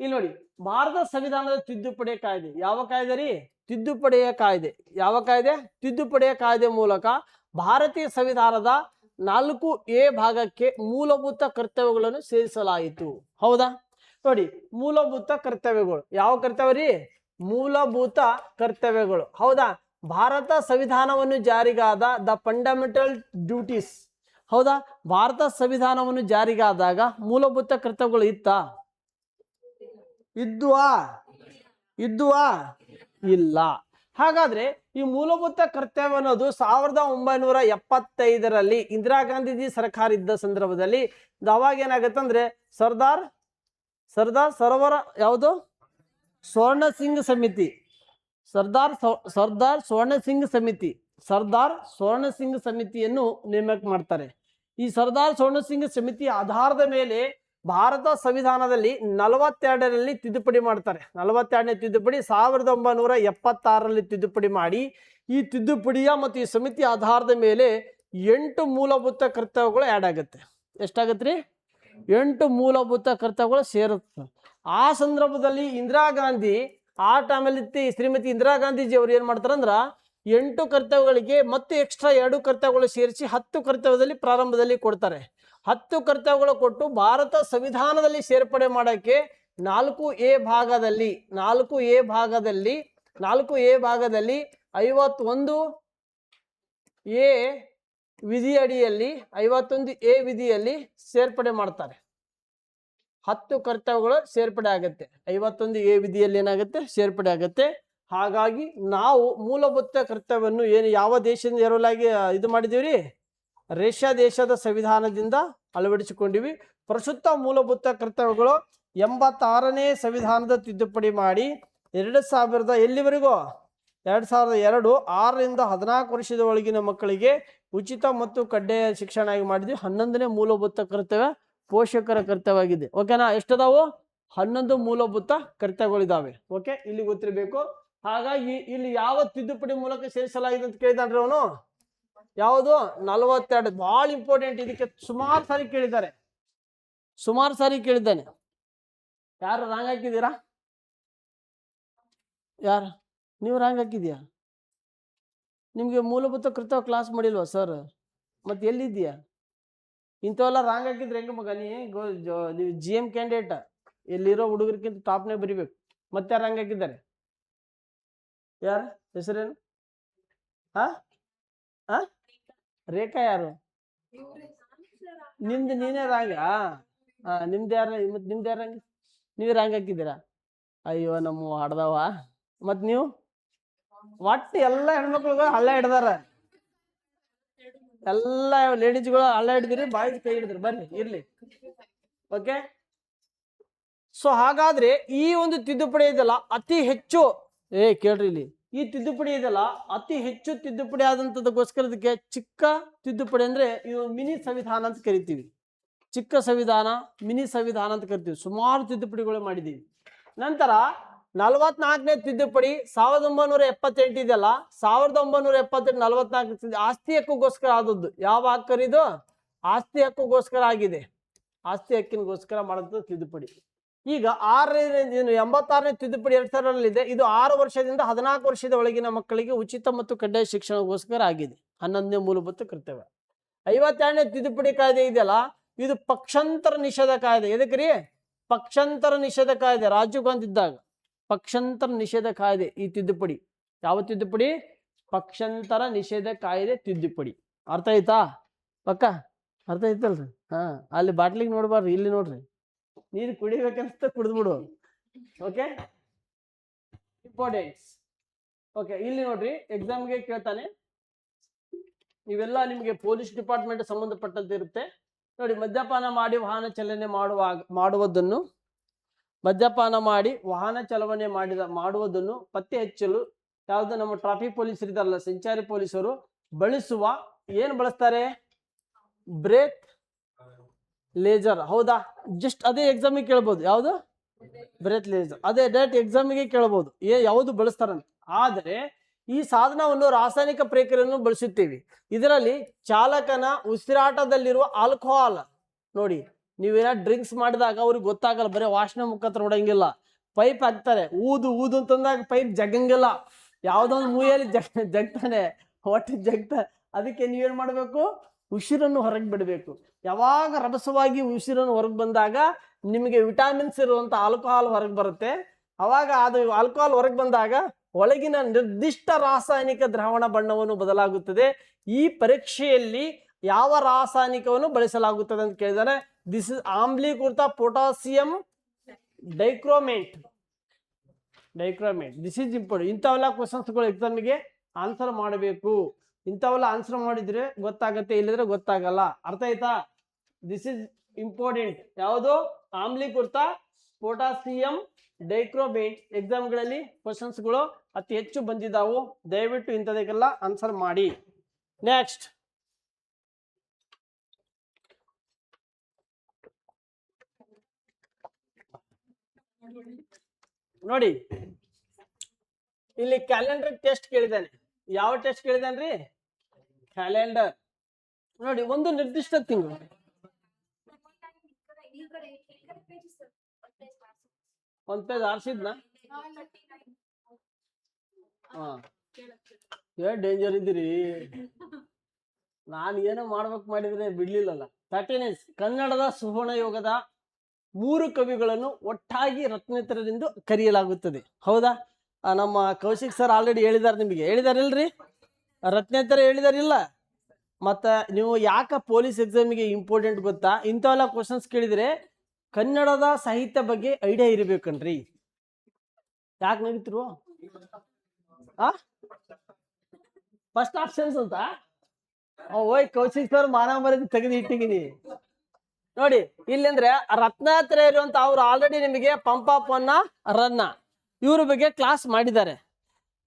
ಇಲ್ಲಿ ನೋಡಿ, ಭಾರತ ಸಂವಿಧಾನದ ತಿದ್ದುಪಡಿ ಕಾಯ್ದೆ. ಯಾವ ಕಾಯ್ದೆ ರೀ? ತಿದ್ದುಪಡಿಯ ಕಾಯ್ದೆ. ಯಾವ ಕಾಯ್ದೆ? ತಿದ್ದುಪಡಿಯ ಕಾಯ್ದೆ ಮೂಲಕ ಭಾರತೀಯ ಸಂವಿಧಾನದ 4A ಭಾಗಕ್ಕೆ ಮೂಲಭೂತ ಕರ್ತವ್ಯಗಳನ್ನು ಸೇರಿಸಲಾಯಿತು. ಹೌದಾ? ನೋಡಿ, ಮೂಲಭೂತ ಕರ್ತವ್ಯಗಳು ಯಾವ ಕರ್ತವ್ಯ ರೀ? ಮೂಲಭೂತ ಕರ್ತವ್ಯಗಳು. ಹೌದಾ? ಭಾರತ ಸಂವಿಧಾನವನ್ನು ಜಾರಿಗಾದ ದ ಫಂಡಮೆಂಟಲ್ ಡ್ಯೂಟೀಸ್. ಹೌದಾ? ಭಾರತ ಸಂವಿಧಾನವನ್ನು ಜಾರಿಗಾದಾಗ ಮೂಲಭೂತ ಕರ್ತವ್ಯಗಳು ಇತ್ತಾ? ಇದ್ದುವಾ? ಇಲ್ಲ. ಹಾಗಾದ್ರೆ ಈ ಮೂಲಭೂತ ಕರ್ತವ್ಯ ಅನ್ನೋದು 1975ರಲ್ಲಿ ಇಂದಿರಾ ಗಾಂಧೀಜಿ ಸರ್ಕಾರ ಇದ್ದ ಸಂದರ್ಭದಲ್ಲಿ ಅವಾಗ ಏನಾಗತ್ತಂದ್ರೆ ಸರ್ದಾರ್ ಸರೋವರ ಯಾವುದು ಸ್ವರ್ಣ ಸಿಂಗ್ ಸಮಿತಿ, ಸರ್ದಾರ್ ಸ್ವರ್ಣ ಸಿಂಗ್ ಸಮಿತಿಯನ್ನು ನೇಮಕ ಮಾಡ್ತಾರೆ. ಈ ಸರ್ದಾರ್ ಸ್ವರ್ಣ ಸಿಂಗ್ ಸಮಿತಿ ಆಧಾರದ ಮೇಲೆ ಭಾರತ ಸಂವಿಧಾನದಲ್ಲಿ 42ರಲ್ಲಿ ತಿದ್ದುಪಡಿ ಮಾಡ್ತಾರೆ. 42ನೇ ತಿದ್ದುಪಡಿ 1976ರಲ್ಲಿ ತಿದ್ದುಪಡಿ ಮಾಡಿ, ಈ ತಿದ್ದುಪಡಿಯ ಮತ್ತು ಈ ಸಮಿತಿ ಆಧಾರದ ಮೇಲೆ 8 ಮೂಲಭೂತ ಕರ್ತವ್ಯಗಳು ಆ್ಯಡ್ ಆಗುತ್ತೆ. ಎಷ್ಟಾಗತ್ರಿ? 8 ಮೂಲಭೂತ ಕರ್ತವ್ಯಗಳು ಸೇರುತ್ತೆ. ಆ ಸಂದರ್ಭದಲ್ಲಿ ಇಂದಿರಾ ಗಾಂಧಿ ಆ ಟೈಮಲ್ಲಿ ಶ್ರೀಮತಿ ಇಂದಿರಾ ಗಾಂಧೀಜಿ ಅವರು ಏನ್ ಮಾಡ್ತಾರಂದ್ರ 8 ಕರ್ತವ್ಯಗಳಿಗೆ ಮತ್ತೆ ಎಕ್ಸ್ಟ್ರಾ 2 ಕರ್ತವ್ಯಗಳು ಸೇರಿಸಿ 10 ಕರ್ತವ್ಯದಲ್ಲಿ ಪ್ರಾರಂಭದಲ್ಲಿ ಕೊಡ್ತಾರೆ. 10 ಕರ್ತವ್ಯಗಳು ಕೊಟ್ಟು ಭಾರತ ಸಂವಿಧಾನದಲ್ಲಿ ಸೇರ್ಪಡೆ ಮಾಡಕ್ಕೆ 4A ಭಾಗದಲ್ಲಿ 51A ವಿಧಿಯಡಿಯಲ್ಲಿ 51A ವಿಧಿಯಲ್ಲಿ ಸೇರ್ಪಡೆ ಮಾಡ್ತಾರೆ. 10 ಕರ್ತವ್ಯಗಳು ಸೇರ್ಪಡೆ ಆಗುತ್ತೆ. 51A ವಿಧಿಯಲ್ಲಿ ಏನಾಗುತ್ತೆ? ಸೇರ್ಪಡೆ ಆಗುತ್ತೆ. ಹಾಗಾಗಿ ನಾವು ಮೂಲಭೂತ ಕರ್ತವ್ಯವನ್ನು ಯಾವ ದೇಶದಿಂದ ಎರವಲಾಗಿ ಇದು ಮಾಡಿದೀವ್ರಿ? ರಷ್ಯಾ ದೇಶದ ಸಂವಿಧಾನದಿಂದ ಅಳವಡಿಸಿಕೊಂಡಿವಿ. ಪ್ರಸ್ತುತ ಮೂಲಭೂತ ಕರ್ತವ್ಯಗಳು 86ನೇ ಸಂವಿಧಾನದ ತಿದ್ದುಪಡಿ ಮಾಡಿ 2000 ಎಲ್ಲಿವರೆಗೂ? 2002 6ರಿಂದ 14 ವರ್ಷದ ಒಳಗಿನ ಮಕ್ಕಳಿಗೆ ಉಚಿತ ಮತ್ತು ಕಡ್ಡಾಯ ಶಿಕ್ಷಣ ಆಗಿ ಮಾಡಿದ್ವಿ. 11ನೇ ಮೂಲಭೂತ ಕರ್ತವ್ಯ ಪೋಷಕರ ಕರ್ತವ್ಯ ಆಗಿದೆ. ಓಕೆನಾ? ಎಷ್ಟದಾವು? 11 ಮೂಲಭೂತ ಕರ್ತವ್ಯಗಳಿದಾವೆ. ಓಕೆ, ಇಲ್ಲಿ ಗೊತ್ತಿರಬೇಕು. ಹಾಗಾಗಿ ಇಲ್ಲಿ ಯಾವ ತಿದ್ದುಪಡಿ ಮೂಲಕ ಸೇರಿಸಲಾಗಿದೆ ಅಂತ ಕೇಳಿದಾನ್ರಿ ಅವನು. ಯಾವುದು? 42. ಬಹಳ ಇಂಪಾರ್ಟೆಂಟ್. ಇದಕ್ಕೆ ಸುಮಾರು ಸಾರಿ ಕೇಳಿದ್ದಾನೆ. ಯಾರು ರಾಂಗ್ ಹಾಕಿದ್ದೀರಾ? ಯಾರು? ನೀವು ರಾಂಗ್ ಹಾಕಿದ್ಯಾ? ನಿಮ್ಗೆ ಮೂಲಭೂತ ಕರ್ತವ್ಯ ಕ್ಲಾಸ್ ಮಾಡಿಲ್ವಾ ಸರ್? ಮತ್ತೆ ಎಲ್ಲಿದ್ಯಾ? ಇಂಥವೆಲ್ಲ ರಾಂಗ್ ಹಾಕಿದ್ರೆ ಹೆಂಗ ಮಗ? ನೀವು GM ಕ್ಯಾಂಡಿಡೇಟ್, ಎಲ್ಲಿರೋ ಹುಡುಗರಿಗಿಂತ ಟಾಪ್ನೇ ಬರಿಬೇಕು. ಮತ್ತೆ ಯಾರು ರಾಂಗ್ ಹಾಕಿದ್ದಾರೆ? ಯಾರು ಹೆಸರೇನು? ರೇಖಾ ಯಾರು? ನಿಮ್ದು ನೀನೇ ರಾಂಗ? ನಿಮ್ದು ಯಾರು? ನಿಮ್ದು ಯಾರು ರಾಂಗ್? ನೀವೇ ರಾಂಗ್ ಹಾಕಿದ್ದೀರಾ? ಅಯ್ಯೋ ನಮ್ಮ ಹಾಡ್ದವ. ಮತ್ ನೀವು ಒಟ್ಟು ಎಲ್ಲ ಹೆಣ್ಮಕ್ಳಿಗೂ ಹಳ್ಳ ಹಿಡ್ದಾರ. ಎಲ್ಲ ಲೇಡೀಸ್ಗಳು ಹಳ್ಳ ಹಿಡಿದಿರಿ, ಬಾಯ್ಸ್ ಕೈ ಹಿಡಿದ್ರಿ. ಬರ್ರಿ ಇರ್ಲಿ. ಓಕೆ, ಸೊ ಹಾಗಾದ್ರೆ ಈ ಒಂದು ತಿದ್ದುಪಡಿ ಇದೆಲ್ಲ ಅತಿ ಹೆಚ್ಚು ಕೇಳ್ರಿ ಇಲ್ಲಿ. ಈ ತಿದ್ದುಪಡಿ ಇದೆಲ್ಲ ಅತಿ ಹೆಚ್ಚು ತಿದ್ದುಪಡಿ ಆದಂತದಕ್ಕೋಸ್ಕರದಕ್ಕೆ ಚಿಕ್ಕ ತಿದ್ದುಪಡಿ ಅಂದ್ರೆ ಇದು ಮಿನಿ ಸಂವಿಧಾನ ಅಂತ ಕರಿತೀವಿ. ಚಿಕ್ಕ ಸಂವಿಧಾನ, ಮಿನಿ ಸಂವಿಧಾನ ಅಂತ ಕರಿತೀವಿ. ಸುಮಾರು ತಿದ್ದುಪಡಿಗಳು ಮಾಡಿದೀವಿ. ನಂತರ 44ನೇ ತಿದ್ದುಪಡಿ 1978 ಇದೆಯಲ್ಲ, 1978 44 ಆಸ್ತಿ ಹಕ್ಕುಗೋಸ್ಕರ ಆದದ್ದು. ಯಾವ ಹಕ್ಕರಿದು? ಆಸ್ತಿ ಹಕ್ಕುಗೋಸ್ಕರ ಆಗಿದೆ. ಆಸ್ತಿ ಹಕ್ಕಿನಗೋಸ್ಕರ ಮಾಡಿದ ತಿದ್ದುಪಡಿ. ಈಗ 86ನೇ ತಿದ್ದುಪಡಿ 2000ರಲ್ಲಿದೆ. ಇದು 6 ವರ್ಷದಿಂದ 14 ವರ್ಷದ ಒಳಗಿನ ಮಕ್ಕಳಿಗೆ ಉಚಿತ ಮತ್ತು ಕಡ್ಡಾಯ ಶಿಕ್ಷಣಗೋಸ್ಕರ ಆಗಿದೆ. 11ನೇ ಮೂಲಭೂತ ಕರ್ತವ್ಯ. 52ನೇ ತಿದ್ದುಪಡಿ ಕಾಯ್ದೆ ಇದೆಯಲ್ಲ, ಇದು ಪಕ್ಷಾಂತರ ನಿಷೇಧ ಕಾಯ್ದೆ. ಎದಕ್ರಿ? ಪಕ್ಷಾಂತರ ನಿಷೇಧ ಕಾಯ್ದೆ. ರಾಜೀವ್ ಗಾಂಧಿ ಇದ್ದಾಗ ಪಕ್ಷಾಂತರ ನಿಷೇಧ ಕಾಯ್ದೆ. ಈ ತಿದ್ದುಪಡಿ ಯಾವ ತಿದ್ದುಪಡಿ? ಪಕ್ಷಾಂತರ ನಿಷೇಧ ಕಾಯ್ದೆ ತಿದ್ದುಪಡಿ. ಅರ್ಥ ಆಯ್ತಾ? ಪಕ್ಕ ಅರ್ಥ ಆಯ್ತಲ್ರಿ? ಅಲ್ಲಿ ಬಾಟ್ಲಿಗೆ ನೋಡ್ಬಾರ್ರಿ, ಇಲ್ಲಿ ನೋಡ್ರಿ. ನೀರು ಕುಡಿಬೇಕಂತ ಕುಡಿದ್ಬಿಡು. Okay, importants. ಓಕೆ, ಇಲ್ಲಿ ನೋಡ್ರಿ, ಎಕ್ಸಾಮ್ಗೆ ಕೇಳ್ತಾನೆ. ಇವೆಲ್ಲ ನಿಮಗೆ ಪೊಲೀಸ್ ಡಿಪಾರ್ಟ್ಮೆಂಟ್ ಸಂಬಂಧಪಟ್ಟಂತೆ ಇರುತ್ತೆ. ನೋಡಿ, ಮದ್ಯಪಾನ ಮಾಡಿ ವಾಹನ ಚಲನೆ ಮಾಡುವುದನ್ನು ಮಾಡುವುದನ್ನು ಪತ್ತೆ ಹಚ್ಚಲು ಯಾವುದು ನಮ್ಮ ಟ್ರಾಫಿಕ್ ಪೊಲೀಸರು ಇದಾರಲ್ಲ, ಸಂಚಾರಿ ಪೊಲೀಸರು ಬಳಸುವ ಏನು ಬಳಸ್ತಾರೆ? ಬ್ರೇಕ್ ಲೇಸರ್, ಹೌದಾ? ಜಸ್ಟ್ ಅದೇ ಎಕ್ಸಾಮಿಗೆ ಕೇಳ್ಬೋದು, ಯಾವುದು? ಬ್ರೆತ್ ಲೇಸರ್, ಅದೇ ಡೈರೆಕ್ಟ್ ಎಕ್ಸಾಮಿಗೆ ಕೇಳ್ಬೋದು ಯಾವುದು ಬಳಸ್ತಾರಂತ. ಆದರೆ ಈ ಸಾಧನವನ್ನು ರಾಸಾಯನಿಕ ಪ್ರಕ್ರಿಯೆಯನ್ನು ಬಳಸುತ್ತೇವೆ. ಇದರಲ್ಲಿ ಚಾಲಕನ ಉಸಿರಾಟದಲ್ಲಿರುವ ಆಲ್ಕೋಹಾಲ್, ನೋಡಿ ನೀವೇನ ಡ್ರಿಂಕ್ಸ್ ಮಾಡಿದಾಗ ಅವ್ರಿಗೆ ಗೊತ್ತಾಗಲ್ಲ, ಬರೀ ವಾಸನೆ ಮುಖಾಂತರ ನೋಡಂಗಿಲ್ಲ. ಪೈಪ್ ಹಾಕ್ತಾರೆ, ಊದು ಊದು ಅಂತಂದಾಗ ಪೈಪ್ ಜಗಂಗಿಲ್ಲ, ಯಾವ್ದೊಂದು ಮೂಯಲ್ಲಿ ಜಗ್ತಾನೆ, ಹೊಟ್ಟೆ ಜಗ್ತ. ಅದಕ್ಕೆ ನೀವೇನ್ ಮಾಡ್ಬೇಕು? ಉಸಿರನ್ನು ಹೊರಗೆ ಬಿಡಬೇಕು. ಯಾವಾಗ ರಭಸವಾಗಿ ಉಸಿರನ್ನು ಹೊರಗೆ ಬಂದಾಗ ನಿಮಗೆ ವಿಟಾಮಿನ್ಸ್ ಇರುವಂತ ಆಲ್ಕೋಹಾಲ್ ಹೊರಗೆ ಬರುತ್ತೆ. ಅವಾಗ ಅದು ಆಲ್ಕೋಹಾಲ್ ಹೊರಗೆ ಬಂದಾಗ ಒಳಗಿನ ನಿರ್ದಿಷ್ಟ ರಾಸಾಯನಿಕ ದ್ರಾವಣ ಬಣ್ಣವನ್ನು ಬದಲಾಗುತ್ತದೆ. ಈ ಪರೀಕ್ಷೆಯಲ್ಲಿ ಯಾವ ರಾಸಾಯನಿಕವನ್ನು ಬಳಸಲಾಗುತ್ತದೆ ಅಂತ ಕೇಳಿದರೆ, ದಿಸ್ ಇಸ್ ಆಮ್ಲೀಕೃತ potassium dichromate. This is important. ಇಂಥವೆಲ್ಲ ಕ್ವಶನ್ಸ್ಗಳು ಎಕ್ಸಾಮಿಗೆ ಆನ್ಸರ್ ಮಾಡಬೇಕು. ಇಂಥವೆಲ್ಲ ಆನ್ಸರ್ ಮಾಡಿದ್ರೆ ಗೊತ್ತಾಗತ್ತೆ, ಇಲ್ಲದ್ರೆ ಗೊತ್ತಾಗಲ್ಲ. ಅರ್ಥ ಆಯ್ತಾ? This is important. ಯಾವುದು? ಆಮ್ಲೀಕೃತ ಪೊಟ್ಯಾಸಿಯಂ ಡೈಕ್ರೋಮೇಟ್. ಎಕ್ಸಾಮ್ಗಳಲ್ಲಿ ಕ್ವಶನ್ಸ್ಗಳು ಅತಿ ಹೆಚ್ಚು ಬಂದಿದ್ದಾವು. ದಯವಿಟ್ಟು ಇಂಥದಕ್ಕೆಲ್ಲ ಆನ್ಸರ್ ಮಾಡಿ. ನೆಕ್ಸ್ಟ್ ನೋಡಿ, ಇಲ್ಲಿ ಕ್ಯಾಲೆಂಡರ್ ಟೆಸ್ಟ್ ಕೇಳಿದ್ದಾನೆ. ಯಾವ ಟೆಸ್ಟ್ ಕೇಳಿದಾನ್ರಿ? ಕ್ಯಾಲೆಂಡರ್. ನೋಡಿ, ಒಂದು ನಿರ್ದಿಷ್ಟ ತಿಂಗಳು. ಒಂದ್ ಪೇಜ್ ಆರಿಸಿದ್ನ? ಡೇಂಜರ್ ಇದ್ದೀರಿ. ನಾನು ಏನೋ ಮಾಡ್ಬೇಕು ಮಾಡಿದ್ರೆ ಬಿಡ್ಲಿಲ್ಲಲ್ಲ. 13 ಕನ್ನಡದ ಸುವರ್ಣ ಯುಗದ 3 ಕವಿಗಳನ್ನು ಒಟ್ಟಾಗಿ ರತ್ನೇತರರೆಂದು ಕರೆಯಲಾಗುತ್ತದೆ. ಹೌದಾ? ನಮ್ಮ ಕೌಶಿಕ್ ಸರ್ ಆಲ್ರೆಡಿ ಹೇಳಿದಾರೆ, ನಿಮಗೆ ಹೇಳಿದಾರಿಲ್ರಿ? ರತ್ನೇತರ ಹೇಳಿದಾರಿಲ್ಲ? ಮತ್ತ ನೀವು ಯಾಕ ಪೊಲೀಸ್ ಎಕ್ಸಾಮಿಗೆ ಇಂಪಾರ್ಟೆಂಟ್ ಗೊತ್ತಾ? ಇಂಥವೆಲ್ಲ ಕ್ವಶನ್ಸ್ ಕೇಳಿದ್ರೆ ಕನ್ನಡದ ಸಾಹಿತ್ಯ ಬಗ್ಗೆ ಐಡಿಯಾ ಇರಬೇಕನ್ರಿ. ಯಾಕೆ ನಡೀತಿರು? ಫಸ್ಟ್ ಆಪ್ಷನ್ಸ್ ಅಂತ ಓಯ್ ಕೌಶಿಕ್ ಸರ್ ಮಾನ ಮರ್ಯಾದೆ ತೆಗೆದು ಇಟ್ಟಿದ್ದೀನಿ. ನೋಡಿ ಇಲ್ಲಿ ಅಂದ್ರೆ ರತ್ನಾತ್ರಯ ಇರುವಂತ ಅವ್ರು ಆಲ್ರೆಡಿ ನಿಮಗೆ ಪಂಪ ಪೊನ್ನ ರನ್ನ ಇವ್ರ ಬಗ್ಗೆ ಕ್ಲಾಸ್ ಮಾಡಿದ್ದಾರೆ.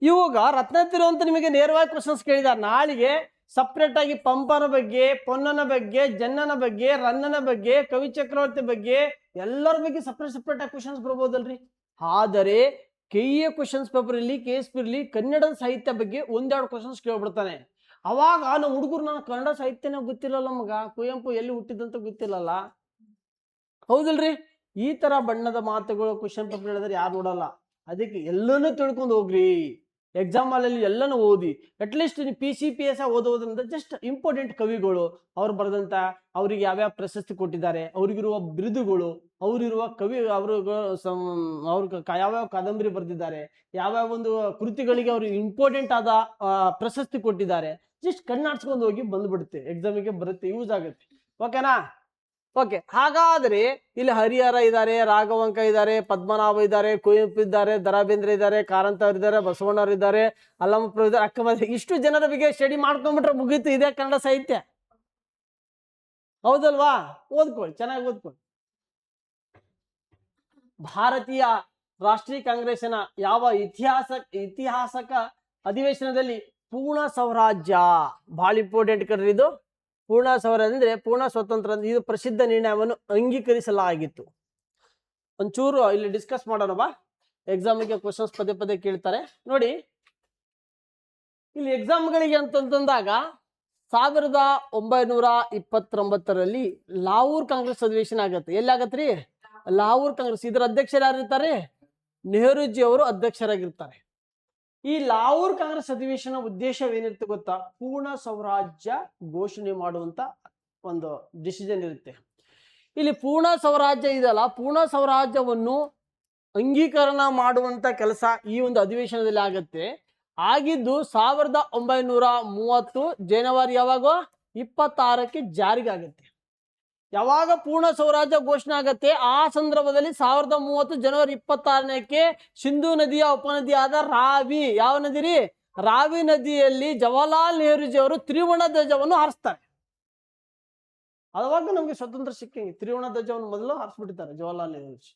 ಇವಾಗ ರತ್ನಾತ್ರಯ ಅಂತ ನಿಮಗೆ ನೇರವಾಗಿ ಕ್ವಶನ್ಸ್ ಕೇಳಿದ್ದಾರೆ. ನಾಳೆಗೆ ಸಪ್ರೇಟ್ ಆಗಿ ಪಂಪನ ಬಗ್ಗೆ, ಪೊನ್ನನ ಬಗ್ಗೆ, ಜನ್ನನ ಬಗ್ಗೆ, ರನ್ನನ ಬಗ್ಗೆ, ಕವಿ ಚಕ್ರವರ್ತಿ ಬಗ್ಗೆ ಎಲ್ಲರ ಬಗ್ಗೆ ಸಪ್ರೇಟ್ ಆಗಿ ಕ್ವಶನ್ಸ್ ಬರ್ಬೋದಲ್ರಿ. ಆದರೆ ಕೆಇಎ ಕ್ವಶನ್ಸ್ ಪೇಪರ್ ಇರಲಿ, KSP ಇರಲಿ, ಕನ್ನಡದ ಸಾಹಿತ್ಯ ಬಗ್ಗೆ 1-2 ಕ್ವಶನ್ಸ್ ಕೇಳ್ಬಿಡ್ತಾನೆ. ಅವಾಗ ನಮ್ಮ ಹುಡುಗರು ನಾನು ಕನ್ನಡ ಸಾಹಿತ್ಯನ ಗೊತ್ತಿಲ್ಲಲ್ಲ, ಮಗ ಕುವೆಂಪು ಎಲ್ಲಿ ಹುಟ್ಟಿದಂತ ಗೊತ್ತಿಲ್ಲಲ್ಲ. ಹೌದಲ್ರಿ? ಈ ತರ ಬಣ್ಣದ ಮಾತುಗಳು ಕ್ವಶನ್ ಪೇಪರ್ ಹೇಳಿದ್ರೆ ಯಾರು ನೋಡಲ್ಲ. ಅದಕ್ಕೆ ಎಲ್ಲನೂ ತಿಳ್ಕೊಂಡು ಹೋಗ್ರಿ. ಎಕ್ಸಾಮ್ ಅಲ್ಲಿ ಎಲ್ಲನೂ ಓದಿ. ಅಟ್ಲೀಸ್ಟ್ ನೀವು PCPS ಓದೋದ್ರಿಂದ ಜಸ್ಟ್ ಇಂಪಾರ್ಟೆಂಟ್ ಕವಿಗಳು ಅವ್ರು ಬರೆದಂತ, ಅವ್ರಿಗೆ ಯಾವ್ಯಾವ ಪ್ರಶಸ್ತಿ ಕೊಟ್ಟಿದ್ದಾರೆ, ಅವ್ರಿಗಿರುವ ಬಿರುದುಗಳು, ಅವರಿರುವ ಕವಿ, ಅವ್ರ ಯಾವ್ಯಾವ ಕಾದಂಬರಿ ಬರೆದಿದ್ದಾರೆ, ಯಾವ್ಯಾವ ಒಂದು ಕೃತಿಗಳಿಗೆ ಅವರು ಇಂಪಾರ್ಟೆಂಟ್ ಆದ ಪ್ರಶಸ್ತಿ ಕೊಟ್ಟಿದ್ದಾರೆ, ಜಸ್ಟ್ ಕಣ್ಣಾಡ್ಸ್ಕೊಂಡು ಹೋಗಿ ಬಂದ್ಬಿಡುತ್ತೆ. ಎಕ್ಸಾಮಿಗೆ ಬರುತ್ತೆ, ಯೂಸ್ ಆಗುತ್ತೆ. ಓಕೆನಾ? ಓಕೆ. ಹಾಗಾದ್ರೆ ಇಲ್ಲಿ ಹರಿಹರ ಇದ್ದಾರೆ, ರಾಘವಂಕ ಇದ್ದಾರೆ, ಪದ್ಮನಾಭ ಇದ್ದಾರೆ, ಕುವೆಂಪು ಇದ್ದಾರೆ, ದ ರಾ ಬೇಂದ್ರೆ ಇದ್ದಾರೆ, ಕಾರಂತವ್ರು ಇದ್ದಾರೆ, ಬಸವಣ್ಣವ್ರು ಇದ್ದಾರೆ, ಅಲ್ಲಮಪ್ರಭು ಇದ್ದಾರೆ, ಅಕ್ಕಮಹಾದೇವಿ. ಇಷ್ಟು ಜನರ ಬಗ್ಗೆ ಸ್ಟಡಿ ಮಾಡ್ಕೊಂಡ್ಬಿಟ್ರೆ ಮುಗೀತು, ಇದೆ ಕನ್ನಡ ಸಾಹಿತ್ಯ. ಹೌದಲ್ವಾ? ಓದ್ಕೊಳ್ಳಿ, ಚೆನ್ನಾಗಿ ಓದ್ಕೊಳ್ಳಿ. ಭಾರತೀಯ ರಾಷ್ಟ್ರೀಯ ಕಾಂಗ್ರೆಸ್ಸಿನ ಯಾವ ಇತಿಹಾಸಕ ಅಧಿವೇಶನದಲ್ಲಿ ಪೂರ್ಣ ಸ್ವರಾಜ್ಯ, ಬಹಳ ಇಂಪಾರ್ಟೆಂಟ್ ಕಣ್ರಿ ಇದು. ಪೂರ್ಣ ಸ್ವರಾಜ್ಯ ಅಂದ್ರೆ ಪೂರ್ಣ ಸ್ವತಂತ್ರ, ಇದು ಪ್ರಸಿದ್ಧ ನಿರ್ಣಯವನ್ನು ಅಂಗೀಕರಿಸಲಾಗಿತ್ತು. ಒಂಚೂರು ಇಲ್ಲಿ ಡಿಸ್ಕಸ್ ಮಾಡೋಣ ಬಾ. ಎಕ್ಸಾಮಿಗೆ ಕ್ವಶನ್ಸ್ ಪದೇ ಕೇಳ್ತಾರೆ. ನೋಡಿ ಇಲ್ಲಿ ಎಕ್ಸಾಮ್ಗಳಿಗೆ ಅಂತಂದಾಗ 1929ರಲ್ಲಿ ಲಾಹೋರ್ ಕಾಂಗ್ರೆಸ್ ಅಧಿವೇಶನ ಆಗತ್ತೆ. ಎಲ್ಲಿ ಆಗತ್ರಿ? ಲಾಹೋರ್ ಕಾಂಗ್ರೆಸ್. ಇದರ ಅಧ್ಯಕ್ಷರು ಯಾರಿರ್ತಾರೆ? ನೆಹರೂಜಿ ಅವರು ಅಧ್ಯಕ್ಷರಾಗಿರ್ತಾರೆ. ಈ ಲಾಹೋರ್ ಕಾಂಗ್ರೆಸ್ ಅಧಿವೇಶನ ಉದ್ದೇಶವೇನಿರುತ್ತೆ ಗೊತ್ತಾ? ಪೂರ್ಣ ಸ್ವರಾಜ್ಯ ಘೋಷಣೆ ಮಾಡುವಂತ ಒಂದು ಡಿಸಿಷನ್ ಇರುತ್ತೆ. ಇಲ್ಲಿ ಪೂರ್ಣ ಸ್ವರಾಜ್ಯ ಇದಲ್ಲ, ಪೂರ್ಣ ಸ್ವರಾಜ್ಯವನ್ನು ಅಂಗೀಕರಣ ಮಾಡುವಂತ ಕೆಲಸ ಈ ಒಂದು ಅಧಿವೇಶನದಲ್ಲಿ ಆಗತ್ತೆ. ಆಗಿದ್ದು 1930 ಜನವರಿ ಯಾವಾಗ 26ಕ್ಕೆ ಜಾರಿಗೆ ಆಗತ್ತೆ. ಯಾವಾಗ ಪೂರ್ಣ ಸ್ವರಾಜ್ಯ ಘೋಷಣೆ ಆಗತ್ತೆ ಆ ಸಂದರ್ಭದಲ್ಲಿ 1930 ಜನವರಿ 26ಕ್ಕೆ ಸಿಂಧೂ ನದಿಯ ಉಪನದಿಯಾದ ರಾವಿ, ಯಾವ ನದಿ ರೀ? ರಾವಿ ನದಿಯಲ್ಲಿ ಜವಾಹರ್ಲಾಲ್ ನೆಹರೂಜಿ ಅವರು ತ್ರಿವರ್ಣ ಧ್ವಜವನ್ನು ಹಾರಿಸ್ತಾರೆ. ಅವಾಗ ನಮ್ಗೆ ಸ್ವತಂತ್ರ ಸಿಕ್ಕಂಗೆ ತ್ರಿವರ್ಣ ಧ್ವಜವನ್ನು ಮೊದಲು ಹಾರಿಸ್ಬಿಟ್ಟಿದ್ದಾರೆ ಜವಾಹರ್ಲಾಲ್ ನೆಹರೂಜಿ.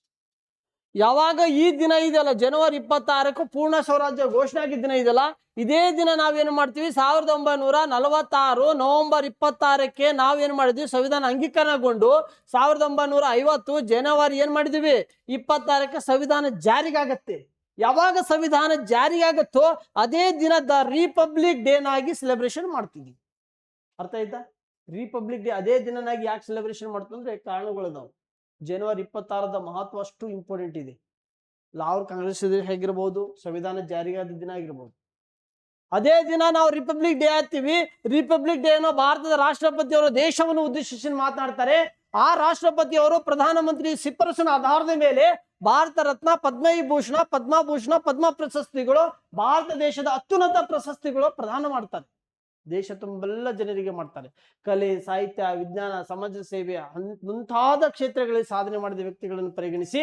ಯಾವಾಗ ಈ ದಿನ ಇದೆಯಲ್ಲ ಜನವರಿ 26 ಪೂರ್ಣ ಸ್ವರಾಜ್ಯ ಘೋಷಣೆ ಆಗಿದ್ದ ದಿನ ಇದೆಯಲ್ಲ, ಇದೇ ದಿನ ನಾವೇನು ಮಾಡ್ತೀವಿ, 1946 ನವೆಂಬರ್ 26ಕ್ಕೆ ನಾವೇನು ಮಾಡಿದ್ವಿ, ಸಂವಿಧಾನ ಅಂಗೀಕರಣಗೊಂಡು 1950 ಜನವರಿ ಏನ್ ಮಾಡಿದ್ವಿ 26ಕ್ಕೆ ಸಂವಿಧಾನ ಜಾರಿಗಾಗತ್ತೆ. ಯಾವಾಗ ಸಂವಿಧಾನ ಜಾರಿಯಾಗತ್ತೋ ಅದೇ ದಿನ ದ ರಿಪಬ್ಲಿಕ್ ಡೇನಾಗಿ ಸೆಲೆಬ್ರೇಷನ್ ಮಾಡ್ತೀವಿ. ಅರ್ಥ ಆಯ್ತಾ? ರಿಪಬ್ಲಿಕ್ ಡೇ ಅದೇ ದಿನನಾಗಿ ಯಾಕೆ ಸೆಲೆಬ್ರೇಷನ್ ಮಾಡ್ತೀವಿ ಅಂದ್ರೆ ಕಾರಣಗಳಿದಾವೆ. ಜನವರಿ 26ದ ಮಹತ್ವ ಅಷ್ಟು ಇಂಪಾರ್ಟೆಂಟ್ ಇದೆ. ಲಾಹೋರ್ ಕಾಂಗ್ರೆಸ್ ಹೇಗಿರ್ಬೋದು, ಸಂವಿಧಾನ ಜಾರಿಯಾದ ದಿನ ಆಗಿರ್ಬೋದು. ಅದೇ ದಿನ ನಾವು ರಿಪಬ್ಲಿಕ್ ಡೇ ಆಗ್ತೀವಿ. ರಿಪಬ್ಲಿಕ್ ಡೇ ಅನ್ನೋ ಭಾರತದ ರಾಷ್ಟ್ರಪತಿಯವರು ದೇಶವನ್ನು ಉದ್ದೇಶಿಸಿ ಮಾತನಾಡ್ತಾರೆ. ಆ ರಾಷ್ಟ್ರಪತಿಯವರು ಪ್ರಧಾನಮಂತ್ರಿ ಶಿಫಾರಸಿನ ಆಧಾರದ ಮೇಲೆ ಭಾರತ ರತ್ನ, ಪದ್ಮವಿಭೂಷಣ, ಪದ್ಮಭೂಷಣ, ಪದ್ಮ ಪ್ರಶಸ್ತಿಗಳು, ಭಾರತ ದೇಶದ ಅತ್ಯುನ್ನತ ಪ್ರಶಸ್ತಿಗಳು ಪ್ರದಾನ ಮಾಡ್ತಾರೆ. ದೇಶ ತುಂಬೆಲ್ಲ ಜನರಿಗೆ ಮಾಡ್ತಾರೆ. ಕಲೆ, ಸಾಹಿತ್ಯ, ವಿಜ್ಞಾನ, ಸಮಾಜ ಸೇವೆ ಮುಂತಾದ ಕ್ಷೇತ್ರಗಳಲ್ಲಿ ಸಾಧನೆ ಮಾಡಿದ ವ್ಯಕ್ತಿಗಳನ್ನು ಪರಿಗಣಿಸಿ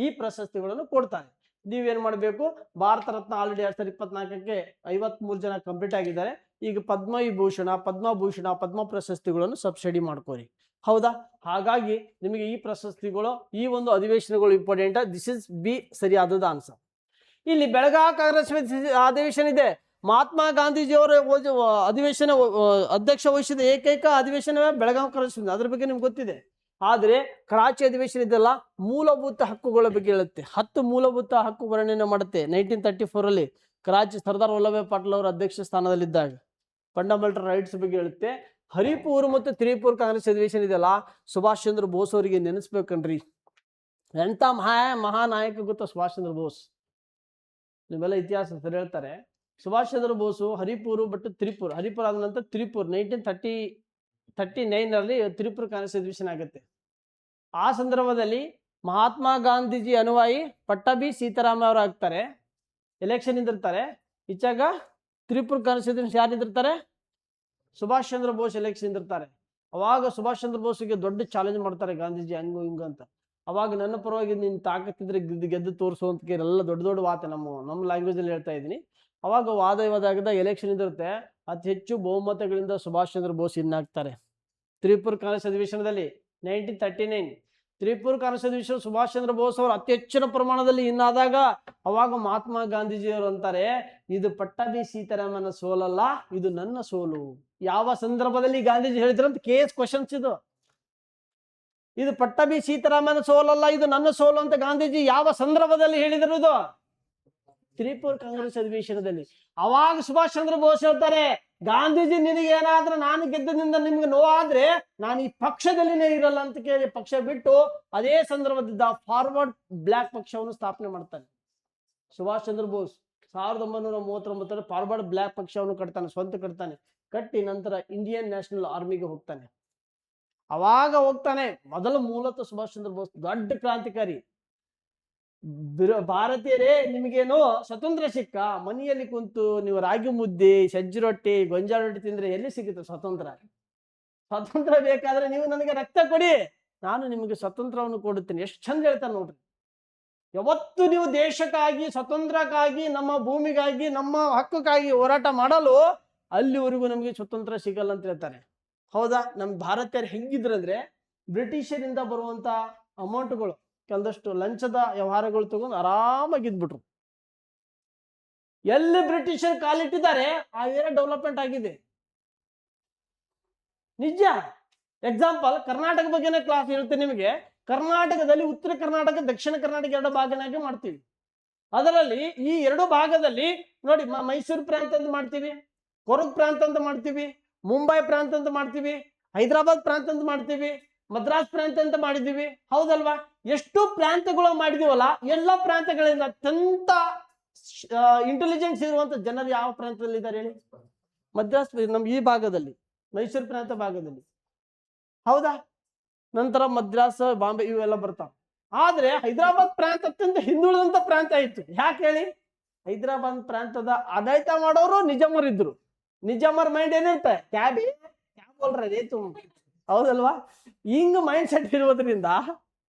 ಈ ಪ್ರಶಸ್ತಿಗಳನ್ನು ಕೊಡ್ತಾರೆ. ನೀವೇನ್ ಮಾಡಬೇಕು, ಭಾರತ ರತ್ನ ಆಲ್ರೆಡಿ 2024ಕ್ಕೆ 53 ಜನ ಕಂಪ್ಲೀಟ್ ಆಗಿದ್ದಾರೆ. ಈಗ ಪದ್ಮವಿಭೂಷಣ, ಪದ್ಮಭೂಷಣ, ಪದ್ಮ ಪ್ರಶಸ್ತಿಗಳನ್ನು ಸಬ್ಸಿಡಿ ಮಾಡ್ಕೋರಿ. ಹೌದಾ? ಹಾಗಾಗಿ ನಿಮಗೆ ಈ ಪ್ರಶಸ್ತಿಗಳು, ಈ ಒಂದು ಅಧಿವೇಶನಗಳು ಇಂಪಾರ್ಟೆಂಟ್. ದಿಸ್ ಇಸ್ ಬಿ ಸರಿಯಾದ ಆನ್ಸರ್. ಇಲ್ಲಿ ಬೆಳಗಾವಿ ಕಾಂಗ್ರೆಸ್ ಅಧಿವೇಶನ ಇದೆ. ಮಹಾತ್ಮ ಗಾಂಧೀಜಿಯವರ ಅಧಿವೇಶನ ಅಧ್ಯಕ್ಷ ವಹಿಸಿದ ಏಕೈಕ ಅಧಿವೇಶನವೇ ಬೆಳಗಾವಿ ಕಾಂಗ್ರೆಸ್. ಅದ್ರ ಬಗ್ಗೆ ನಿಮ್ಗೆ ಗೊತ್ತಿದೆ. ಆದ್ರೆ ಕರಾಚಿ ಅಧಿವೇಶನ ಇದೆಲ್ಲ ಮೂಲಭೂತ ಹಕ್ಕುಗಳ ಬಗ್ಗೆ ಹೇಳುತ್ತೆ. 10 ಮೂಲಭೂತ ಹಕ್ಕು ವರ್ಣನೆ ಮಾಡುತ್ತೆ. 1934 ಕರಾಚಿ ಸರ್ದಾರ್ ವಲ್ಲಭಾಯ್ ಪಟೇಲ್ ಅವರ ಅಧ್ಯಕ್ಷ ಸ್ಥಾನದಲ್ಲಿದ್ದಾಗ ಫಂಡಮೆಂಟಲ್ ರೈಟ್ಸ್ ಬಗ್ಗೆ ಹೇಳುತ್ತೆ. ಹರಿಪುರ್ ಮತ್ತು ತ್ರಿಪುರ್ ಕಾಂಗ್ರೆಸ್ ಅಧಿವೇಶನ ಇದೆಯಲ್ಲ, ಸುಭಾಷ್ ಚಂದ್ರ ಬೋಸ್ ಅವರಿಗೆ ನೆನೆಸ್ಬೇಕನ್ರಿ. ಎಂತ ಮಹಾನಾಯಕ ಗೊತ್ತಾ ಸುಭಾಷ್ ಚಂದ್ರ ಬೋಸ್? ನಿಮ್ಮೆಲ್ಲ ಇತಿಹಾಸ ಸರಿ ಹೇಳ್ತಾರೆ. ಸುಭಾಷ್ ಚಂದ್ರ ಬೋಸು ಹರಿಪುರ್ ಬಟ್ ತ್ರಿಪುರ್, ಹರಿಪುರ್ ಆದ ನಂತರ ತ್ರಿಪುರ್ 1939 ತ್ರಿಪುರ್ ಕಾಂಗ್ರೆಸ್ ಅಧಿವೇಶನ ಆಗುತ್ತೆ. ಆ ಸಂದರ್ಭದಲ್ಲಿ ಮಹಾತ್ಮ ಗಾಂಧೀಜಿ ಅನುಯಾಯಿ ಪಟ್ಟಾಭಿ ಸೀತಾರಾಮ ಅವರು ಆಗ್ತಾರೆ, ಎಲೆಕ್ಷನ್ ನಿಂದಿರ್ತಾರೆ. ಈಚಾಗ ತ್ರಿಪುರ್ ಕಾಂಗ್ರೆಸ್ ಅಧಿವೇಶನ ಯಾರು ನಿಂದಿರ್ತಾರೆ? ಸುಭಾಷ್ ಚಂದ್ರ ಬೋಸ್ ಎಲೆಕ್ಷನ್ ನಿಂದಿರ್ತಾರೆ. ಅವಾಗ ಸುಭಾಷ್ ಚಂದ್ರ ಬೋಸ್ಗೆ ದೊಡ್ಡ ಚಾಲೆಂಜ್ ಮಾಡ್ತಾರೆ ಗಾಂಧೀಜಿ, ಹಂಗು ಹಿಂಗ ಅಂತ. ಅವಾಗ ನನ್ನ ಪರವಾಗಿ ನೀನು ತಾಕತ್ತಿದ್ರೆ ಗೆದ್ದು ತೋರಿಸುವಂತ ಎಲ್ಲ ದೊಡ್ಡ ದೊಡ್ಡ ವಾದ ನಮ್ಮ ಲ್ಯಾಂಗ್ವೇಜ್ ಅಲ್ಲಿ ಹೇಳ್ತಾ ಇದ್ದೀನಿ. ಅವಾಗ ವಾದ ಆಗಿದ್ದಾಗ ಎಲೆಕ್ಷನ್ ಇದಿರುತ್ತೆ. ಅತಿ ಹೆಚ್ಚು ಬಹುಮತಗಳಿಂದ ಸುಭಾಷ್ ಚಂದ್ರ ಬೋಸ್ ಇನ್ನಾಗ್ತಾರೆ. ತ್ರಿಪುರ್ ಕಾಂಗ್ರೆಸ್ ಅಧಿವೇಶನದಲ್ಲಿ 1939 ತ್ರಿಪುರ್ ಕಾಂಗ್ರೆಸ್ ಅಧಿವೇಶನ ಸುಭಾಷ್ ಚಂದ್ರ ಬೋಸ್ ಅವರು ಅತಿ ಹೆಚ್ಚಿನ ಪ್ರಮಾಣದಲ್ಲಿ ಇನ್ನಾದಾಗ ಅವಾಗ ಮಹಾತ್ಮ ಗಾಂಧೀಜಿಯವರು ಅಂತಾರೆ, ಇದು ಪಟ್ಟಾಭಿ ಸೀತಾರಾಮನ ಸೋಲಲ್ಲ, ಇದು ನನ್ನ ಸೋಲು. ಯಾವ ಸಂದರ್ಭದಲ್ಲಿ ಗಾಂಧೀಜಿ ಹೇಳಿದ್ರಂತ ಕೇಸ್ ಕ್ವಶನ್ಸ್ ಇದು ಪಟ್ಟಾಭಿ ಸೀತಾರಾಮನ ಸೋಲಲ್ಲ, ಇದು ನನ್ನ ಸೋಲು ಅಂತ ಗಾಂಧೀಜಿ ಯಾವ ಸಂದರ್ಭದಲ್ಲಿ ಹೇಳಿದ್ರು? ಇದು ತ್ರಿಪುರ್ ಕಾಂಗ್ರೆಸ್ ಅಧಿವೇಶನದಲ್ಲಿ. ಅವಾಗ ಸುಭಾಷ್ ಚಂದ್ರ ಬೋಸ್ ಹೇಳ್ತಾರೆ, ಗಾಂಧೀಜಿ ನಿನಗೆ ಏನಾದ್ರೂ ನಾನು ಗೆದ್ದದಿಂದ ನಿಮ್ಗೆ ನೋವಾದ್ರೆ ನಾನು ಈ ಪಕ್ಷದಲ್ಲಿನೇ ಇರಲ್ಲ ಅಂತ ಕೇಳಿ ಪಕ್ಷ ಬಿಟ್ಟು ಅದೇ ಸಂದರ್ಭದಿಂದ ಫಾರ್ವರ್ಡ್ ಬ್ಲಾಕ್ ಪಕ್ಷವನ್ನು ಸ್ಥಾಪನೆ ಮಾಡ್ತಾನೆ ಸುಭಾಷ್ ಚಂದ್ರ ಬೋಸ್. 1939 ಫಾರ್ವರ್ಡ್ ಬ್ಲಾಕ್ ಪಕ್ಷವನ್ನು ಕಟ್ತಾನೆ. ಕಟ್ಟಿ ನಂತರ ಇಂಡಿಯನ್ ನ್ಯಾಷನಲ್ ಆರ್ಮಿಗೆ ಹೋಗ್ತಾನೆ. ಅವಾಗ ಹೋಗ್ತಾನೆ. ಮೊದಲು ಮೂಲತಃ ಸುಭಾಷ್ ಚಂದ್ರ ಬೋಸ್ ದೊಡ್ಡ ಕ್ರಾಂತಿಕಾರಿ. ಭಾರತೀಯರೇ, ನಿಮಗೇನು ಸ್ವಾತಂತ್ರ್ಯ ಸಿಕ್ಕ, ಮನೆಯಲ್ಲಿ ಕುಂತು ನೀವು ರಾಗಿ ಮುದ್ದೆ, ಸಜ್ಜಿ ರೊಟ್ಟಿ, ಗೊಂಜಾಳ ರೊಟ್ಟಿ ತಿಂದ್ರೆ ಎಲ್ಲಿ ಸಿಗುತ್ತೆ ಸ್ವಾತಂತ್ರ್ಯ? ಸ್ವಾತಂತ್ರ್ಯ ಬೇಕಾದ್ರೆ ನೀವು ನನಗೆ ರಕ್ತ ಕೊಡಿ, ನಾನು ನಿಮಗೆ ಸ್ವಾತಂತ್ರ್ಯವನ್ನು ಕೊಡುತ್ತೇನೆ. ಎಷ್ಟು ಚಂದ ಹೇಳ್ತಾನೆ ನೋಡ್ರಿ. ಯಾವತ್ತು ನೀವು ದೇಶಕ್ಕಾಗಿ, ಸ್ವತಂತ್ರಕ್ಕಾಗಿ, ನಮ್ಮ ಭೂಮಿಗಾಗಿ, ನಮ್ಮ ಹಕ್ಕಕ್ಕಾಗಿ ಹೋರಾಟ ಮಾಡಲು ಅಲ್ಲಿವರೆಗೂ ನಮಗೆ ಸ್ವತಂತ್ರ ಸಿಗಲ್ಲ ಅಂತ ಹೇಳ್ತಾರೆ. ಹೌದಾ? ನಮ್ಮ ಭಾರತೀಯರು ಹೆಂಗಿದ್ರಂದ್ರೆ ಬ್ರಿಟಿಷರಿಂದ ಬರುವಂತ ಅಮೌಂಟ್ಗಳು, ಕೆಲದಷ್ಟು ಲಂಚದ ವ್ಯವಹಾರಗಳು ತಗೊಂಡು ಆರಾಮಾಗಿದ್ಬಿಟ್ರು. ಎಲ್ಲಿ ಬ್ರಿಟಿಷರ್ ಕಾಲಿಟ್ಟಿದ್ದಾರೆ ಆ ಏರಿಯಾ ಡೆವಲಪ್ಮೆಂಟ್ ಆಗಿದೆ. ನಿಜ. ಎಕ್ಸಾಂಪಲ್, ಕರ್ನಾಟಕ ಬಗ್ಗೆನೇ ಕ್ಲಾಸ್ ಇರುತ್ತೆ ನಿಮಗೆ. ಕರ್ನಾಟಕದಲ್ಲಿ ಉತ್ತರ ಕರ್ನಾಟಕ, ದಕ್ಷಿಣ ಕರ್ನಾಟಕ 2 ಭಾಗನಾಗಿ ಮಾಡ್ತೀವಿ. ಅದರಲ್ಲಿ ಈ 2 ಭಾಗದಲ್ಲಿ ನೋಡಿ, ಮೈಸೂರು ಪ್ರಾಂತ ಅಂತ ಮಾಡ್ತೀವಿ, ಕೊಡಗು ಪ್ರಾಂತ ಅಂತ ಮಾಡ್ತೀವಿ, ಮುಂಬೈ ಪ್ರಾಂತ ಅಂತ ಮಾಡ್ತೀವಿ, ಹೈದರಾಬಾದ್ ಪ್ರಾಂತ ಅಂತ ಮಾಡ್ತೀವಿ, ಮದ್ರಾಸ್ ಪ್ರಾಂತ ಅಂತ ಮಾಡಿದೀವಿ. ಹೌದಲ್ವಾ? ಎಷ್ಟು ಪ್ರಾಂತಗಳು ಮಾಡಿದೀವಲ್ಲ, ಎಲ್ಲ ಪ್ರಾಂತಗಳಿಂದ ಅತ್ಯಂತ ಇಂಟೆಲಿಜೆನ್ಸ್ ಇರುವಂತ ಜನರು ಯಾವ ಪ್ರಾಂತದಲ್ಲಿ ಇದ್ದಾರೆ ಹೇಳಿ? ಮದ್ರಾಸ್, ನಮ್ ಈ ಭಾಗದಲ್ಲಿ, ಮೈಸೂರು ಪ್ರಾಂತ ಭಾಗದಲ್ಲಿ. ಹೌದಾ? ನಂತರ ಮದ್ರಾಸ್, ಬಾಂಬೆ ಇವೆಲ್ಲ ಬರ್ತಾವ. ಆದ್ರೆ ಹೈದರಾಬಾದ್ ಪ್ರಾಂತ ಅತ್ಯಂತ ಹಿಂದುಳಿದಂತ ಪ್ರಾಂತ ಇತ್ತು. ಯಾಕೆ ಹೇಳಿ? ಹೈದರಾಬಾದ್ ಪ್ರಾಂತದ ಆಡಳಿತ ಮಾಡೋರು ನಿಜಾಮರಿದ್ರು. ನಿಜಾಮರ್ ಮೈಂಡ್ ಏನಿರುತ್ತೆ? ಕ್ಯಾಬ್ ಬೋಲ್ರೇ ತು. ಹೌದಲ್ವಾ? ಹಿಂಗ್ ಮೈಂಡ್ ಸೆಟ್ ಇರೋದ್ರಿಂದ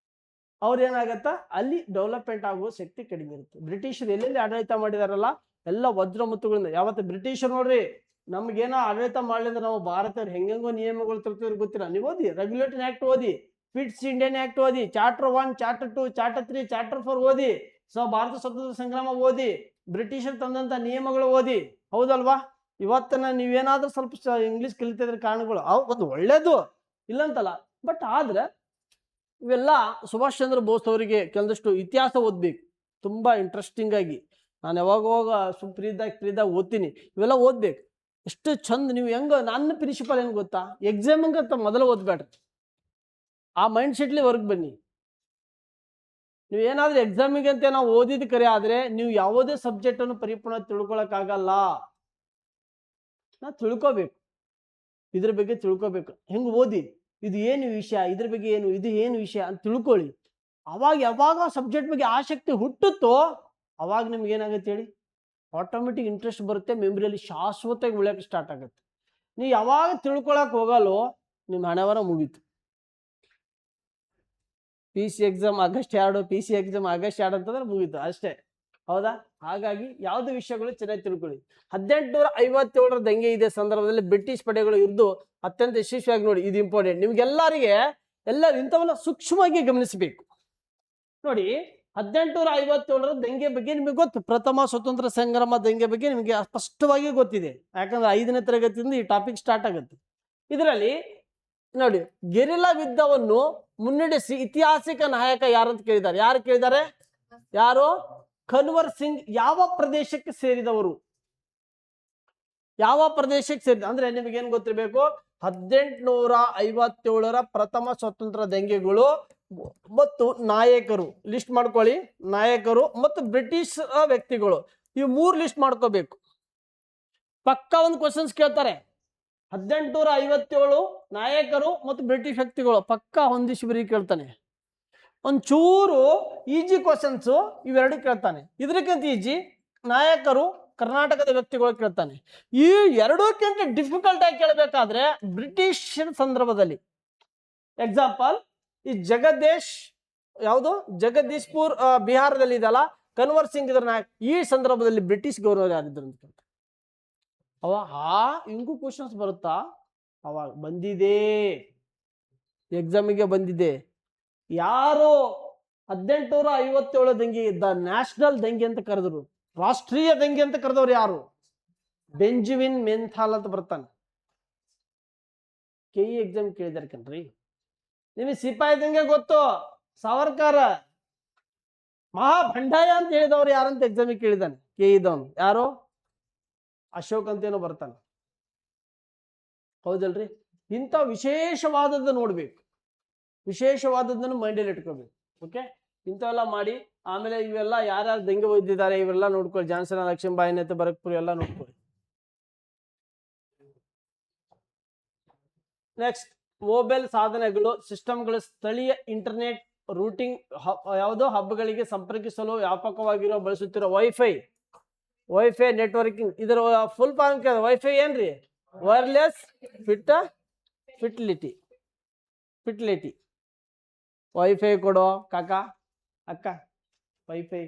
ಅವ್ರೇನಾಗತ್ತ, ಅಲ್ಲಿ ಡೆವಲಪ್ಮೆಂಟ್ ಆಗುವ ಶಕ್ತಿ ಕಡಿಮೆ ಇರುತ್ತೆ. ಬ್ರಿಟಿಷರು ಎಲ್ಲೆಲ್ಲಿ ಆಡಳಿತ ಮಾಡಿದಾರಲ್ಲ ಎಲ್ಲ ವಜ್ರ ಮುತ್ತುಗಳಿಂದ. ಯಾವತ್ತು ಬ್ರಿಟಿಷರು ನೋಡ್ರಿ ನಮ್ಗೇನೋ ಆಡಳಿತ ಮಾಡ್ಲಿಂದ್ರೆ ನಾವು ಭಾರತೀಯರು ಹೆಂಗೆಂಗೋ ನಿಯಮಗಳು ತರ್ತೀವಿ ಗೊತ್ತಿಲ್ಲ. ನೀವು ಓದಿ, ರೆಗ್ಯುಲೇಟರಿ ಆಕ್ಟ್ ಓದಿ, ಪಿಟ್ಸ್ ಇಂಡಿಯನ್ ಆಕ್ಟ್ ಓದಿ, ಚಾರ್ಟರ್ 1, ಚಾರ್ಟರ್ 2, ಚಾರ್ಟರ್ 3, ಚಾರ್ಟರ್ 4 ಓದಿ, ಭಾರತ ಸ್ವತಂತ್ರ ಸಂಗ್ರಾಮ ಓದಿ, ಬ್ರಿಟಿಷರು ತಂದಂತ ನಿಯಮಗಳು ಓದಿ. ಹೌದಲ್ವಾ? ಇವತ್ತನ ನೀವೇನಾದ್ರೂ ಸ್ವಲ್ಪ ಇಂಗ್ಲಿಷ್ ಕಲಿತಿದ್ರೆ ಕಾರಣಗಳು ಒಂದು ಒಳ್ಳೇದು ಇಲ್ಲಂತಲ್ಲ, ಬಟ್ ಆದ್ರೆ ಇವೆಲ್ಲ ಸುಭಾಷ್ ಚಂದ್ರ ಬೋಸ್ ಅವರಿಗೆ ಕೆಲದಷ್ಟು ಇತಿಹಾಸ ಓದ್ಬೇಕು ತುಂಬಾ ಇಂಟ್ರೆಸ್ಟಿಂಗ್ ಆಗಿ. ನಾನು ಯಾವಾಗ ಫ್ರೀದಾಗ ಓದ್ತೀನಿ, ಇವೆಲ್ಲ ಓದ್ಬೇಕು. ಎಷ್ಟು ಚಂದ ನೀವು ಹೆಂಗ, ನನ್ನ ಪ್ರಿನ್ಸಿಪಲ್ ಏನ್ ಗೊತ್ತಾ, ಎಕ್ಸಾಮಿಂಗಂತ ಮೊದಲು ಓದ್ಬೇಡ್ರಿ, ಆ ಮೈಂಡ್ ಸೆಟ್ಲಿ ವರ್ಕ್ ಬನ್ನಿ. ನೀವು ಏನಾದ್ರೂ ಎಕ್ಸಾಮಿಗೆ ಅಂತ ನಾವು ಓದಿದ ಕರೆ ಆದ್ರೆ ನೀವು ಯಾವುದೇ ಸಬ್ಜೆಕ್ಟ್ ಅನ್ನು ಪರಿಪೂರ್ಣ ತಿಳ್ಕೊಳಕ್ಕಾಗಲ್ಲ. ನಾ ತಿಳ್ಕೊಬೇಕು, ಇದ್ರ ಬಗ್ಗೆ ತಿಳ್ಕೊಬೇಕು. ಹೆಂಗ್ ಓದಿ, ಇದು ಏನು ವಿಷಯ, ಇದ್ರ ಬಗ್ಗೆ ಏನು, ಇದು ಏನು ವಿಷಯ ಅಂತ ತಿಳ್ಕೊಳ್ಳಿ. ಅವಾಗ ಯಾವಾಗ ಸಬ್ಜೆಕ್ಟ್ ಬಗ್ಗೆ ಆಸಕ್ತಿ ಹುಟ್ಟುತ್ತೋ ಅವಾಗ ನಿಮ್ಗೆ ಏನಾಗುತ್ತೆ ಹೇಳಿ, ಆಟೋಮೆಟಿಕ್ ಇಂಟ್ರೆಸ್ಟ್ ಬರುತ್ತೆ, ಮೆಮರಿಯಲ್ಲಿ ಶಾಶ್ವತವಾಗಿ ಉಳಿಯಕ್ಕೆ ಸ್ಟಾರ್ಟ್ ಆಗುತ್ತೆ. ನೀವು ಯಾವಾಗ ತಿಳ್ಕೊಳಕ್ ಹೋಗಲ್ಲೋ ನಿಮ್ಮ ಹಣೆವರ ಮುಗೀತು. PC exam August 2, PC exam August 2 ಅಂತಂದ್ರೆ ಮುಗೀತು ಅಷ್ಟೇ. ಹೌದಾ? ಹಾಗಾಗಿ ಯಾವ್ದು ವಿಷಯಗಳು ಚೆನ್ನಾಗಿ ತಿಳ್ಕೊಳ್ಳಿ. 1857 ದಂಗೆ ಇದೆ ಸಂದರ್ಭದಲ್ಲಿ ಬ್ರಿಟಿಷ್ ಪಡೆಗಳು ಇದ್ದು ಅತ್ಯಂತ ಯಶಸ್ವಿಯಾಗಿ ನೋಡಿ, ಇದು ಇಂಪಾರ್ಟೆಂಟ್ ನಿಮ್ಗೆಲ್ಲರಿಗೆ, ಇಂಥವೆಲ್ಲ ಸೂಕ್ಷ್ಮವಾಗಿ ಗಮನಿಸಬೇಕು. ನೋಡಿ, 1857 ದಂಗೆ ಬಗ್ಗೆ ನಿಮಗೆ ಗೊತ್ತು, ಪ್ರಥಮ ಸ್ವತಂತ್ರ ಸಂಗ್ರಾಮ ದಂಗೆ ಬಗ್ಗೆ ನಿಮಗೆ ಸ್ಪಷ್ಟವಾಗಿ ಗೊತ್ತಿದೆ, ಯಾಕಂದ್ರೆ 5ನೇ ತರಗತಿಯಿಂದ ಈ ಟಾಪಿಕ್ ಸ್ಟಾರ್ಟ್ ಆಗುತ್ತೆ. ಇದರಲ್ಲಿ ನೋಡಿ, ಗೆರಿಲ್ಲಾ ಯುದ್ಧವನ್ನು ಮುನ್ನಡೆಸಿ ಇತಿಹಾಸಿಕ ನಾಯಕ ಯಾರಂತ ಕೇಳಿದ್ದಾರೆ. ಯಾರು ಕೇಳಿದ್ದಾರೆ? ಯಾರು? ಕನ್ವರ್ ಸಿಂಗ್. ಯಾವ ಪ್ರದೇಶಕ್ಕೆ ಸೇರಿದವರು? ಯಾವ ಪ್ರದೇಶಕ್ಕೆ ಸೇರಿದ ಅಂದ್ರೆ ನಿಮಗೇನು ಗೊತ್ತಿರಬೇಕು, 1857 ಪ್ರಥಮ ಸ್ವತಂತ್ರ ದಂಗೆಗಳು ಮತ್ತು ನಾಯಕರು ಲಿಸ್ಟ್ ಮಾಡ್ಕೊಳ್ಳಿ. ನಾಯಕರು ಮತ್ತು ಬ್ರಿಟಿಷ್ ವ್ಯಕ್ತಿಗಳು, ಈ 3 ಲಿಸ್ಟ್ ಮಾಡ್ಕೋಬೇಕು. ಪಕ್ಕ ಒಂದು ಕ್ವಶನ್ಸ್ ಕೇಳ್ತಾರೆ, 1857 ನಾಯಕರು ಮತ್ತು ಬ್ರಿಟಿಷ್ ವ್ಯಕ್ತಿಗಳು, ಪಕ್ಕ ಹೊಂದಿಸಿ ಬರೀ ಕೇಳ್ತಾನೆ. ಒಂಚೂರು ಈಜಿ ಕ್ವಶನ್ಸ್ ಇವೆರಡು ಕೇಳ್ತಾನೆ. ಇದಕ್ಕಿಂತ ಈಜಿ ನಾಯಕರು ಕರ್ನಾಟಕದ ವ್ಯಕ್ತಿಗಳು ಕೇಳ್ತಾನೆ. ಈ ಎರಡಕ್ಕಿಂತ ಡಿಫಿಕಲ್ಟ್ ಆಗಿ ಕೇಳಬೇಕಾದ್ರೆ ಬ್ರಿಟಿಷ್ ಸಂದರ್ಭದಲ್ಲಿ, ಎಕ್ಸಾಂಪಲ್ ಈ ಜಗದೀಶ್ಪುರ್ ಬಿಹಾರದಲ್ಲಿ ಇದಲ್ಲ, ಕನ್ವರ್ ಸಿಂಗ್ ಇದ್ರ ನಾಯಕ. ಈ ಸಂದರ್ಭದಲ್ಲಿ ಬ್ರಿಟಿಷ್ ಗವರ್ನರ್ ಯಾರಿದ್ರು ಅಂತ ಕೇಳ್ತಾರೆ. ಹಿಂಗೂ ಕ್ವಶನ್ಸ್ ಬರುತ್ತಾ? ಅವಾಗ ಬಂದಿದೆ, ಎಕ್ಸಾಮಿಗೆ ಬಂದಿದೆ. ಯಾರು 1857 ದಂಗೆ ಇದ್ದ ನ್ಯಾಷನಲ್ ದಂಗೆ ಅಂತ ಕರೆದ್ರು, ರಾಷ್ಟ್ರೀಯ ದಂಗೆ ಅಂತ ಕರೆದವ್ರು ಯಾರು? ಬೆಂಜಮಿನ್ ಮೆಂಥಾಲ್ ಅಂತ ಬರ್ತಾನೆ. KE ಎಕ್ಸಾಮ್ ಕೇಳಿದಾರೆ ಕಣ್ರಿ. ನಿಮಗೆ ಸಿಪಾಯಿ ದಂಗೆ ಗೊತ್ತು, ಸಾವರ್ಕರ್. ಮಹಾ ಬಂಡಾಯ ಅಂತ ಹೇಳಿದವ್ರು ಯಾರಂತ ಎಕ್ಸಾಮಿಗೆ ಕೇಳಿದಾನೆ KE ದವನು. ಯಾರು? ಅಶೋಕ್ ಅಂತೇನೋ ಬರ್ತಾನೆ. ಹೌದಲ್ರಿ? ಇಂಥ ವಿಶೇಷವಾದದ್ದು ನೋಡ್ಬೇಕು, ವಿಶೇಷವಾದದ್ದನ್ನು ಮೈಂಡಲ್ಲಿ ಇಟ್ಕೋಬೇಕು. ಓಕೆ, ಇಂಥವೆಲ್ಲ ಮಾಡಿ ಆಮೇಲೆ ಇವೆಲ್ಲ ಯಾರ್ಯಾರು ದಂಗೆ ಒಯ್ದಿದ್ದಾರೆ ಇವೆಲ್ಲ ನೋಡ್ಕೊಳ್ಳಿ. ಜಾನ್ಸನ್, ಲಕ್ಷ್ಮೀಬಾಯಿ, ನೇತು ಬರಕ್ಪುರ್ ಎಲ್ಲ ನೋಡ್ಕೊಳ್ಳಿ. ನೆಕ್ಸ್ಟ್, ಮೊಬೈಲ್ ಸಾಧನಗಳು, ಸಿಸ್ಟಮ್ಗಳು, ಸ್ಥಳೀಯ ಇಂಟರ್ನೆಟ್ ರೂಟಿಂಗ್, ಯಾವುದೋ ಹಬ್ಗಳಿಗೆ ಸಂಪರ್ಕಿಸಲು ವ್ಯಾಪಕವಾಗಿರೋ ಬಳಸುತ್ತಿರೋ ವೈಫೈ ನೆಟ್ವರ್ಕಿಂಗ್. ಇದರ ಫುಲ್ ಫಾರ್ಮ್ ಕೇಳಿದ್ರೆ ವೈಫೈ ಏನ್ರಿ? ವೈರ್ಲೆಸ್ ಫಿಟಿಲಿಟಿ. ವೈಫೈ ಕೊಡೋ ಕಾಕ ಅಕ್ಕ, ವೈಫೈ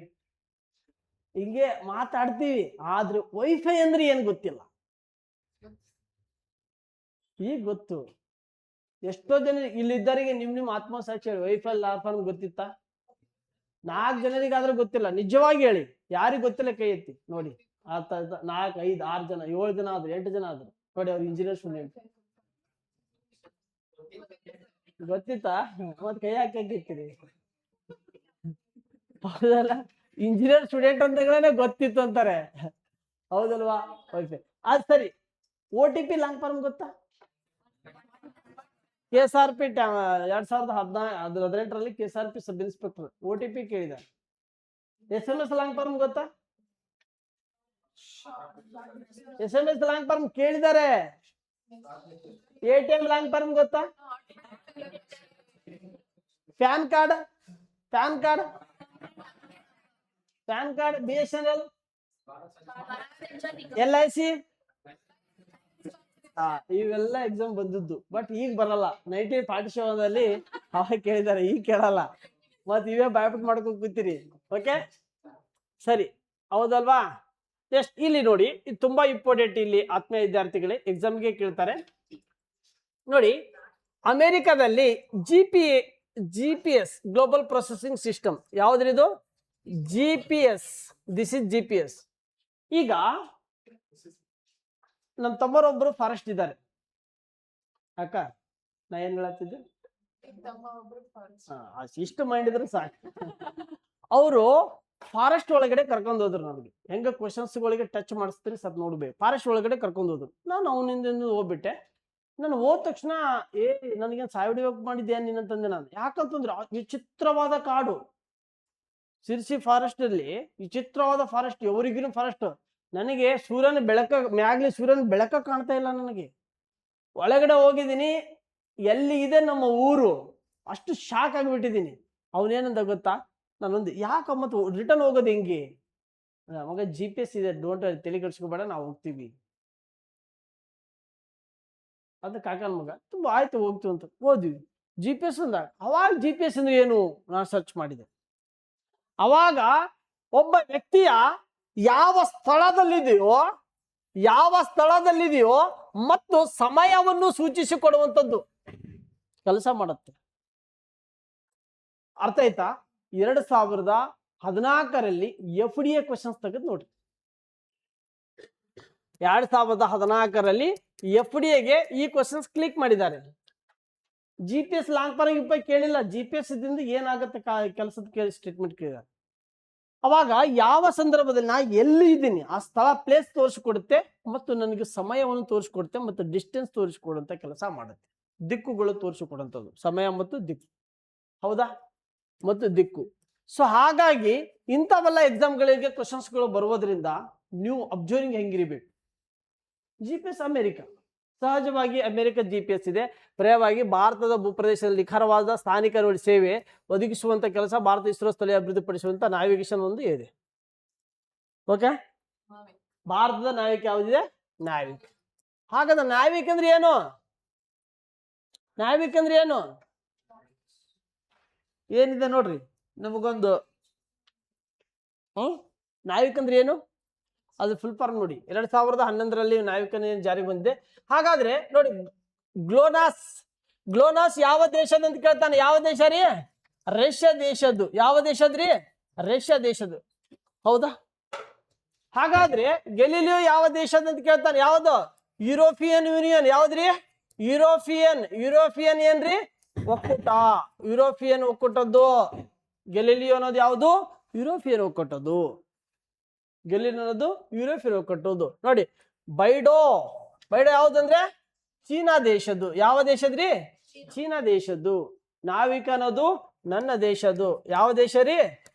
ಹಿಂಗೆ ಮಾತಾಡ್ತೀವಿ, ಆದ್ರೆ ವೈಫೈ ಅಂದ್ರೆ ಏನ್ ಗೊತ್ತಿಲ್ಲ. ಈಗ ಗೊತ್ತು. ಎಷ್ಟೋ ಜನ ಇಲ್ಲಿದ್ದರಿಗೆ ನಿಮ್ ಆತ್ಮಸಾಕ್ಷಿ ಹೇಳಿ ವೈಫೈ ಲಾರ್ಫಾರ್ಮ್ ಗೊತ್ತಿತ್ತ? 4 ಜನರಿಗಾದ್ರೂ ಗೊತ್ತಿಲ್ಲ. ನಿಜವಾಗಿ ಹೇಳಿ, ಯಾರಿಗ್ ಗೊತ್ತಿಲ್ಲ ಕೈ ಎತ್ತಿ ನೋಡಿ. 4, 5, 6 ಜನ, 7 ಜನ ಆದ್ರು, 8 ಜನ ಆದ್ರು ನೋಡಿ. ಅವ್ರು ಇಂಜಿನಿಯರ್ ಸ್ಟೂಡೆಂಟ್ ಗೊತ್ತಿತ್ತಾ? ಮತ್ ಕೈ ಹಾಕಿರ್ತೀರಿ. ಹೌದಲ್ಲ? ಇಂಜಿನಿಯರ್ ಸ್ಟೂಡೆಂಟ್ ಅಂತ ಗೊತ್ತಿತ್ತು ಅಂತಾರೆ. ಹೌದಲ್ವಾ? ವೈಫೈ ಅದ್ ಸರಿ. OTP ಲಾಂಗ್ ಫಾರ್ಮ್ ಗೊತ್ತಾ? KSRP 2018 KSRP sub inspector OTP ಕೇಳಿದ. SMS ಲಾಂಗ್ ಫಾರ್ಮ್ ಗೊತ್ತಾ? SMS ಲಾಂಗ್ ಫಾರ್ಮ್ ಕೇಳಿದ್ದಾರೆ. ATM ಲಾಂಗ್ ಫಾರ್ಮ್ ಗೊತ್ತಾ? ಪ್ಯಾನ್ ಕಾರ್ಡ್ BSNL, LIC, ಇವೆಲ್ಲ ಎಕ್ಸಾಮ್ ಬಂದದ್ದು. ಬಟ್ ಈಗ ಬರಲ್ಲ. 1947 ಅವಾಗ ಕೇಳಿದ್ದಾರೆ, ಈಗ ಕೇಳಲ್ಲ. ಮತ್ ಇವೇ ಬಾಯ್ಬಿಟ್ ಮಾಡ್ಕೊಂಡು ಕೂತೀರಿ. ಓಕೆ, ಸರಿ, ಹೌದಲ್ವಾ? ಜಸ್ಟ್ ಇಲ್ಲಿ ನೋಡಿ, ಇದು ತುಂಬಾ ಇಂಪಾರ್ಟೆಂಟ್. ಇಲ್ಲಿ ಆತ್ಮೀಯ ವಿದ್ಯಾರ್ಥಿಗಳೇ, ಎಕ್ಸಾಮ್ಗೆ ಕೇಳ್ತಾರೆ ನೋಡಿ. ಅಮೆರಿಕದಲ್ಲಿ GPA GPS global processing system. ಯಾವ್ದ್ರಿದು? GPS. This is GPS. ಈಗ ನಮ್ಮ ತಮ್ಮರೊಬ್ರು ಫಾರೆಸ್ಟ್ ಇದ್ದಾರೆ ಅಕ್ಕ. ನಾ ಏನ್ ಹೇಳತ್ತಿದ್ದೆ? ಇಷ್ಟು ಮಾಡಿದ್ರೆ ಸಾಕು. ಅವರು ಫಾರೆಸ್ಟ್ ಒಳಗಡೆ ಕರ್ಕೊಂಡು ಹೋದ್ರು. ನನಗೆ ಹೆಂಗ ಕ್ವಶನ್ಸ್ಗಳಿಗೆ ಟಚ್ ಮಾಡಿಸ್ತೀನಿ ಸ್ವಲ್ಪ ನೋಡ್ಬೇಕು. ಫಾರೆಸ್ಟ್ ಒಳಗಡೆ ಕರ್ಕೊಂಡು ಹೋದ್ರು. ನಾನು ಅವನಿಂದ ಹೋಗ್ಬಿಟ್ಟೆ. ನಾನು ಹೋದ ತಕ್ಷಣ ನನಗೇನು ಸಾಯ್ಡಿಯೋಗ ಮಾಡಿದ್ದೆ ನೀನಂತಂದೆ. ನಾನು ಯಾಕಂತಂದ್ರೆ ವಿಚಿತ್ರವಾದ ಕಾಡು, ಸಿರ್ಸಿ ಫಾರೆಸ್ಟ್ ಅಲ್ಲಿ ವಿಚಿತ್ರವಾದ ಫಾರೆಸ್ಟ್, ఎవರಿಗಿನ ಫಾರೆಸ್ಟ್. ನನಗೆ ಸೂರ್ಯನ ಬೆಳಕ ಮ್ಯಾಗ್ಲಿ ಸೂರ್ಯನ ಬೆಳಕ ಕಾಣ್ತಾ ಇಲ್ಲ. ನನಗೆ ಒಳಗಡೆ ಹೋಗಿದ್ದೀನಿ, ಎಲ್ಲಿ ಇದೆ ನಮ್ಮ ಊರು, ಅಷ್ಟು ಶಾಕ್ ಆಗಿಬಿಟ್ಟಿದ್ದೀನಿ. ಅವನೇನಂದ ಗೊತ್ತಾ, ನಾನೊಂದು ಯಾಕೆ ಮತ್ತು ರಿಟರ್ನ್ ಹೋಗೋದು ಹೆಂಗೆ? ನಮಗೆ GPS ಇದೆ, ಡೋಂಟ್ ತಲೆ ಕೆಡಿಸ್ಕೋಬೇಡ, ನಾವು ಹೋಗ್ತೀವಿ. ಅದು ಕಾಕನ ಮಗ ತುಂಬ ಆಯ್ತು ಹೋಗ್ತೀವಿ ಅಂತ ಹೋದ್ವಿ. GPS ಅಂದಾಗ ಅವಾಗ GPS ಅಂದ್ರೆ ಏನು ನಾನು ಸರ್ಚ್ ಮಾಡಿದೆ. ಅವಾಗ ಒಬ್ಬ ವ್ಯಕ್ತಿಯ ಯಾವ ಸ್ಥಳದಲ್ಲಿದೆಯೋ ಮತ್ತು ಸಮಯವನ್ನು ಸೂಚಿಸಿಕೊಡುವಂಥದ್ದು ಕೆಲಸ ಮಾಡುತ್ತೆ. ಅರ್ಥ ಆಯ್ತಾ? 2014ರಲ್ಲಿ FDA ಕ್ವಶನ್ಸ್ ತೆಗೆದು ನೋಡ್ರಿ. 2014ರಲ್ಲಿ FDA ಈ ಕ್ವಶನ್ಸ್ ಕ್ಲಿಕ್ ಮಾಡಿದ್ದಾರೆ. GPS ಲಾಂಗ್ ಪರ ಕೇಳಿಲ್ಲ. GPS ದಿಂದ ಏನಾಗುತ್ತೆ ಕೆಲಸದ ಕೇಳಿ ಸ್ಟೇಟ್ಮೆಂಟ್ ಕೇಳಿದ್ದಾರೆ. ಅವಾಗ ಯಾವ ಸಂದರ್ಭದಲ್ಲಿ ನಾ ಎಲ್ಲಿ ಇದ್ದೀನಿ ಆ ಸ್ಥಳ ಪ್ಲೇಸ್ ತೋರಿಸಿಕೊಡುತ್ತೆ ಮತ್ತು ನನಗೆ ಸಮಯವನ್ನು ತೋರಿಸಿಕೊಡುತ್ತೆ ಮತ್ತು ಡಿಸ್ಟೆನ್ಸ್ ತೋರಿಸಿಕೊಡುವಂತ ಕೆಲಸ ಮಾಡುತ್ತೆ. ದಿಕ್ಕುಗಳು ತೋರಿಸಿಕೊಡುವಂಥದ್ದು ಸಮಯ ಮತ್ತು ದಿಕ್ಕು. ಹೌದಾ? ಮತ್ತು ದಿಕ್ಕು. ಸೊ ಹಾಗಾಗಿ ಇಂಥವೆಲ್ಲ ಎಕ್ಸಾಮ್ಗಳಿಗೆ ಕ್ವಶನ್ಸ್ಗಳು ಬರುವುದರಿಂದ ನೀವು ಅಬ್ಸರ್ವಿಂಗ್ ಹೆಂಗಿರಬೇಕು. GPS ಅಮೆರಿಕ, ಸಹಜವಾಗಿ ಅಮೆರಿಕ GPS ಇದೆ. ಪ್ರಿಯವಾಗಿ ಭಾರತದ ಭೂಪ್ರದೇಶದಲ್ಲಿ ನಿಖರವಾದ ಸ್ಥಾನಿಕ ಸೇವೆ ಒದಗಿಸುವಂತ ಕೆಲಸ ಭಾರತ ಇಸ್ರೋ ಸ್ಥಳೀಯ ಅಭಿವೃದ್ಧಿಪಡಿಸುವಂತ ನ್ಯಾವಿಗೇಷನ್ ಒಂದು ಇದೆ. ಓಕೆ, ಭಾರತದ ನಾವಿಕ ಯಾವುದಿದೆ? ನಾವಿಕ್. ಹಾಗಾದ್ರೆ ನಾವಿಕ್ ಅಂದ್ರೆ ಏನು? ನಾವಿಕ್ ಅಂದ್ರೆ ಏನು? ಏನಿದೆ ನೋಡ್ರಿ, ನಮಗೊಂದು ನಾವಿಕ್ ಅಂದ್ರೆ ಏನು ಅದು ಫುಲ್ ಫಾರ್ಮ್ ನೋಡಿ. 2011ರಲ್ಲಿ ನಾವಿಕ ಜಾರಿಗೆ ಬಂದಿದೆ. ಹಾಗಾದ್ರೆ ನೋಡಿ, ಗ್ಲೋನಾಸ್ ಯಾವ ದೇಶದ ಅಂತ ಕೇಳ್ತಾನೆ. ಯಾವ ದೇಶ ರೀ? ರಷ್ಯಾ ದೇಶದ್ದು. ಯಾವ ದೇಶದ್ರಿ? ರಷ್ಯಾ ದೇಶದ್ದು. ಹೌದಾ? ಹಾಗಾದ್ರೆ ಗೆಲಿಲಿಯೋ ಯಾವ ದೇಶದ ಅಂತ ಕೇಳ್ತಾನೆ. ಯಾವ್ದು? European union. ಯಾವ್ದ್ರಿ? ಯುರೋಪಿಯನ್ ಏನ್ರಿ? ಒಕ್ಕೂಟ. ಯುರೋಪಿಯನ್ ಒಕ್ಕೂಟದ್ದು. ಗೆಲಿಲಿಯೋ ಅನ್ನೋದು ಯಾವುದು? ಯುರೋಪಿಯನ್ ಒಕ್ಕೂಟದ್ದು. ಗೆಲಿಲಿಯೋ ಅನ್ನೋದು ಯುರೋಪಿಯನ್ ಒಕ್ಕೂಟದ್ದು. ನೋಡಿ, ಬೈಡೋ ಯಾವ್ದಂದ್ರೆ ಚೀನಾ ದೇಶದ್ದು. ಯಾವ ದೇಶದ್ರಿ? ಚೀನಾ ದೇಶದ್ದು. ನಾವಿಕ ಅನ್ನೋದು ನನ್ನ ದೇಶದ್ದು. ಯಾವ ದೇಶ ರೀ?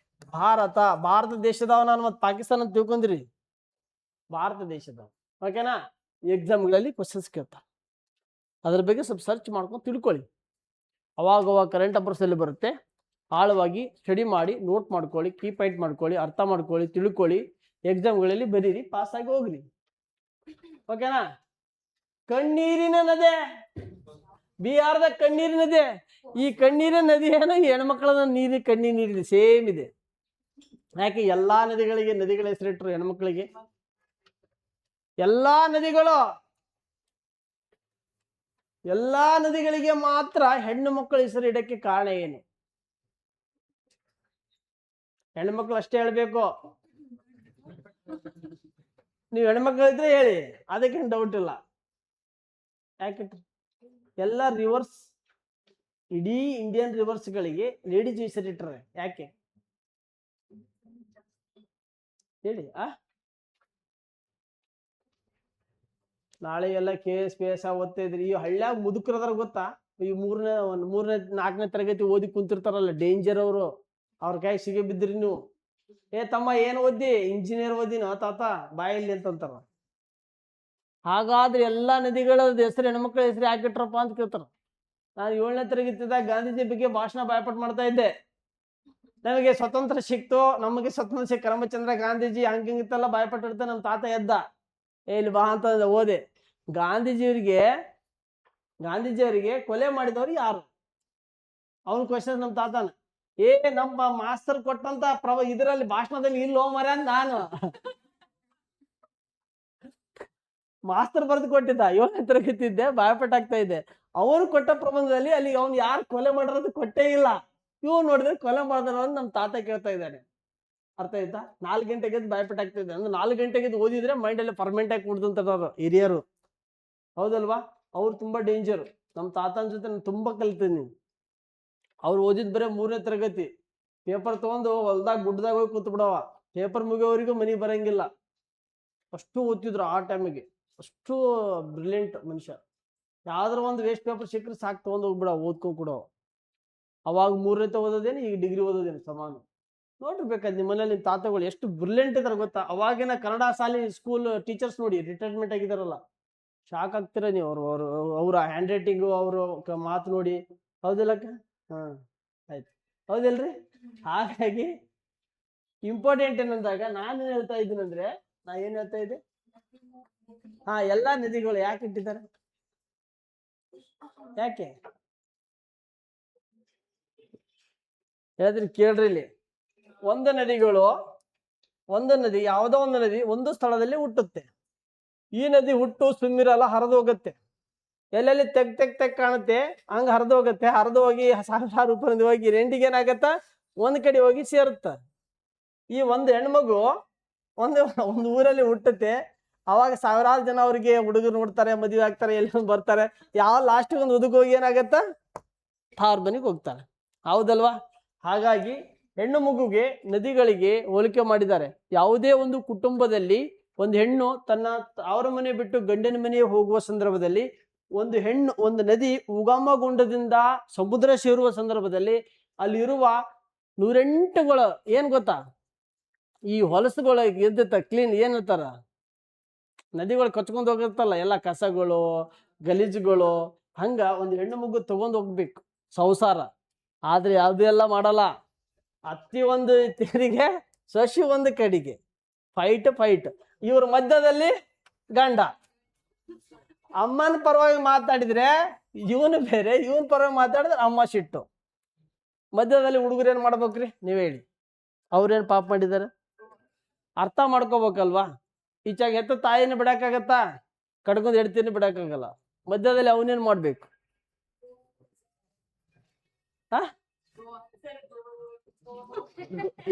ಭಾರತ. ಭಾರತ ದೇಶದವ. ನಾನು ಮತ್ತೆ ಪಾಕಿಸ್ತಾನ ಅಂತ ತಿಳ್ಕೊಂಡ್ರಿ, ಭಾರತ ದೇಶದವ. ಓಕೆನಾ? ಎಕ್ಸಾಮ್ಗಳಲ್ಲಿ ಕ್ವಶನ್ಸ್ ಕೇಳ್ತಾರೆ, ಅದ್ರ ಬಗ್ಗೆ ಸ್ವಲ್ಪ ಸರ್ಚ್ ಮಾಡ್ಕೊಂಡು ತಿಳ್ಕೊಳ್ಳಿ. ಅವಾಗ ಕರೆಂಟ್ ಅಫೇರ್ಸ್ ಅಲ್ಲಿ ಬರುತ್ತೆ. ಆಳವಾಗಿ ಸ್ಟಡಿ ಮಾಡಿ, ನೋಟ್ ಮಾಡ್ಕೊಳ್ಳಿ, ಕೀ ಪಾಯಿಂಟ್ ಮಾಡ್ಕೊಳ್ಳಿ, ಅರ್ಥ ಮಾಡ್ಕೊಳ್ಳಿ, ತಿಳ್ಕೊಳ್ಳಿ. ಎಕ್ಸಾಮ್ಗಳಲ್ಲಿ ಬರೀರಿ, ಪಾಸ್ ಆಗಿ ಹೋಗ್ರಿ. ಓಕೆನಾ? ಕಣ್ಣೀರಿನ ನದಿ, ಬಿಹಾರದ ಕಣ್ಣೀರಿನ ನದಿ. ಈ ಕಣ್ಣೀರಿನ ನದಿ ಏನೋ ಹೆಣ್ಮಕ್ಳ ಕಣ್ಣೀರ್ ನೀರಿದೆ, ಸೇಮ್ ಇದೆ. ಯಾಕೆ ಎಲ್ಲಾ ನದಿಗಳ ಹೆಸರಿಟ್ರು ಹೆಣ್ಮಕ್ಳಿಗೆ? ಎಲ್ಲಾ ನದಿಗಳಿಗೆ ಮಾತ್ರ ಹೆಣ್ಣು ಮಕ್ಕಳ ಹೆಸರು ಇಡಕ್ಕೆ ಕಾರಣ ಏನು? ಹೆಣ್ಣು ಮಕ್ಕಳು ಅಷ್ಟೇ ಹೇಳ್ಬೇಕು. ನೀವು ಹೆಣ್ಮಕ್ಳು ಇದ್ರೆ ಹೇಳಿ, ಅದಕ್ಕೇನು ಡೌಟ್ ಇಲ್ಲ. ಯಾಕೆ ಎಲ್ಲ ರಿವರ್ಸ್, ಇಡೀ ಇಂಡಿಯನ್ ರಿವರ್ಸ್ ಗಳಿಗೆ ಲೇಡೀಸ್ ಹೆಸರಿಟ್ರೆ ಯಾಕೆ ಹೇಳಿ? ನಾಳೆ ಎಲ್ಲ KS ಓದ್ತಾ ಇದ್ರಿ. ಈ ಹಳ್ಳ್ಯಾಗ ಮುದುಕರದಾರ ಗೊತ್ತಾ? ಈ ಮೂರನೇ 4ನೇ ತರಗತಿ ಓದಿ ಕುಂತಿರ್ತಾರಲ್ಲ, ಡೇಂಜರ್ ಅವರು. ಅವ್ರ ಕೈ ಸಿಗಿ ಬಿದ್ರಿ ನೀವು, ತಮ್ಮ ಏನ್ ಓದಿ? ಇಂಜಿನಿಯರ್ ಓದಿನ ತಾತ ಬಾಯಲ್ಲಿ ಅಂತಂತಾರ. ಹಾಗಾದ್ರೆ ಎಲ್ಲಾ ನದಿಗಳ ಹೆಸರು ಹೆಣ್ಮಕ್ಳ ಹೆಸರು ಯಾಕಿಟ್ರಪ್ಪ ಅಂತ ಕೇಳ್ತಾರ. ನಾನು 7ನೇ ತರಗತಿದಾಗ ಗಾಂಧೀಜಿ ಬಗ್ಗೆ ಭಾಷಣ ಬಾಯ್ಪಾಟ್ ಮಾಡ್ತಾ ಇದ್ದೆ. ನಮಗೆ ಸ್ವತಂತ್ರ ಸಿಕ್ತು, ನಮಗೆ ಸ್ವತಂತ್ರ ಸಿಕ್ಕ ರಾಮಚಂದ್ರ ಗಾಂಧೀಜಿ ಹಂಗಿಂಗಿತ್ತಲ್ಲ ಬಾಯ್ಪಾಟ್ ಇಡ್ತಾ ನಮ್ಮ ತಾತ ಎದ್ದ, ಇಲ್ಲಿ ಬಾ ಅಂತ ಓದೆ. ಗಾಂಧೀಜಿಯವರಿಗೆ ಕೊಲೆ ಮಾಡಿದವರು ಯಾರು? ಅವನ್ ಕ್ವಶನ್ ನಮ್ಮ ತಾತನ. ನಮ್ಮ ಮಾಸ್ತರ್ ಕೊಟ್ಟಂತ ಇದರಲ್ಲಿ ಭಾಷಣದಲ್ಲಿ ಇಲ್ಲೋ ಮರ ನಾನು ಮಾಸ್ತರ್ ಬರೆದು ಕೊಟ್ಟಿದ್ದ, 7ನೇ ತರಗತಿ ಇದ್ದೆ, ಬಾಯಪಾಠ ಆಗ್ತಾ ಇದ್ದೆ. ಅವರು ಕೊಟ್ಟ ಪ್ರಬಂಧದಲ್ಲಿ ಅಲ್ಲಿ ಅವ್ನು ಯಾರು ಕೊಲೆ ಮಾಡಿರೋದು ಕೊಟ್ಟೇ ಇಲ್ಲ. ಇವ್ ನೋಡಿದ್ರೆ ಕೊಲೆ ಮಾಡಿದ್ರು ಅಂತ ನಮ್ ತಾತ ಕೇಳ್ತಾ ಇದ್ದಾನೆ. ಅರ್ಥ ಆಯ್ತಾ? 4 ಗಂಟೆಗೆ ಬಾಯಪಾಠ ಆಗ್ತಾ ಇದೆ ಅಂದ್ರೆ 4 ಗಂಟೆಗೆ ಓದಿದ್ರೆ ಮೈಂಡ್ ಅಲ್ಲಿ ಪರ್ಮನೆಂಟ್ ಆಗಿ ಕುಡ್ದಂತವ್ರು ಹಿರಿಯರು, ಹೌದಲ್ವಾ? ಅವ್ರು ತುಂಬಾ ಡೇಂಜರ್. ನಮ್ ತಾತನ ಜೊತೆ ನಾನು ತುಂಬಾ ಕಲಿತೀನಿ. ಅವ್ರು ಓದಿದ್ ಬರೇ 3ನೇ ತರಗತಿ. ಪೇಪರ್ ತಗೊಂಡು ಹೊಲ್ದಾಗ ಗುಡ್ಡದಾಗ ಹೋಗಿ ಕೂತ್ ಬಿಡವ, ಪೇಪರ್ ಮುಗಿಯೋವರೆಗೂ ಮನಿ ಬರಂಗಿಲ್ಲ. ಅಷ್ಟು ಓದ್ತಿದ್ರು ಆ ಟೈಮಿಗೆ. ಅಷ್ಟು ಬ್ರಿಲಿಯಂಟ್ ಮನುಷ್ಯ. ಯಾವ್ದಾರ ಒಂದು ವೇಸ್ಟ್ ಪೇಪರ್ ಸಿಕ್ಕರೆ ಸಾಕು ತಗೊಂಡ್ ಹೋಗ್ಬಿಡ, ಓದ್ಕೊ ಕೂಡ. ಅವಾಗ 3ನೇ ಓದೋದೇನು, ಈಗ ಡಿಗ್ರಿ ಓದೋದೇನು ಸಮಾನ. ನೋಡಿರ್ಬೇಕಾದ್ ನಿಮ್ಮ ಮನೇಲಿ ನಿಮ್ ತಾತಗಳು ಎಷ್ಟು ಬ್ರಿಲಿಯಂಟ್ ಇದಾರೆ ಗೊತ್ತಾ? ಅವಾಗಿನ ಕನ್ನಡ ಶಾಲೆ ಸ್ಕೂಲ್ ಟೀಚರ್ಸ್ ನೋಡಿ ರಿಟೈರ್ಮೆಂಟ್ ಆಗಿದಾರಲ್ಲ, ಶಾಕ್ ಆಗ್ತೀರ ನೀವು. ಅವ್ರ ಹ್ಯಾಂಡ್ ರೈಟಿಂಗು, ಅವ್ರ ಮಾತು ನೋಡಿ. ಹೌದಿಲ್ಲಕ್ಕ? ಹಾ, ಆಯ್ತು, ಹೌದಿಲ್ರಿ? ಹಾಗಾಗಿ ಇಂಪಾರ್ಟೆಂಟ್ ಏನಂದಾಗ ನಾನೇನ್ ಹೇಳ್ತಾ ಇದ್ದೀನಂದ್ರೆ, ನಾ ಏನ್ ಹೇಳ್ತಾ ಇದ್ದೆ? ಎಲ್ಲಾ ನದಿಗಳು ಯಾಕೆ ಇಟ್ಟಿದ್ದಾರೆ? ಯಾಕೆ ಹೇಳಿದ್ರಿ ಕೇಳ್ರಿ. ಇಲ್ಲಿ ಒಂದು ನದಿ ಯಾವುದೋ ಒಂದು ನದಿ ಒಂದು ಸ್ಥಳದಲ್ಲಿ ಹುಟ್ಟುತ್ತೆ. ಈ ನದಿ ಹುಟ್ಟು ಸುಮ್ಮಿರಲ್ಲ, ಹರಿದು ಹೋಗುತ್ತೆ. ಎಲ್ಲೆಲ್ಲಿ ತೆಗ್ ಕಾಣುತ್ತೆ ಹಂಗ ಹರಿದು ಹೋಗುತ್ತೆ. ಹರಿದು ಹೋಗಿ ಸಾವಿರಾರು ರೂಪಾಯಿ ಹೋಗಿ ರೆಂಟಿಗೆ ಏನಾಗತ್ತ, ಒಂದ್ ಕಡೆ ಹೋಗಿ ಸೇರುತ್ತ. ಈ ಒಂದು ಹೆಣ್ಮಗು ಒಂದು ಊರಲ್ಲಿ ಹುಟ್ಟುತ್ತೆ. ಅವಾಗ ಸಾವಿರಾರು ಜನ ಅವ್ರಿಗೆ ಹುಡುಗರು ನೋಡ್ತಾರೆ, ಮದುವೆ ಆಗ್ತಾರೆ, ಎಲ್ಲ ಬರ್ತಾರೆ. ಯಾವ ಲಾಸ್ಟ್ ಒಂದು ಹುಡುಗ ಹೋಗಿ ಏನಾಗತ್ತ, ಅವ್ರ ಮನೆಗೆ ಹೋಗ್ತಾರೆ. ಹೌದಲ್ವಾ? ಹಾಗಾಗಿ ಹೆಣ್ಣು ಮಗುಗೆ ನದಿಗಳಿಗೆ ಹೋಲಿಕೆ ಮಾಡಿದ್ದಾರೆ. ಯಾವುದೇ ಒಂದು ಕುಟುಂಬದಲ್ಲಿ ಒಂದು ಹೆಣ್ಣು ತನ್ನ ಅವರ ಮನೆ ಬಿಟ್ಟು ಗಂಡನ ಮನೆಗೆ ಹೋಗುವ ಸಂದರ್ಭದಲ್ಲಿ ಒಂದು ನದಿ ಉಗಮಗುಂಡದಿಂದ ಸಮುದ್ರ ಸೇರುವ ಸಂದರ್ಭದಲ್ಲಿ ಅಲ್ಲಿರುವ 108ಗಳು ಏನ್ ಗೊತ್ತಾ, ಈ ಹೊಲಸುಗಳ ಎದ್ದ ಕ್ಲೀನ್ ಏನಂತಾರ, ನದಿಗಳು ಕಚ್ಕೊಂಡು ಹೋಗಿರ್ತಲ್ಲ ಎಲ್ಲ ಕಸಗಳು ಗಲೀಜುಗಳು. ಹಂಗ ಒಂದು ಹೆಣ್ಣು ಮಗು ತಗೊಂಡ್ ಹೋಗ್ಬೇಕು ಸಂಸಾರ. ಆದ್ರೆ ಯಾವುದೆಲ್ಲ ಮಾಡಲ್ಲ. ಅತ್ತಿ ಒಂದು ತೆರಿಗೆ, ಸಸಿ ಒಂದು ಕಡೆಗೆ, ಫೈಟ್. ಇವ್ರ ಮಧ್ಯದಲ್ಲಿ ಗಂಡ. ಅಮ್ಮನ ಪರವಾಗಿ ಮಾತಾಡಿದ್ರೆ ಇವನು ಬೇರೆ, ಇವನ್ ಪರವಾಗಿ ಮಾತಾಡಿದ್ರೆ ಅಮ್ಮ ಸಿಟ್ಟು. ಮಧ್ಯದಲ್ಲಿ ಹುಡುಗರು ಏನ್ ಮಾಡ್ಬೇಕ್ರಿ ನೀವ್ ಹೇಳಿ? ಅವ್ರೇನ್ ಪಾಪ ಮಾಡಿದಾರೆ? ಅರ್ಥ ಮಾಡ್ಕೋಬೇಕಲ್ವಾ? ಈಚಾಗ ಎತ್ತ ತಾಯಿನ ಬಿಡಕ್ಕಾಗತ್ತಾ? ಕಡ್ಕೊಂಡ್ ಹೆಡ್ತೀನಿ ಬಿಡಕ್ಕಾಗಲ್ಲ. ಮಧ್ಯದಲ್ಲಿ ಅವನೇನ್ ಮಾಡ್ಬೇಕು?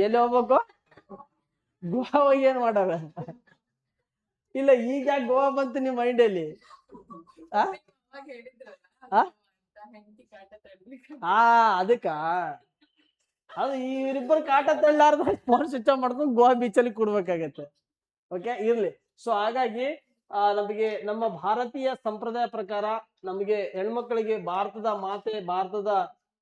ಎಲ್ಲಿ ಹೋಗ್ಬೇಕು? ಗೋವಾ ಹೋಗಿ ಏನ್ ಮಾಡಾರ? ಇಲ್ಲ, ಈಗ ಗೋವಾ ಬಂತು ನಿಮ್ ಮೈಂಡಲ್ಲಿ? ಅದಕ್ಕ ಅದು ಇವರಿಬ್ಬರು ಕಾಟ ತಳ್ಳಾರ್ದ ಫೋನ್ ಸ್ವಿಚ್ ಆಫ್ ಮಾಡ್ಕೊಂಡು ಗೋವಾ ಬೀಚಲ್ಲಿ ಕೂಡ್ಬೇಕಾಗತ್ತೆ. ಓಕೆ, ಇರ್ಲಿ. ಸೊ ಹಾಗಾಗಿ ನಮಗೆ ನಮ್ಮ ಭಾರತೀಯ ಸಂಪ್ರದಾಯ ಪ್ರಕಾರ ನಮಗೆ ಹೆಣ್ಮಕ್ಳಿಗೆ ಭಾರತದ ಮಾತೆ, ಭಾರತದ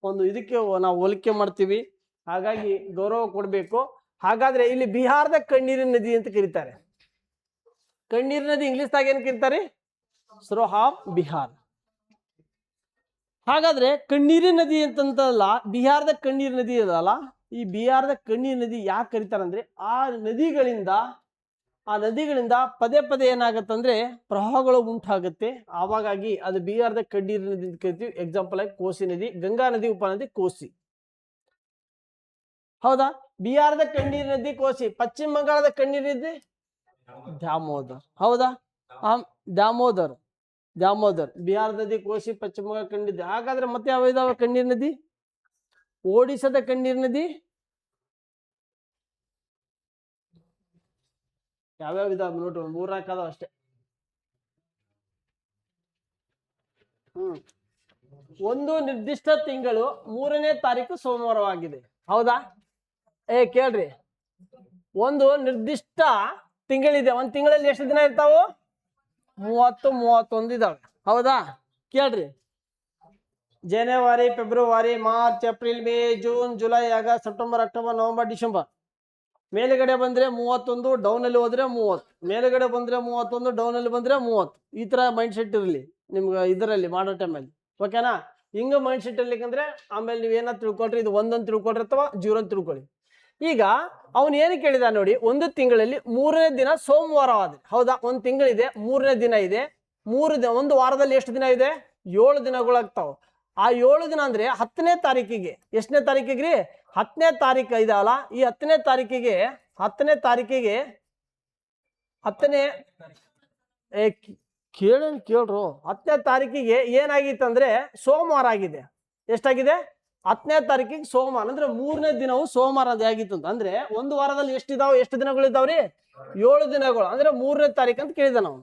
ಒಂದು ಇದಕ್ಕೆ ನಾವು ಹೋಲಿಕೆ ಮಾಡ್ತೀವಿ. ಹಾಗಾಗಿ ಗೌರವ ಕೊಡ್ಬೇಕು. ಹಾಗಾದ್ರೆ ಇಲ್ಲಿ ಬಿಹಾರದ ಕಣ್ಣೀರಿನ ನದಿ ಅಂತ ಕರೀತಾರೆ. ಕಣ್ಣೀರಿನ ನದಿ ಇಂಗ್ಲಿಷ್ದಾಗ ಏನ್ ಕರೀತಾರೆ? ಸ್ರೋಹ್ ಆಫ್ ಬಿಹಾರ್. ಹಾಗಾದ್ರೆ ಕಣ್ಣೀರಿನ ನದಿ ಅಂತಂತಲ್ಲ, ಬಿಹಾರದ ಕಣ್ಣೀರ್ ನದಿ ಇದಲ್ಲ. ಈ ಬಿಹಾರದ ಕಣ್ಣೀರ್ ನದಿ ಯಾಕೆ ಕರೀತಾರಂದ್ರೆ, ಆ ನದಿಗಳಿಂದ ಪದೇ ಪದೇ ಏನಾಗತ್ತಂದ್ರೆ ಪ್ರವಾಹಗಳು ಉಂಟಾಗುತ್ತೆ. ಆವಾಗಾಗಿ ಅದು ಬಿಹಾರದ ಕಣ್ಣೀರ್ ನದಿ ಅಂತ ಕರಿತೀವಿ. ಎಕ್ಸಾಂಪಲ್ ಆಗಿ ಕೋಸಿ ನದಿ, ಗಂಗಾ ನದಿ ಉಪನದಿ ಕೋಸಿ. ಹೌದಾ? ಬಿಹಾರದ ಕಣ್ಣೀರ್ ನದಿ ಕೋಸಿ. ಪಶ್ಚಿಮ ಬಂಗಾಳದ ಕಣ್ಣೀರ್ ನದಿ ದಾಮೋದರ್. ಹೌದಾ? ದಾಮೋದರ್. ಬಿಹಾರ ನದಿ ಕೋಸಿ, ಪಶ್ಚಿಮ ಬಂಗಾಳ ಕಣ್ಣೀರ್ ನದಿ. ಹಾಗಾದ್ರೆ ಮತ್ತೆ ಯಾವ ಇದಾವ ಕಣ್ಣೀರ್ ನದಿ? ಒಡಿಶಾದ ಕಣ್ಣೀರ್ ನದಿ ಯಾವ್ಯಾವ ಇದಾವ ನೋಡ್ರಿ, 3-4 ಅದಾವ ಅಷ್ಟೇ. ಒಂದು ನಿರ್ದಿಷ್ಟ ತಿಂಗಳು 3ನೇ ತಾರೀಕು ಸೋಮವಾರವಾಗಿದೆ. ಹೌದಾ? ಕೇಳ್ರಿ, ಒಂದು ನಿರ್ದಿಷ್ಟ ತಿಂಗಳಿದೆ. ಒಂದ್ ತಿಂಗಳಲ್ಲಿ ಎಷ್ಟು ದಿನ ಇರ್ತಾವು? 30-31 ಇದಾವೆ. ಹೌದಾ? ಕೇಳ್ರಿ, ಜನವರಿ, ಫೆಬ್ರವರಿ, ಮಾರ್ಚ್, ಏಪ್ರಿಲ್, ಮೇ, ಜೂನ್, ಜುಲೈ, ಆಗಸ್ಟ್, ಸೆಪ್ಟೆಂಬರ್, ಅಕ್ಟೋಬರ್, ನವೆಂಬರ್, ಡಿಸೆಂಬರ್. ಮೇಲುಗಡೆ ಬಂದ್ರೆ 31, ಡೌನ್ ಅಲ್ಲಿ ಹೋದ್ರೆ 30. ಮೇಲುಗಡೆ ಬಂದ್ರೆ 31, ಡೌನ್ ಅಲ್ಲಿ ಬಂದ್ರೆ 30. ಈ ತರ ಮೈಂಡ್ ಸೆಟ್ ಇರಲಿ ನಿಮ್ಗೆ ಇದರಲ್ಲಿ ಮಾಡೋ ಟೈಮಲ್ಲಿ. ಓಕೆನಾ? ಹಿಂಗ ಮೈಂಡ್ ಸೆಟ್ ಇರ್ಲಿಕ್ಕಂದ್ರೆ ಆಮೇಲೆ ನೀವೇನ ತಿಳ್ಕೊಳ್ರಿ, ಇದು 1 ಅಂತ ತಿಳ್ಕೊಳ್ರಿ ಅಥವಾ 0 ಅಂತ ತಿಳ್ಕೊಳ್ಳಿ. ಈಗ ಅವನು ಏನು ಕೇಳಿದ ನೋಡಿ, ಒಂದು ತಿಂಗಳಲ್ಲಿ 3ನೇ ದಿನ ಸೋಮವಾರವಾದ್ರೆ. ಹೌದಾ? ಒಂದು ತಿಂಗಳಿದೆ, 3ನೇ ದಿನ ಇದೆ. 3 ದಿನ, ಒಂದು ವಾರದಲ್ಲಿ ಎಷ್ಟು ದಿನ ಇದೆ? 7 ದಿನಗಳಾಗ್ತಾವ. ಆ 7 ದಿನ ಅಂದ್ರೆ 10ನೇ ತಾರೀಕಿಗೆ. ಎಷ್ಟನೇ ತಾರೀಕಿಗ್ರಿ? 10ನೇ ತಾರೀಕು ಇದಲ್ಲ. ಈ 10ನೇ ತಾರೀಕಿಗೆ ಕೇಳ್ರು 10ನೇ ತಾರೀಕಿಗೆ ಏನಾಗಿತ್ತಂದ್ರೆ ಸೋಮವಾರ ಆಗಿದೆ. ಎಷ್ಟಾಗಿದೆ? 10ನೇ ತಾರೀಕಿಗೆ ಸೋಮವಾರ ಅಂದ್ರೆ 3ನೇ ದಿನವು ಸೋಮವಾರ ಅದು ಆಗಿತ್ತು ಅಂತ ಅಂದ್ರೆ ಒಂದು ವಾರದಲ್ಲಿ ಎಷ್ಟು ದಿನಗಳಿದ್ದಾವ್ರಿ? 7 ದಿನಗಳು ಅಂದ್ರೆ 3ನೇ ತಾರೀಕು ಅಂತ ಕೇಳಿದ ನಾವು.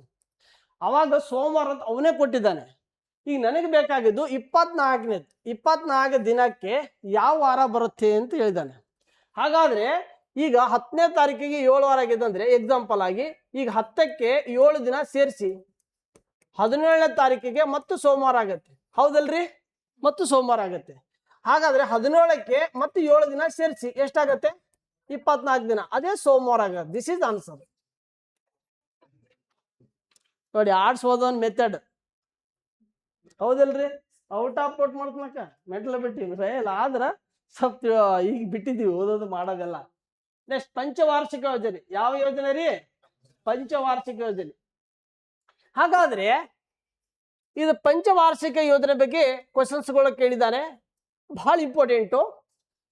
ಅವಾಗ ಸೋಮವಾರ ಅಂತ ಅವನೇ ಕೊಟ್ಟಿದ್ದಾನೆ. ಈಗ ನನಗೆ ಬೇಕಾಗಿದ್ದು 24 ದಿನಕ್ಕೆ ಯಾವ ವಾರ ಬರುತ್ತೆ ಅಂತ ಹೇಳಿದ್ದಾನೆ. ಹಾಗಾದ್ರೆ ಈಗ 10ನೇ ತಾರೀಕಿಗೆ 7 ವಾರ ಆಗಿದೆ ಅಂದ್ರೆ ಎಕ್ಸಾಂಪಲ್ ಆಗಿ ಈಗ 10ಕ್ಕೆ 7 ದಿನ ಸೇರಿಸಿ 17ನೇ ತಾರೀಕಿಗೆ ಮತ್ತು ಸೋಮವಾರ ಆಗತ್ತೆ. ಹೌದಲ್ರಿ? ಮತ್ತು ಸೋಮವಾರ ಆಗತ್ತೆ. ಹಾಗಾದ್ರೆ 17ಕ್ಕೆ ಮತ್ತು 7 ದಿನ ಸೇರಿಸಿ ಎಷ್ಟಾಗತ್ತೆ? 24 ದಿನ. ಅದೇ ಸೋಮವಾರ ಆಗತ್ತೆ. This is answer. ನೋಡಿ, ಆಡ್ಸೋದೊಂದು ಮೆಥಡ್. ಹೌದಲ್ರಿ? ಔಟ್ ಆಫ್ ಔಟ್ ಮಾಡ್ಕೊಳಕ ಮೆಟ್ಲ ಬಿಟ್ಟಿವಿ ಆದ್ರ ಸ್ವಲ್ಪ ಈಗ ಬಿಟ್ಟಿದೀವಿ ಓದೋದು ಮಾಡೋದೆಲ್ಲ. ನೆಕ್ಸ್ಟ್ ಪಂಚವಾರ್ಷಿಕ ಯೋಜನೆ. ಯಾವ ಯೋಜನೆ ರೀ? ಪಂಚವಾರ್ಷಿಕ ಯೋಜನೆ. ಹಾಗಾದ್ರೆ ಇದು ಪಂಚವಾರ್ಷಿಕ ಯೋಜನೆ ಬಗ್ಗೆ ಕ್ವಶನ್ಸ್ಗಳು ಕೇಳಿದ್ದಾನೆ, ಬಹಳ ಇಂಪಾರ್ಟೆಂಟು.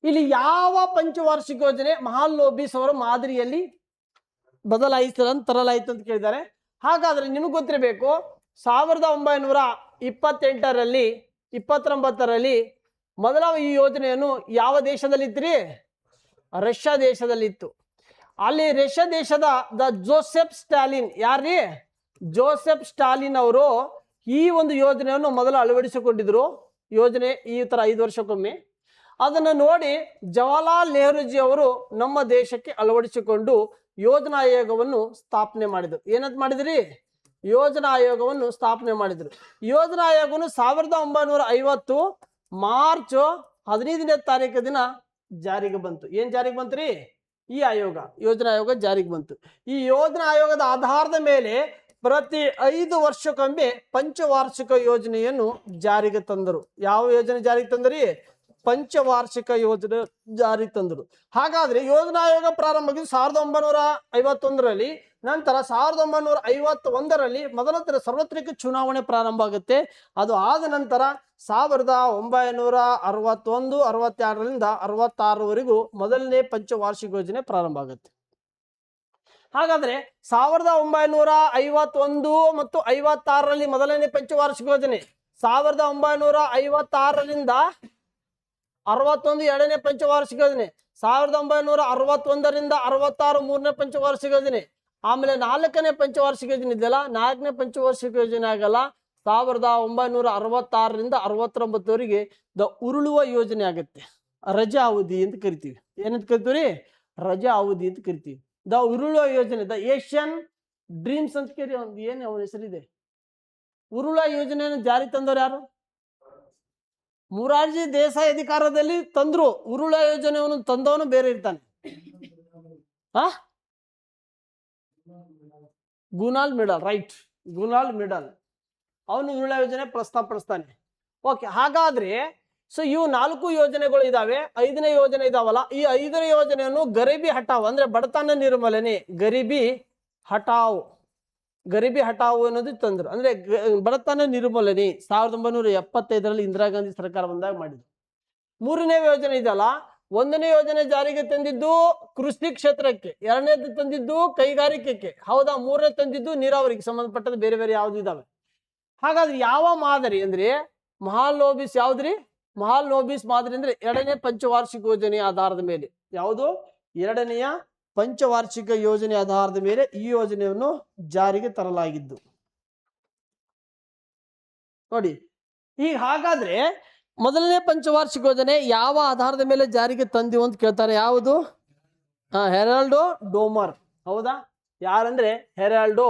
ಇಲ್ಲಿ ಯಾವ ಪಂಚವಾರ್ಷಿಕ ಯೋಜನೆ ಮಹಾಲನೋಬಿಸ್ ಅವರ ಮಾದರಿಯಲ್ಲಿ ತರಲಾಯಿತು ಅಂತ ಕೇಳಿದ್ದಾರೆ. ಹಾಗಾದ್ರೆ ನಿಮಗೆ ಗೊತ್ತಿರಬೇಕು, 1928ರಲ್ಲಿ ಮೊದಲ ಈ ಯೋಜನೆಯನ್ನು ಯಾವ ದೇಶದಲ್ಲಿತ್ತು? ರಷ್ಯಾ ದೇಶದಲ್ಲಿತ್ತು. ಅಲ್ಲಿ ರಷ್ಯಾ ದೇಶದ ಜೋಸೆಫ್ ಸ್ಟಾಲಿನ್, ಯಾರ್ರೀ? ಜೋಸೆಫ್ ಸ್ಟಾಲಿನ್ ಅವರು ಈ ಒಂದು ಯೋಜನೆಯನ್ನು ಮೊದಲು ಅಳವಡಿಸಿಕೊಂಡಿದ್ರು. ಯೋಜನೆ ಈ ತರ 5 ವರ್ಷಕ್ಕೊಮ್ಮೆ. ಅದನ್ನು ನೋಡಿ ಜವಾಹರ್ಲಾಲ್ ನೆಹರೂಜಿ ಅವರು ನಮ್ಮ ದೇಶಕ್ಕೆ ಅಳವಡಿಸಿಕೊಂಡು ಯೋಜನಾ ಆಯೋಗವನ್ನು ಸ್ಥಾಪನೆ ಮಾಡಿದ್ರು. ಏನಂತ ಮಾಡಿದ್ರಿ? ಯೋಜನಾ ಆಯೋಗವನ್ನು ಸ್ಥಾಪನೆ ಮಾಡಿದ್ರು. ಯೋಜನಾ ಆಯೋಗವನ್ನು 1950 ಮಾರ್ಚ್ 15ನೇ ತಾರೀಕು ದಿನ ಜಾರಿಗೆ ಬಂತು. ಏನ್ ಜಾರಿಗೆ ಬಂತ್ರಿ? ಈ ಆಯೋಗ, ಯೋಜನಾ ಆಯೋಗ ಜಾರಿಗೆ ಬಂತು. ಈ ಯೋಜನಾ ಆಯೋಗದ ಆಧಾರದ ಮೇಲೆ ಪ್ರತಿ 5 ವರ್ಷಕ್ಕೊಮ್ಮೆ ಪಂಚವಾರ್ಷಿಕ ಯೋಜನೆಯನ್ನು ಜಾರಿಗೆ ತಂದರು. ಯಾವ ಯೋಜನೆ ಜಾರಿಗೆ ತಂದರಿ? ಪಂಚವಾರ್ಷಿಕ ಯೋಜನೆ ಜಾರಿಗೆ ತಂದರು. ಹಾಗಾದ್ರೆ ಯೋಜನಾ ಆಯೋಗ ಪ್ರಾರಂಭ 1951ರಲ್ಲಿ. ನಂತರ 1951ರಲ್ಲಿ ಮೊದಲ ಸಾರ್ವತ್ರಿಕ ಚುನಾವಣೆ ಪ್ರಾರಂಭ ಆಗುತ್ತೆ. ಅದು ಆದ ನಂತರ 1961, 62ರಿಂದ 66ವರೆಗೂ ಮೊದಲನೇ ಪಂಚವಾರ್ಷಿಕ ಯೋಜನೆ ಪ್ರಾರಂಭ ಆಗುತ್ತೆ. ಹಾಗಾದ್ರೆ 1951 ಮತ್ತು 56ರಲ್ಲಿ ಮೊದಲನೇ ಪಂಚವಾರ್ಷಿಕ ಯೋಜನೆ, 1956ರಿಂದ 61 ಎರಡನೇ ಪಂಚವಾರ್ಷಿಕ ಯೋಜನೆ, 1961ರಿಂದ 66 ಮೂರನೇ ಪಂಚವಾರ್ಷಿಕ ಯೋಜನೆ, ಆಮೇಲೆ 4ನೇ ಪಂಚವಾರ್ಷಿಕ ಯೋಜನೆ ಇದೆಯಲ್ಲ, 4ನೇ ಪಂಚವಾರ್ಷಿಕ ಯೋಜನೆ ಆಗಲ್ಲ. 1966ರಿಂದ 69ವರೆಗೆ ಉರುಳುವ ಯೋಜನೆ ಆಗುತ್ತೆ. ರಜಾ ಅವಧಿ ಅಂತ ಕರಿತೀವಿ. ಏನಂತ ಕರಿತೀವಿ? ರಜಾ ಅವಧಿ ಅಂತ ಕರಿತೀವಿ. ಉರುಳುವ ಯೋಜನೆ, ಏಷ್ಯನ್ ಡ್ರೀಮ್ಸ್ ಅಂತ ಕರಿ. ಒಂದು ಏನು ಅವನ ಹೆಸರಿದೆ? ಉರುಳುವ ಯೋಜನೆಯನ್ನು ಜಾರಿ ತಂದವರು ಯಾರು? ಮೊರಾರ್ಜಿ ದೇಸಾಯಿ ಅಧಿಕಾರದಲ್ಲಿ ತಂದ್ರು. ಉರುಳುವ ಯೋಜನೆಯನ್ನು ತಂದವನು ಬೇರೆ ಇರ್ತಾನೆ. ಗುನಾಲ್ ಮಿಡಲ್, ರೈಟ್, ಗುನಾಲ್ ಮಿಡಲ್ ಅವನು ಉರುಳ ಯೋಜನೆ ಪ್ರಸ್ತಾಪಿಸ್ತಾನೆ. ಓಕೆ, ಹಾಗಾದ್ರೆ ಇವು 4 ಯೋಜನೆಗಳು ಇದಾವೆ. 5ನೇ ಯೋಜನೆ ಇದಾವಲ್ಲ, ಈ 5ನೇ ಯೋಜನೆಯನ್ನು ಗರೀಬಿ ಹಟಾವ್ ಅಂದ್ರೆ ಬಡತನ ನಿರ್ಮೂಲನೆ, ಗರೀಬಿ ಹಟಾವ್ ಅನ್ನೋದು ತಂದ್ರು. ಅಂದ್ರೆ ಬಡತನ ನಿರ್ಮೂಲನೆ 1975ರಲ್ಲಿ ಇಂದಿರಾ ಗಾಂಧಿ ಸರ್ಕಾರ ಬಂದಾಗ ಮಾಡಿದ್ರು. 3ನೇ ಯೋಜನೆ ಇದಲ್ಲ, 1ನೇ ಯೋಜನೆ ಜಾರಿಗೆ ತಂದಿದ್ದು ಕೃಷಿ ಕ್ಷೇತ್ರಕ್ಕೆ, 2ನೇದು ತಂದಿದ್ದು ಕೈಗಾರಿಕೆಗೆ, ಹೌದಾ? 3ನೇ ತಂದಿದ್ದು ನೀರಾವರಿಗೆ ಸಂಬಂಧಪಟ್ಟದ ಬೇರೆ ಬೇರೆ ಯಾವ್ದು ಇದಾವೆ. ಹಾಗಾದ್ರೆ ಯಾವ ಮಾದರಿ ಅಂದ್ರೆ ಮಹಾಲನೋಬಿಸ್ ಯಾವ್ದ್ರಿ? ಮಹಾಲನೋಬಿಸ್ ಮಾದರಿ ಅಂದ್ರೆ 2ನೇ ಪಂಚವಾರ್ಷಿಕ ಯೋಜನೆ ಆಧಾರದ ಮೇಲೆ. ಯಾವುದು? 2ನೆಯ ಪಂಚವಾರ್ಷಿಕ ಯೋಜನೆ ಆಧಾರದ ಮೇಲೆ ಈ ಯೋಜನೆಯನ್ನು ಜಾರಿಗೆ ತರಲಾಗಿದ್ದು. ನೋಡಿ, ಈಗ ಹಾಗಾದ್ರೆ ಮೊದಲನೇ ಪಂಚವಾರ್ಷಿಕ ಯೋಜನೆ ಯಾವ ಆಧಾರದ ಮೇಲೆ ಜಾರಿಗೆ ತಂದಿವು ಅಂತ ಕೇಳ್ತಾರೆ. ಯಾವುದು? ಹೆರಾಲ್ಡೋ ಡೋಮರ್. ಹೌದಾ? ಯಾರಂದ್ರೆ ಹೆರಾಲ್ಡೋ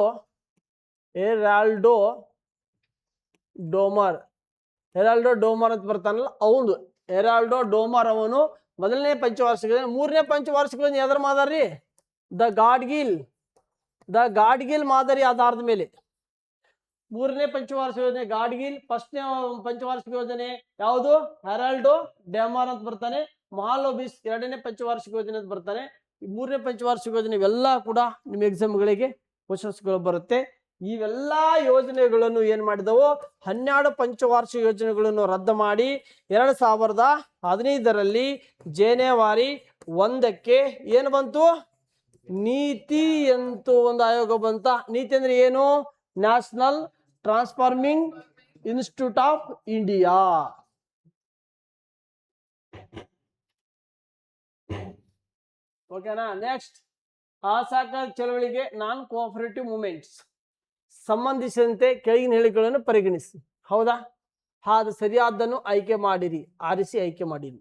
ಡೋಮರ್ ಅಂತ ಬರ್ತಾನಲ್ಲ ಅವನು. ಹೆರಾಲ್ಡೋ ಡೋಮರ್ ಅವನು ಮೊದಲನೇ ಪಂಚವಾರ್ಷಿಕ ಯೋಜನೆ. 3ನೇ ಪಂಚವಾರ್ಷಿಕ ಯೋಜನೆ ಯಾವ್ದ್ರ ಮಾದರಿ? ದ ಗಾಡ್ಗಿಲ್ ಮಾದರಿ ಆಧಾರದ ಮೇಲೆ. 3ನೇ ಪಂಚವಾರ್ಷಿಕ ಯೋಜನೆ ಗಾಡ್ಗಿಲ್. 1ನೇ ಪಂಚವಾರ್ಷಿಕ ಯೋಜನೆ ಯಾವುದು? ಹೆರಾಲ್ಡೋ ಡೋಮರ್ ಅಂತ ಬರ್ತಾನೆ. ಮಹಾಲನೋಬಿಸ್ 2ನೇ ಪಂಚವಾರ್ಷಿಕ ಯೋಜನೆ ಅಂತ ಬರ್ತಾನೆ. 3ನೇ ಪಂಚವಾರ್ಷಿಕ ಯೋಜನೆ ಇವೆಲ್ಲ ಕೂಡ ನಿಮ್ಮ ಎಕ್ಸಾಮ್ಗಳಿಗೆ ಕ್ವಶನ್ಸ್ಗಳು ಬರುತ್ತೆ. ಇವೆಲ್ಲಾ ಯೋಜನೆಗಳನ್ನು ಏನ್ ಮಾಡಿದವು? 12 ಪಂಚವಾರ್ಷಿಕ ಯೋಜನೆಗಳನ್ನು ರದ್ದು ಮಾಡಿ 2015ರಲ್ಲಿ ಜನವರಿ 1ಕ್ಕೆ ಏನು ಬಂತು? ನೀತಿ ಅಂತೂ ಒಂದು ಆಯೋಗ ಬಂತ. ನೀತಿ ಅಂದ್ರೆ ಏನು? National transforming institute of India. ಓಕೆನಾ. ನೆಕ್ಸ್ಟ್, ಅಸಹಕಾರ ಚಳವಳಿಗೆ ನಾನ್ ಕೋಆಪರೇಟಿವ್ ಮೂವ್ಮೆಂಟ್ಸ್ ಸಂಬಂಧಿಸಿದಂತೆ ಕೆಳಗಿನ ಹೇಳಿಕೆಗಳನ್ನು ಪರಿಗಣಿಸಿ. ಹೌದಾ, ಅದು ಸರಿಯಾದನ್ನು ಆಯ್ಕೆ ಮಾಡಿರಿ, ಆರಿಸಿ ಆಯ್ಕೆ ಮಾಡಿರಿ.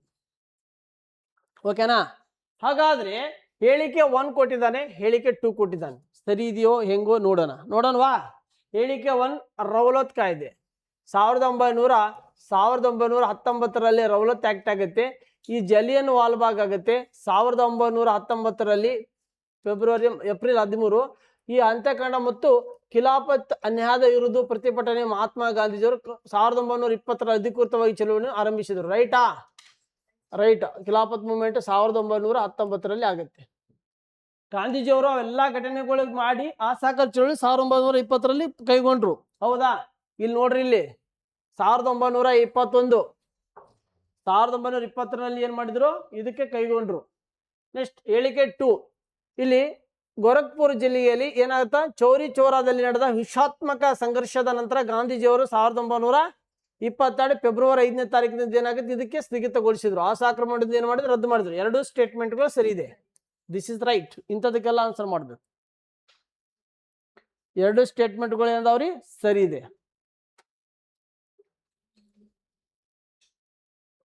ಓಕೆನಾ. ಹಾಗಾದ್ರೆ ಹೇಳಿಕೆ 1 ಕೊಟ್ಟಿದ್ದಾನೆ, ಹೇಳಿಕೆ 2 ಕೊಟ್ಟಿದ್ದಾನೆ. ಸರಿ ಇದೆಯೋ ಹೆಂಗೋ ನೋಡೋಣವಾ. ಹೇಳಿಕೆ 1 ರೌಲತ್ ಕಾಯ್ದೆ 1919ರಲ್ಲಿ ರೌಲತ್ ಆಕ್ಟ್ ಆಗುತ್ತೆ. ಈ ಜಲಿಯನ್ ವಾಲ್ಬಾಗ್ ಆಗುತ್ತೆ 1919ರಲ್ಲಿ ಏಪ್ರಿಲ್ 13. ಈ ಹತ್ಯಾಕಾಂಡ ಮತ್ತು ಖಿಲಾಫತ್ ಅನ್ಯಾಯದ ವಿರುದ್ಧ ಪ್ರತಿಭಟನೆ ಮಹಾತ್ಮ ಗಾಂಧೀಜಿಯವರು 1920ರ ಅಧಿಕೃತವಾಗಿ ಚಳುವಳಿಯನ್ನು ಆರಂಭಿಸಿದರು. ರೈಟ್. ಖಿಲಾಫತ್ ಮೂವ್ಮೆಂಟ್ 1919ರಲ್ಲಿ ಆಗುತ್ತೆ. ಗಾಂಧೀಜಿಯವರು ಅವೆಲ್ಲ ಘಟನೆಗಳು ಮಾಡಿ ಅಸಹಕಾರ ಚಳುವಳಿ 1920ರಲ್ಲಿ ಕೈಗೊಂಡ್ರು. ಹೌದಾ. ಇಲ್ಲಿ ನೋಡ್ರಿ, ಇಲ್ಲಿ 1920ರಲ್ಲಿ ಏನ್ ಮಾಡಿದ್ರು, ಇದಕ್ಕೆ ಕೈಗೊಂಡ್ರು. ನೆಕ್ಸ್ಟ್ ಹೇಳಿಕೆ 2, ಇಲ್ಲಿ ಗೋರಖ್ಪುರ್ ಜಿಲ್ಲೆಯಲ್ಲಿ ಏನಾಗುತ್ತಾ, ಚೌರಿ ಚೌರಾದಲ್ಲಿ ನಡೆದ ಹಿಂಸಾತ್ಮಕ ಸಂಘರ್ಷದ ನಂತರ ಗಾಂಧೀಜಿಯವರು 1922 ಫೆಬ್ರವರಿ 5ನೇ ತಾರೀಕಿನಿಂದ ಏನಾಗುತ್ತೆ, ಇದಕ್ಕೆ ಸ್ಥಗಿತಗೊಳಿಸಿದ್ರು. ಅಸಹಕಾರ ಮಾಡಿದ್ದು ಏನ್ ಮಾಡಿದ್ರು, ರದ್ದು ಮಾಡಿದ್ರು. 2 ಸ್ಟೇಟ್ಮೆಂಟ್ಗಳು ಸರಿ ಇದೆ. This is right. ಇಂಥದಕ್ಕೆಲ್ಲ ಆನ್ಸರ್ ಮಾಡ್ಬೇಕು. 2 ಸ್ಟೇಟ್ಮೆಂಟ್ಗಳು ಏನದಾವ್ರಿ, ಸರಿ ಇದೆ.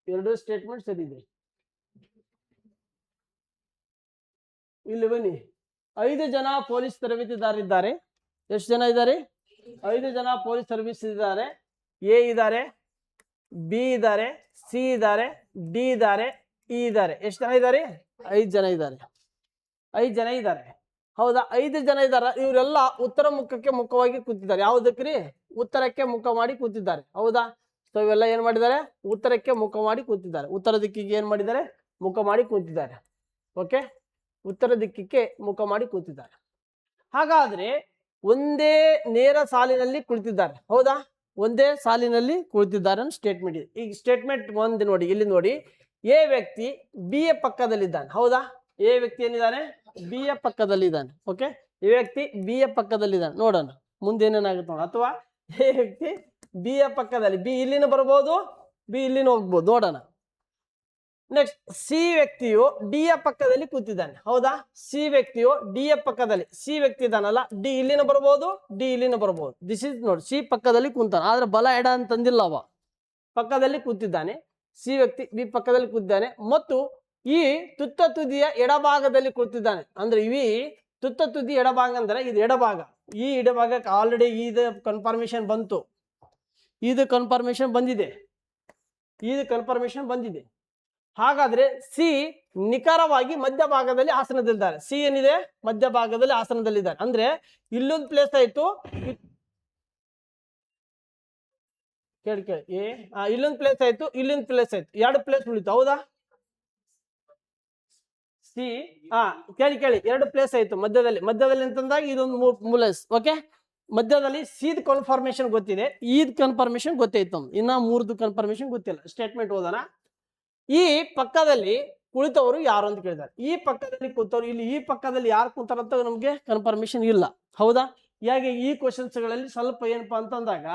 2 ಸ್ಟೇಟ್ಮೆಂಟ್ ಸರಿ ಇದೆ. ಇಲ್ಲಿ ಬನ್ನಿ, 5 ಜನ ಪೊಲೀಸ್ ತರಬೇತಿದಾರರಿದ್ದಾರೆ. ಎಷ್ಟು ಜನ ಇದ್ದಾರೆ? 5 ಜನ ಪೊಲೀಸ್ ಸರ್ವಿಸ್ ಇದ್ದಾರೆ. ಎ ಇದ್ದಾರೆ, ಬಿ ಇದ್ದಾರೆ, ಸಿ ಇದ್ದಾರೆ, ಡಿ ಇದ್ದಾರೆ, ಇ ಇದ್ದಾರೆ. ಎಷ್ಟು ಜನ ಇದ್ದಾರೆ? 5 ಜನ ಇದ್ದಾರೆ. 5 ಜನ ಇದ್ದಾರೆ. ಹೌದಾ, 5 ಜನ ಇದ್ದಾರೆ. ಇವರೆಲ್ಲ ಉತ್ತರ ಮುಖಕ್ಕೆ ಮುಖವಾಗಿ ಕೂತಿದ್ದಾರೆ. ಯಾವುದಕ್ರಿ? ಉತ್ತರಕ್ಕೆ ಮುಖ ಮಾಡಿ ಕೂತಿದ್ದಾರೆ. ಹೌದಾ. ಸೊ ಇವೆಲ್ಲ ಏನ್ ಮಾಡಿದ್ದಾರೆ, ಉತ್ತರಕ್ಕೆ ಮುಖ ಮಾಡಿ ಕೂತಿದ್ದಾರೆ. ಉತ್ತರ ದಿಕ್ಕಿಗೆ ಏನ್ ಮಾಡಿದ್ದಾರೆ, ಮುಖ ಮಾಡಿ ಕೂತಿದ್ದಾರೆ. ಓಕೆ, ಉತ್ತರ ದಿಕ್ಕಿಗೆ ಮುಖ ಮಾಡಿ ಕೂತಿದ್ದಾರೆ. ಹಾಗಾದ್ರೆ ಒಂದೇ ನೇರ ಸಾಲಿನಲ್ಲಿ ಕುಳಿತಿದ್ದಾರೆ. ಹೌದಾ, ಒಂದೇ ಸಾಲಿನಲ್ಲಿ ಕುಳಿತಿದ್ದಾರೆ ಅನ್ನೋ ಸ್ಟೇಟ್ಮೆಂಟ್ ಇದೆ. ಈಗ ಸ್ಟೇಟ್ಮೆಂಟ್ 1 ನೋಡಿ, ಇಲ್ಲಿ ನೋಡಿ, ಎ ವ್ಯಕ್ತಿ ಬಿ ಯ ಪಕ್ಕದಲ್ಲಿದ್ದಾನೆ. ಹೌದಾ, ಎ ವ್ಯಕ್ತಿ ಏನಿದ್ದಾನೆ, ಬಿ ಯ ಪಕ್ಕದಲ್ಲಿದ್ದಾನೆ. ಓಕೆ, ಎ ವ್ಯಕ್ತಿ ಬಿ ಯ ಪಕ್ಕದಲ್ಲಿದ್ದಾನೆ. ನೋಡೋಣ ಮುಂದೆ ಏನೇನಾಗುತ್ತೆ ನೋಡ. ಅಥವಾ ಎ ವ್ಯಕ್ತಿ ಬಿ ಯ ಪಕ್ಕದಲ್ಲಿ, ಬಿ ಇಲ್ಲಿನ ಬರ್ಬೋದು, ಬಿ ಇಲ್ಲಿನ ಹೋಗ್ಬೋದು. ನೋಡೋಣ. ನೆಕ್ಸ್ಟ್, ಸಿ ವ್ಯಕ್ತಿಯು ಡಿ ಯ ಪಕ್ಕದಲ್ಲಿ ಕೂತಿದ್ದಾನೆ. ಹೌದಾ, ಸಿ ವ್ಯಕ್ತಿಯು ಡಿ ಯ ಪಕ್ಕದಲ್ಲಿ, ಸಿ ವ್ಯಕ್ತಿ ಇದ್ದಾನಲ್ಲ, ಡಿ ಇಲ್ಲಿನ ಬರ್ಬೋದು, ಡಿ ಇಲ್ಲಿನ ಬರ್ಬೋದು. ದಿಸ್ ಇಸ್ ನೋಡಿ, ಸಿ ಪಕ್ಕದಲ್ಲಿ ಕೂತಾನೆ. ಆದ್ರೆ ಬಲ ಎಡ ಅಂತಂದಿಲ್ಲ, ಅವ ಪಕ್ಕದಲ್ಲಿ ಕೂತಿದ್ದಾನೆ. ಸಿ ವ್ಯಕ್ತಿ ಬಿ ಪಕ್ಕದಲ್ಲಿ ಕೂತಿದ್ದಾನೆ ಮತ್ತು ಈ ತುತ್ತ ತುದಿಯ ಎಡಭಾಗದಲ್ಲಿ ಕೂತಿದ್ದಾನೆ. ಅಂದ್ರೆ ಇವಿ ತುತ್ತ ತುದಿ ಎಡಭಾಗ ಅಂದ್ರೆ ಇದು ಎಡಭಾಗ. ಈ ಎಡಭಾಗಕ್ಕೆ ಆಲ್ರೆಡಿ ಇದು ಕನ್ಫರ್ಮೇಶನ್ ಬಂತು, ಇದು ಕನ್ಫರ್ಮೇಶನ್ ಬಂದಿದೆ. ಹಾಗಾದ್ರೆ ಸಿ ನಿಖರವಾಗಿ ಮಧ್ಯಭಾಗದಲ್ಲಿ ಆಸನದಲ್ಲಿದ್ದಾರೆ. ಸಿ ಏನಿದೆ, ಮಧ್ಯಭಾಗದಲ್ಲಿ ಆಸನದಲ್ಲಿದ್ದಾರೆ. ಅಂದ್ರೆ ಇಲ್ಲೊಂದು ಪ್ಲೇಸ್ ಆಯ್ತು, ಕೇಳಿ ಇಲ್ಲೊಂದು ಪ್ಲೇಸ್ ಆಯ್ತು, ಇಲ್ಲೊಂದು ಪ್ಲೇಸ್ ಆಯ್ತು, 2 ಪ್ಲೇಸ್ ಉಳಿತು. ಹೌದಾ, ಸಿ ಕೇಳಿ 2 ಪ್ಲೇಸ್ ಆಯ್ತು ಮಧ್ಯದಲ್ಲಿ ಅಂತಂದಾಗ ಇದೊಂದು ಮೂಲೆಸ್. ಓಕೆ, ಮಧ್ಯದಲ್ಲಿ ಸಿದ್ ಕನ್ಫರ್ಮೇಶನ್ ಗೊತ್ತಿದೆ, ಈದ್ ಕನ್ಫರ್ಮೇಶನ್ ಗೊತ್ತಾಯ್ತು. ಇನ್ನ 3ದು ಕನ್ಫರ್ಮೇಶನ್ ಗೊತ್ತಿಲ್ಲ. ಸ್ಟೇಟ್ಮೆಂಟ್ ಓದೋಣ. ಈ ಪಕ್ಕದಲ್ಲಿ ಕುಳಿತವರು ಯಾರು ಅಂತ ಕೇಳಿದ್ದಾರೆ. ಈ ಪಕ್ಕದಲ್ಲಿ ಕೂತವ್ರು, ಇಲ್ಲಿ ಈ ಪಕ್ಕದಲ್ಲಿ ಯಾರು ಕೂತಾರಂತ ನಮ್ಗೆ ಕನ್ಫರ್ಮೇಶನ್ ಇಲ್ಲ. ಹೌದಾ, ಹೀಗಾಗಿ ಈ ಕ್ವಶನ್ಸ್ಗಳಲ್ಲಿ ಸ್ವಲ್ಪ ಏನಪ್ಪಾ ಅಂತಂದಾಗ,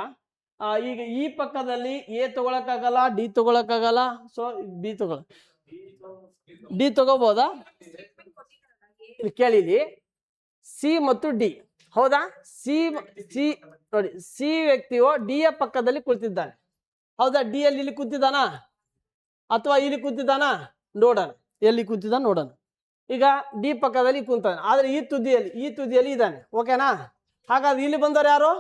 ಈಗ ಈ ಪಕ್ಕದಲ್ಲಿ ಎ ತಗೊಳಕ್ಕಾಗಲ್ಲ, ಡಿ ತಗೊಳಕ್ಕಾಗಲ್ಲ. ಸೊ ಡಿ ತಗೋಬಹುದಾ? ಕೇಳಿಲಿ, ಸಿ ಮತ್ತು ಡಿ. ಹೌದಾ, ಸಿ ನೋಡಿ, ಸಿ ವ್ಯಕ್ತಿಯು ಡಿ ಯ ಪಕ್ಕದಲ್ಲಿ ಕುಳಿತಿದ್ದಾನೆ. ಹೌದಾ, ಡಿ ಅಲ್ಲಿ ಇಲ್ಲಿ ಕೂತಿದ್ದಾನ ಅಥವಾ ಇಲ್ಲಿ ಕೂತಿದ್ದಾನ? ನೋಡೋಣ, ಎಲ್ಲಿ ಕೂತಿದ್ದಾನ ನೋಡೋಣ. ಈಗ ಡಿ ಪಕ್ಕದಲ್ಲಿ ಕೂತಾನೆ, ಆದ್ರೆ ಈ ತುದಿಯಲ್ಲಿ ಇದ್ದಾನೆ. ಓಕೆನಾ. ಹಾಗಾದ್ರೆ ಇಲ್ಲಿ ಬಂದವರು ಯಾರು?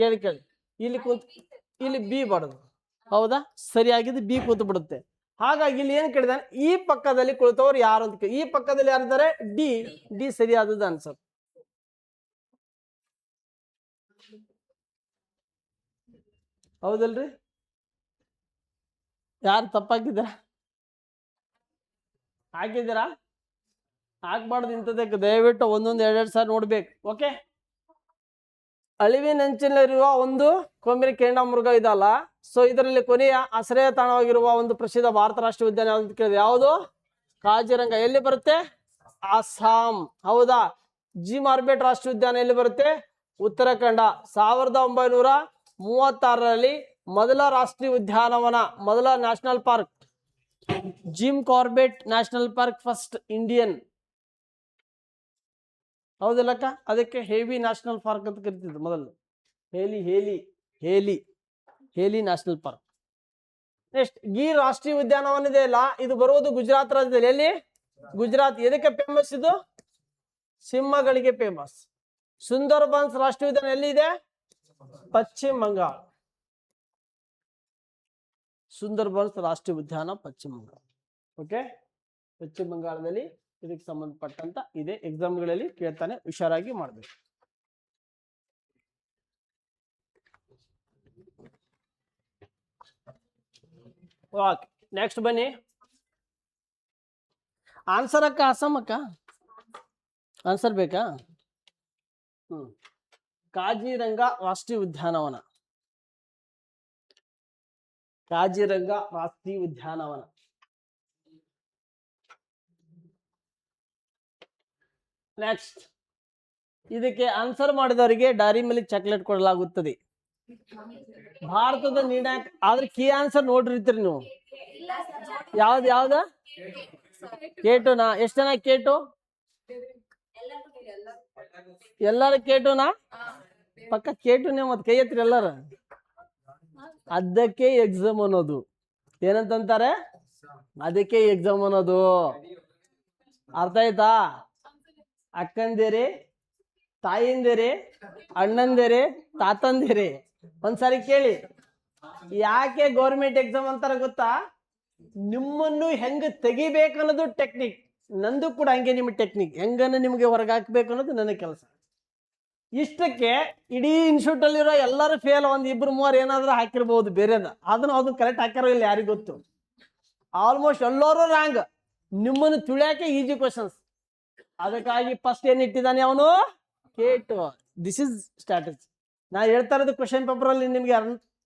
ಕೇಳಿ ಇಲ್ಲಿ ಬಿ ಬಡದು. ಹೌದಾ, ಸರಿಯಾಗಿದ್ದು ಬಿ ಕೂತು ಬಿಡುತ್ತೆ. ಹಾಗಾಗಿ ಇಲ್ಲಿ ಏನ್ ಕೇಳಿದಾನೆ, ಈ ಪಕ್ಕದಲ್ಲಿ ಕುಳಿತವ್ರು ಯಾರು ಅಂತ. ಈ ಪಕ್ಕದಲ್ಲಿ ಯಾರಿದ್ದಾರೆ? ಡಿ ಸರಿಯಾದದ್ದು ಆನ್ಸರ್. ಹೌದಲ್ರಿ? ಯಾರು ತಪ್ಪಾಕಿದ್ದೀರಾ? ಹಾಕಿದ್ದೀರಾ? ಹಾಕ್ಬಾರ್ದು ಇಂಥದಕ್ಕೆ. ದಯವಿಟ್ಟು ಒಂದೊಂದು 2 ಸಾರಿ ನೋಡ್ಬೇಕು. ಓಕೆ, ಅಳಿವಿನಂಚಿನಲ್ಲಿರುವ ಒಂದು ಕೊಂಬಿನ ಕೇಂಡಮೃಗ ಇದಲ್ಲ. ಸೊ ಇದರಲ್ಲಿ ಕೊನೆಯ ಆಶ್ರಯ ತಾಣವಾಗಿರುವ ಒಂದು ಪ್ರಸಿದ್ಧ ಭಾರತ ರಾಷ್ಟ್ರೀಯ ಉದ್ಯಾನ ಯಾವ್ದು ಕೇಳಿದೆ? ಯಾವುದು? ಕಾಜಿರಂಗ. ಎಲ್ಲಿ ಬರುತ್ತೆ? ಅಸ್ಸಾಂ. ಹೌದಾ, ಜಿ ಕಾರ್ಬೆಟ್ ರಾಷ್ಟ್ರೀಯ ಉದ್ಯಾನ ಎಲ್ಲಿ ಬರುತ್ತೆ? ಉತ್ತರಾಖಂಡ. 1936ರಲ್ಲಿ ಮೊದಲ ರಾಷ್ಟ್ರೀಯ ಉದ್ಯಾನವನ, ಮೊದಲ national park Jim Corbett national park, first Indian. ಹೌದಿಲ್ಲಕ್ಕ? ಅದಕ್ಕೆ ಹೇವಿ ನ್ಯಾಷನಲ್ ಪಾರ್ಕ್ ಅಂತ ಕರಿತಿದ್ರು ಮೊದಲು. Hailey national park. Next Gir ರಾಷ್ಟ್ರೀಯ ಉದ್ಯಾನವನ ಇದೆ ಅಲ್ಲ, ಇದು ಬರುವುದು ಗುಜರಾತ್ ರಾಜ್ಯದಲ್ಲಿ. ಎಲ್ಲಿ? ಗುಜರಾತ್. ಎದಕ್ಕೆ ಫೇಮಸ್ ಇದು? ಸಿಂಹಗಳಿಗೆ ಫೇಮಸ್. ಸುಂದರ್ಬನ್ಸ್ ರಾಷ್ಟ್ರೀಯ ಉದ್ಯಾನ ಎಲ್ಲಿದೆ? ಪಶ್ಚಿಮ ಬಂಗಾಳ. ಸುಂದರ್ಬನ್ಸ್ ರಾಷ್ಟ್ರೀಯ ಉದ್ಯಾನ ಪಶ್ಚಿಮ ಬಂಗಾಳ. ಓಕೆ, ಪಶ್ಚಿಮ ಬಂಗಾಳದಲ್ಲಿ ಇದಕ್ಕೆ ಸಂಬಂಧಪಟ್ಟಂತ ಇದೆ. ಎಕ್ಸಾಮ್ಗಳಲ್ಲಿ ಕೇಳ್ತಾನೆ, ಹುಷಾರಾಗಿ ಮಾಡ್ಬೇಕು. ಓಕೆ, ನೆಕ್ಸ್ಟ್ ಬನ್ನಿ. ಆನ್ಸರ್ ಅಕ್ಕ, ಅಕ್ಕ ಆನ್ಸರ್ ಬೇಕಾ? ಕಾಜಿರಂಗ ರಾಷ್ಟ್ರೀಯ ಉದ್ಯಾನವನ. ಕಾಜಿರಂಗ ರಾಷ್ಟ್ರೀಯ ಉದ್ಯಾನವನ. ನೆಕ್ಸ್ಟ್, ಇದಕ್ಕೆ ಆನ್ಸರ್ ಮಾಡಿದವರಿಗೆ ಡೈರಿ ಮಿಲ್ಕ್ ಚಾಕ್ಲೇಟ್ ಕೊಡಲಾಗುತ್ತದೆ. ಭಾರತದ ನಿರ್ಣಾಯಕ ಆದ್ರೆ ಕೀ ಆನ್ಸರ್ ನೋಡಿರ್ತೀರಿ ನೀವು. ಯಾವ್ದ ಕೇಟುನಾ? ಎಷ್ಟು ಜನ ಕೇಟು? ಎಲ್ಲಾರು ಕೇಟುನಾ? ಪಕ್ಕ ಕೇಟುನೇ. ಮತ್ ಕೈ ಎತ್ರಿ ಎಲ್ಲಾರ. ಅದಕ್ಕೆ ಎಕ್ಸಾಮ್ ಅನ್ನೋದು. ಏನಂತಾರೆ? ಅದಕ್ಕೆ ಎಕ್ಸಾಮ್ ಅನ್ನೋದು. ಅರ್ಥ ಆಯ್ತಾ? ಅಕ್ಕಂದಿರಿ, ತಾಯಿಂದಿರಿ, ಅಣ್ಣಂದಿರಿ, ತಾತಂದಿರಿ, ಒಂದ್ಸಾರಿ ಕೇಳಿ. ಯಾಕೆ ಗೌರ್ಮೆಂಟ್ ಎಕ್ಸಾಮ್ ಅಂತಾರ ಗೊತ್ತಾ? ನಿಮ್ಮನ್ನು ಹೆಂಗ್ ತೆಗಿಬೇಕು ಅನ್ನೋದು ಟೆಕ್ನಿಕ್. ನಂದು ಕೂಡ ಹಂಗೆ ನಿಮ್ಮ ಟೆಕ್ನಿಕ್. ಹೆಂಗನ್ನು ನಿಮ್ಗೆ ಹೊರಗೆ ಹಾಕ್ಬೇಕು ಅನ್ನೋದು ನನ್ನ ಕೆಲಸ. ಇಷ್ಟಕ್ಕೆ ಇಡೀ ಇನ್ಸ್ಟಿಟ್ಯೂಟ್ ಅಲ್ಲಿರೋ ಎಲ್ಲರೂ ಫೇಲ್. ಒಂದ್ 2-3 ಏನಾದ್ರೂ ಹಾಕಿರ್ಬೋದು ಬೇರೆದ. ಅದು ಕರೆಕ್ಟ್ ಹಾಕ್ಯಾರೋ ಇಲ್ಲ ಯಾರಿಗೂ ಗೊತ್ತು. ಆಲ್ಮೋಸ್ಟ್ ಎಲ್ಲರೂ ರಾಂಗ್. ನಿಮ್ಮನ್ನು ತುಳಿಯಾಕೆ ಈಜಿ ಕ್ವಶನ್ಸ್. ಅದಕ್ಕಾಗಿ ಫಸ್ಟ್ ಏನ್ ಇಟ್ಟಿದ್ದಾನೆ ಅವನು? ಕೇಟು. This is strategy. ನಾ ಹೇಳ್ತಾ ಇರೋದು ಕ್ವಶನ್ ಪೇಪರ್ ಅಲ್ಲಿ ನಿಮ್ಗೆ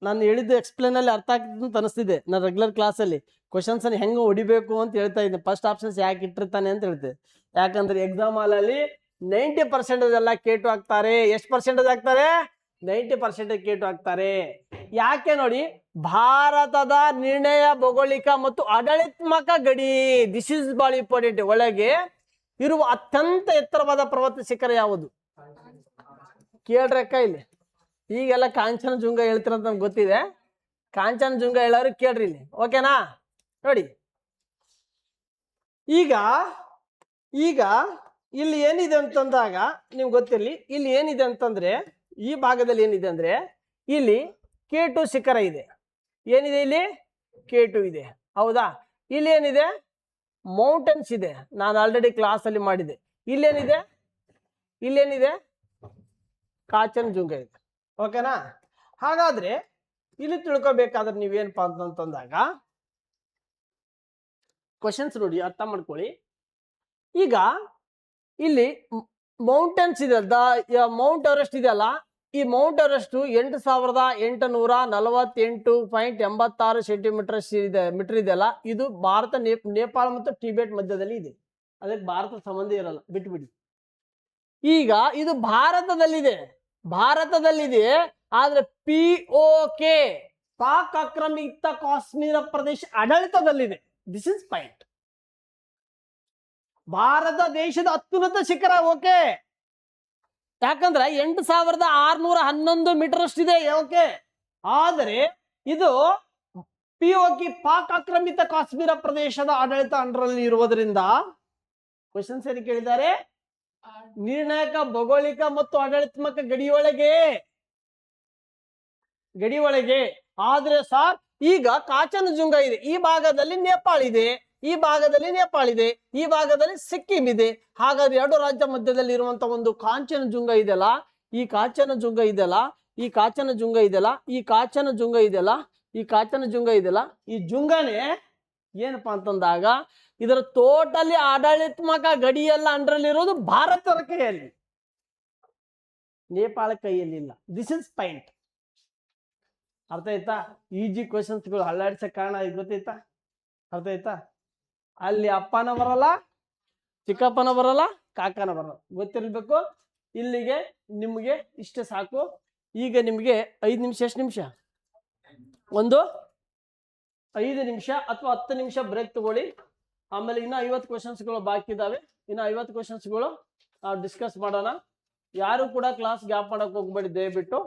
ನಾನು ಹೇಳಿದ್ದು ಎಕ್ಸ್ಪ್ಲೇನ್ ಅಲ್ಲಿ ಅರ್ಥ ಆಗ್ತದೆ ಅಂತ ಅನಿಸ್ತಿದೆ. ನಾನು ರೆಗ್ಯುಲರ್ ಕ್ಲಾಸ್ ಅಲ್ಲಿ ಕ್ವಶನ್ಸ್ ಅನ್ನು ಹೆಂಗೆ ಹೊಡಿಬೇಕು ಅಂತ ಹೇಳ್ತಾ ಇದ್ದೆ. ಫಸ್ಟ್ ಆಪ್ಷನ್ಸ್ ಯಾಕೆ ಇಟ್ಟಿರ್ತಾನೆ ಅಂತ ಹೇಳ್ತೇವೆ. ಯಾಕಂದ್ರೆ ಎಕ್ಸಾಮ್ ಹಾಲಲ್ಲಿ 90% ಎಲ್ಲ ಕೇಟು ಹಾಕ್ತಾರೆ. ಎಷ್ಟು ಪರ್ಸೆಂಟೇಜ್ ಹಾಕ್ತಾರೆ? 90% ಕೇಟು ಹಾಕ್ತಾರೆ. ಯಾಕೆ ನೋಡಿ, ಭಾರತದ ನಿರ್ಣಯ ಭೌಗೋಳಿಕ ಮತ್ತು ಆಡಳಿತಾತ್ಮಕ ಗಡಿ. ದಿಸ್ ಇಸ್ ಬಹಳ ಇಂಪಾರ್ಟೆಂಟ್. ಒಳಗೆ ಇರುವ ಅತ್ಯಂತ ಎತ್ತರವಾದ ಪರ್ವತ ಶಿಖರ ಯಾವುದು? ಕೇಳ್ರಕ್ಕ ಇಲ್ಲಿ. ಈಗೆಲ್ಲ ಕಾಂಚನಜುಂಗ ಹೇಳ್ತಿರಂತ ನಮ್ಗೆ ಗೊತ್ತಿದೆ. ಕಾಂಚನಜುಂಗ ಹೇಳೋರು ಕೇಳ್ರಿ ಇಲ್ಲಿ. ಓಕೆನಾ? ನೋಡಿ, ಈಗ ಇಲ್ಲಿ ಏನಿದೆ ಅಂತಂದಾಗ ನಿಮ್ಗೆ ಗೊತ್ತಿರಲಿ. ಇಲ್ಲಿ ಏನಿದೆ ಅಂತಂದ್ರೆ, ಈ ಭಾಗದಲ್ಲಿ ಏನಿದೆ ಅಂದ್ರೆ, ಇಲ್ಲಿ ಕೇಟು ಶಿಖರ ಇದೆ. ಏನಿದೆ ಇಲ್ಲಿ? ಕೇಟು ಇದೆ. ಹೌದಾ? ಇಲ್ಲಿ ಏನಿದೆ? ಮೌಂಟೇನ್ಸ್ ಇದೆ. ನಾನು ಆಲ್ರೆಡಿ ಕ್ಲಾಸ್ ಅಲ್ಲಿ ಮಾಡಿದೆ. ಇಲ್ಲೇನಿದೆ? ಕಾಂಚನಜುಂಗ ಇದೆ. ಓಕೆನಾ? ಹಾಗಾದ್ರೆ ಇಲ್ಲಿ ತಿಳ್ಕೊಬೇಕಾದ್ರೆ ನೀವೇನಪ್ಪಾ ಅಂತಂದಾಗ ಕ್ವಶನ್ಸ್ ನೋಡಿ, ಅರ್ಥ ಮಾಡ್ಕೊಳ್ಳಿ. ಈಗ ಇಲ್ಲಿ ಮೌಂಟೇನ್ಸ್ ಇದೆ. ಮೌಂಟ್ ಎವರೆಸ್ಟ್ ಇದೆಯಲ್ಲ, ಈ ಮೌಂಟ್ ಎವರೆಸ್ಟ್ 8848.86 ಸೆಂಟಿಮೀಟರ್ ಮೀಟರ್ ಇದೆಯಲ್ಲ, ಇದು ಭಾರತ, ನೇಪಾಳ ಮತ್ತು ಟಿಬೆಟ್ ಮಧ್ಯದಲ್ಲಿ ಇದೆ. ಅದಕ್ಕೆ ಭಾರತ ಸಂಬಂಧ ಇರಲ್ಲ, ಬಿಟ್ಬಿಡಿ. ಈಗ ಇದು ಭಾರತದಲ್ಲಿದೆ. ಆದ್ರೆ POK, ಪಾಕ್ ಆಕ್ರಮಿತ ಕಾಶ್ಮೀರ ಪ್ರದೇಶ ಆಡಳಿತದಲ್ಲಿದೆ. This is point. ಭಾರತ ದೇಶದ ಅತ್ಯುನ್ನತ ಶಿಖರ. ಓಕೆ, ಯಾಕಂದ್ರೆ 8611 ಮೀಟರ್ ಅಷ್ಟಿದೆ. ಓಕೆ, ಆದರೆ ಇದು POK, ಪಾಕ್ ಆಕ್ರಮಿತ ಕಾಶ್ಮೀರ ಪ್ರದೇಶದ ಆಡಳಿತ ಅಂಡರಲ್ಲಿ ಇರುವುದರಿಂದ ಕ್ವಶನ್ಸ್ ಏನು ಕೇಳಿದ್ದಾರೆ? ನಿರ್ಣಾಯಕ ಭೌಗೋಳಿಕ ಮತ್ತು ಆಡಳಿತಾತ್ಮಕ ಗಡಿಯೊಳಗೆ. ಆದ್ರೆ ಸರ್, ಈಗ ಕಾಂಚನಜುಂಗ ಇದೆ. ಈ ಭಾಗದಲ್ಲಿ ನೇಪಾಳ ಇದೆ, ಈ ಭಾಗದಲ್ಲಿ ಸಿಕ್ಕಿಂ ಇದೆ. ಹಾಗಾದ್ರೆ 2 ರಾಜ್ಯ ಮಧ್ಯದಲ್ಲಿ ಇರುವಂತ ಒಂದು ಕಾಂಚನಜುಂಗ ಇದೆಯಲ್ಲ, ಈ ಕಾಂಚನಜುಂಗ ಇದೆಯಲ್ಲ, ಈ ಜುಂಗನೇ ಏನಪ್ಪಾ ಅಂತಂದಾಗ, ಇದರ ಟೋಟಲಿ ಆಡಳಿತಾತ್ಮಕ ಗಡಿಯೆಲ್ಲ ಅಂಡರಲ್ಲಿರೋದು ಭಾರತದ ಕೈಯಲ್ಲಿ, ನೇಪಾಳ ಕೈಯಲ್ಲಿಲ್ಲ. This is point. ಅರ್ಥ ಆಯ್ತಾ? ಈಜಿ ಕ್ವಶನ್ಸ್ಗಳು ಹಳ್ಳಾಡಿಸೋ ಕಾರಣ ಇದು. ಗೊತ್ತಾಯ್ತಾ? ಅರ್ಥ ಆಯ್ತಾ? ಅಲ್ಲಿ ಅಪ್ಪನ ಬರಲ್ಲ, ಚಿಕ್ಕಪ್ಪನ ಬರಲ್ಲ, ಕಾಕನ ಬರಲ್ಲ, ಗೊತ್ತಿರ್ಬೇಕು. ಇಲ್ಲಿಗೆ ನಿಮಗೆ ಇಷ್ಟ ಸಾಕು. ಈಗ ನಿಮಗೆ 5 ನಿಮಿಷ, ಎಷ್ಟು ನಿಮಿಷ, ಒಂದು 5 ನಿಮಿಷ ಅಥವಾ 10 ನಿಮಿಷ ಬ್ರೇಕ್ ತಗೊಳ್ಳಿ. ಆಮೇಲೆ ಇನ್ನ 50 ಕ್ವಶನ್ಸ್ಗಳು ಬಾಕಿ ಇದಾವೆ. ಇನ್ನು 50 ಕ್ವಶನ್ಸ್ಗಳು ನಾವು ಡಿಸ್ಕಸ್ ಮಾಡೋಣ. ಯಾರು ಕೂಡ ಕ್ಲಾಸ್ ಗ್ಯಾಪ್ ಮಾಡಕ್ ಹೋಗ್ಬೇಡಿ ದಯವಿಟ್ಟು.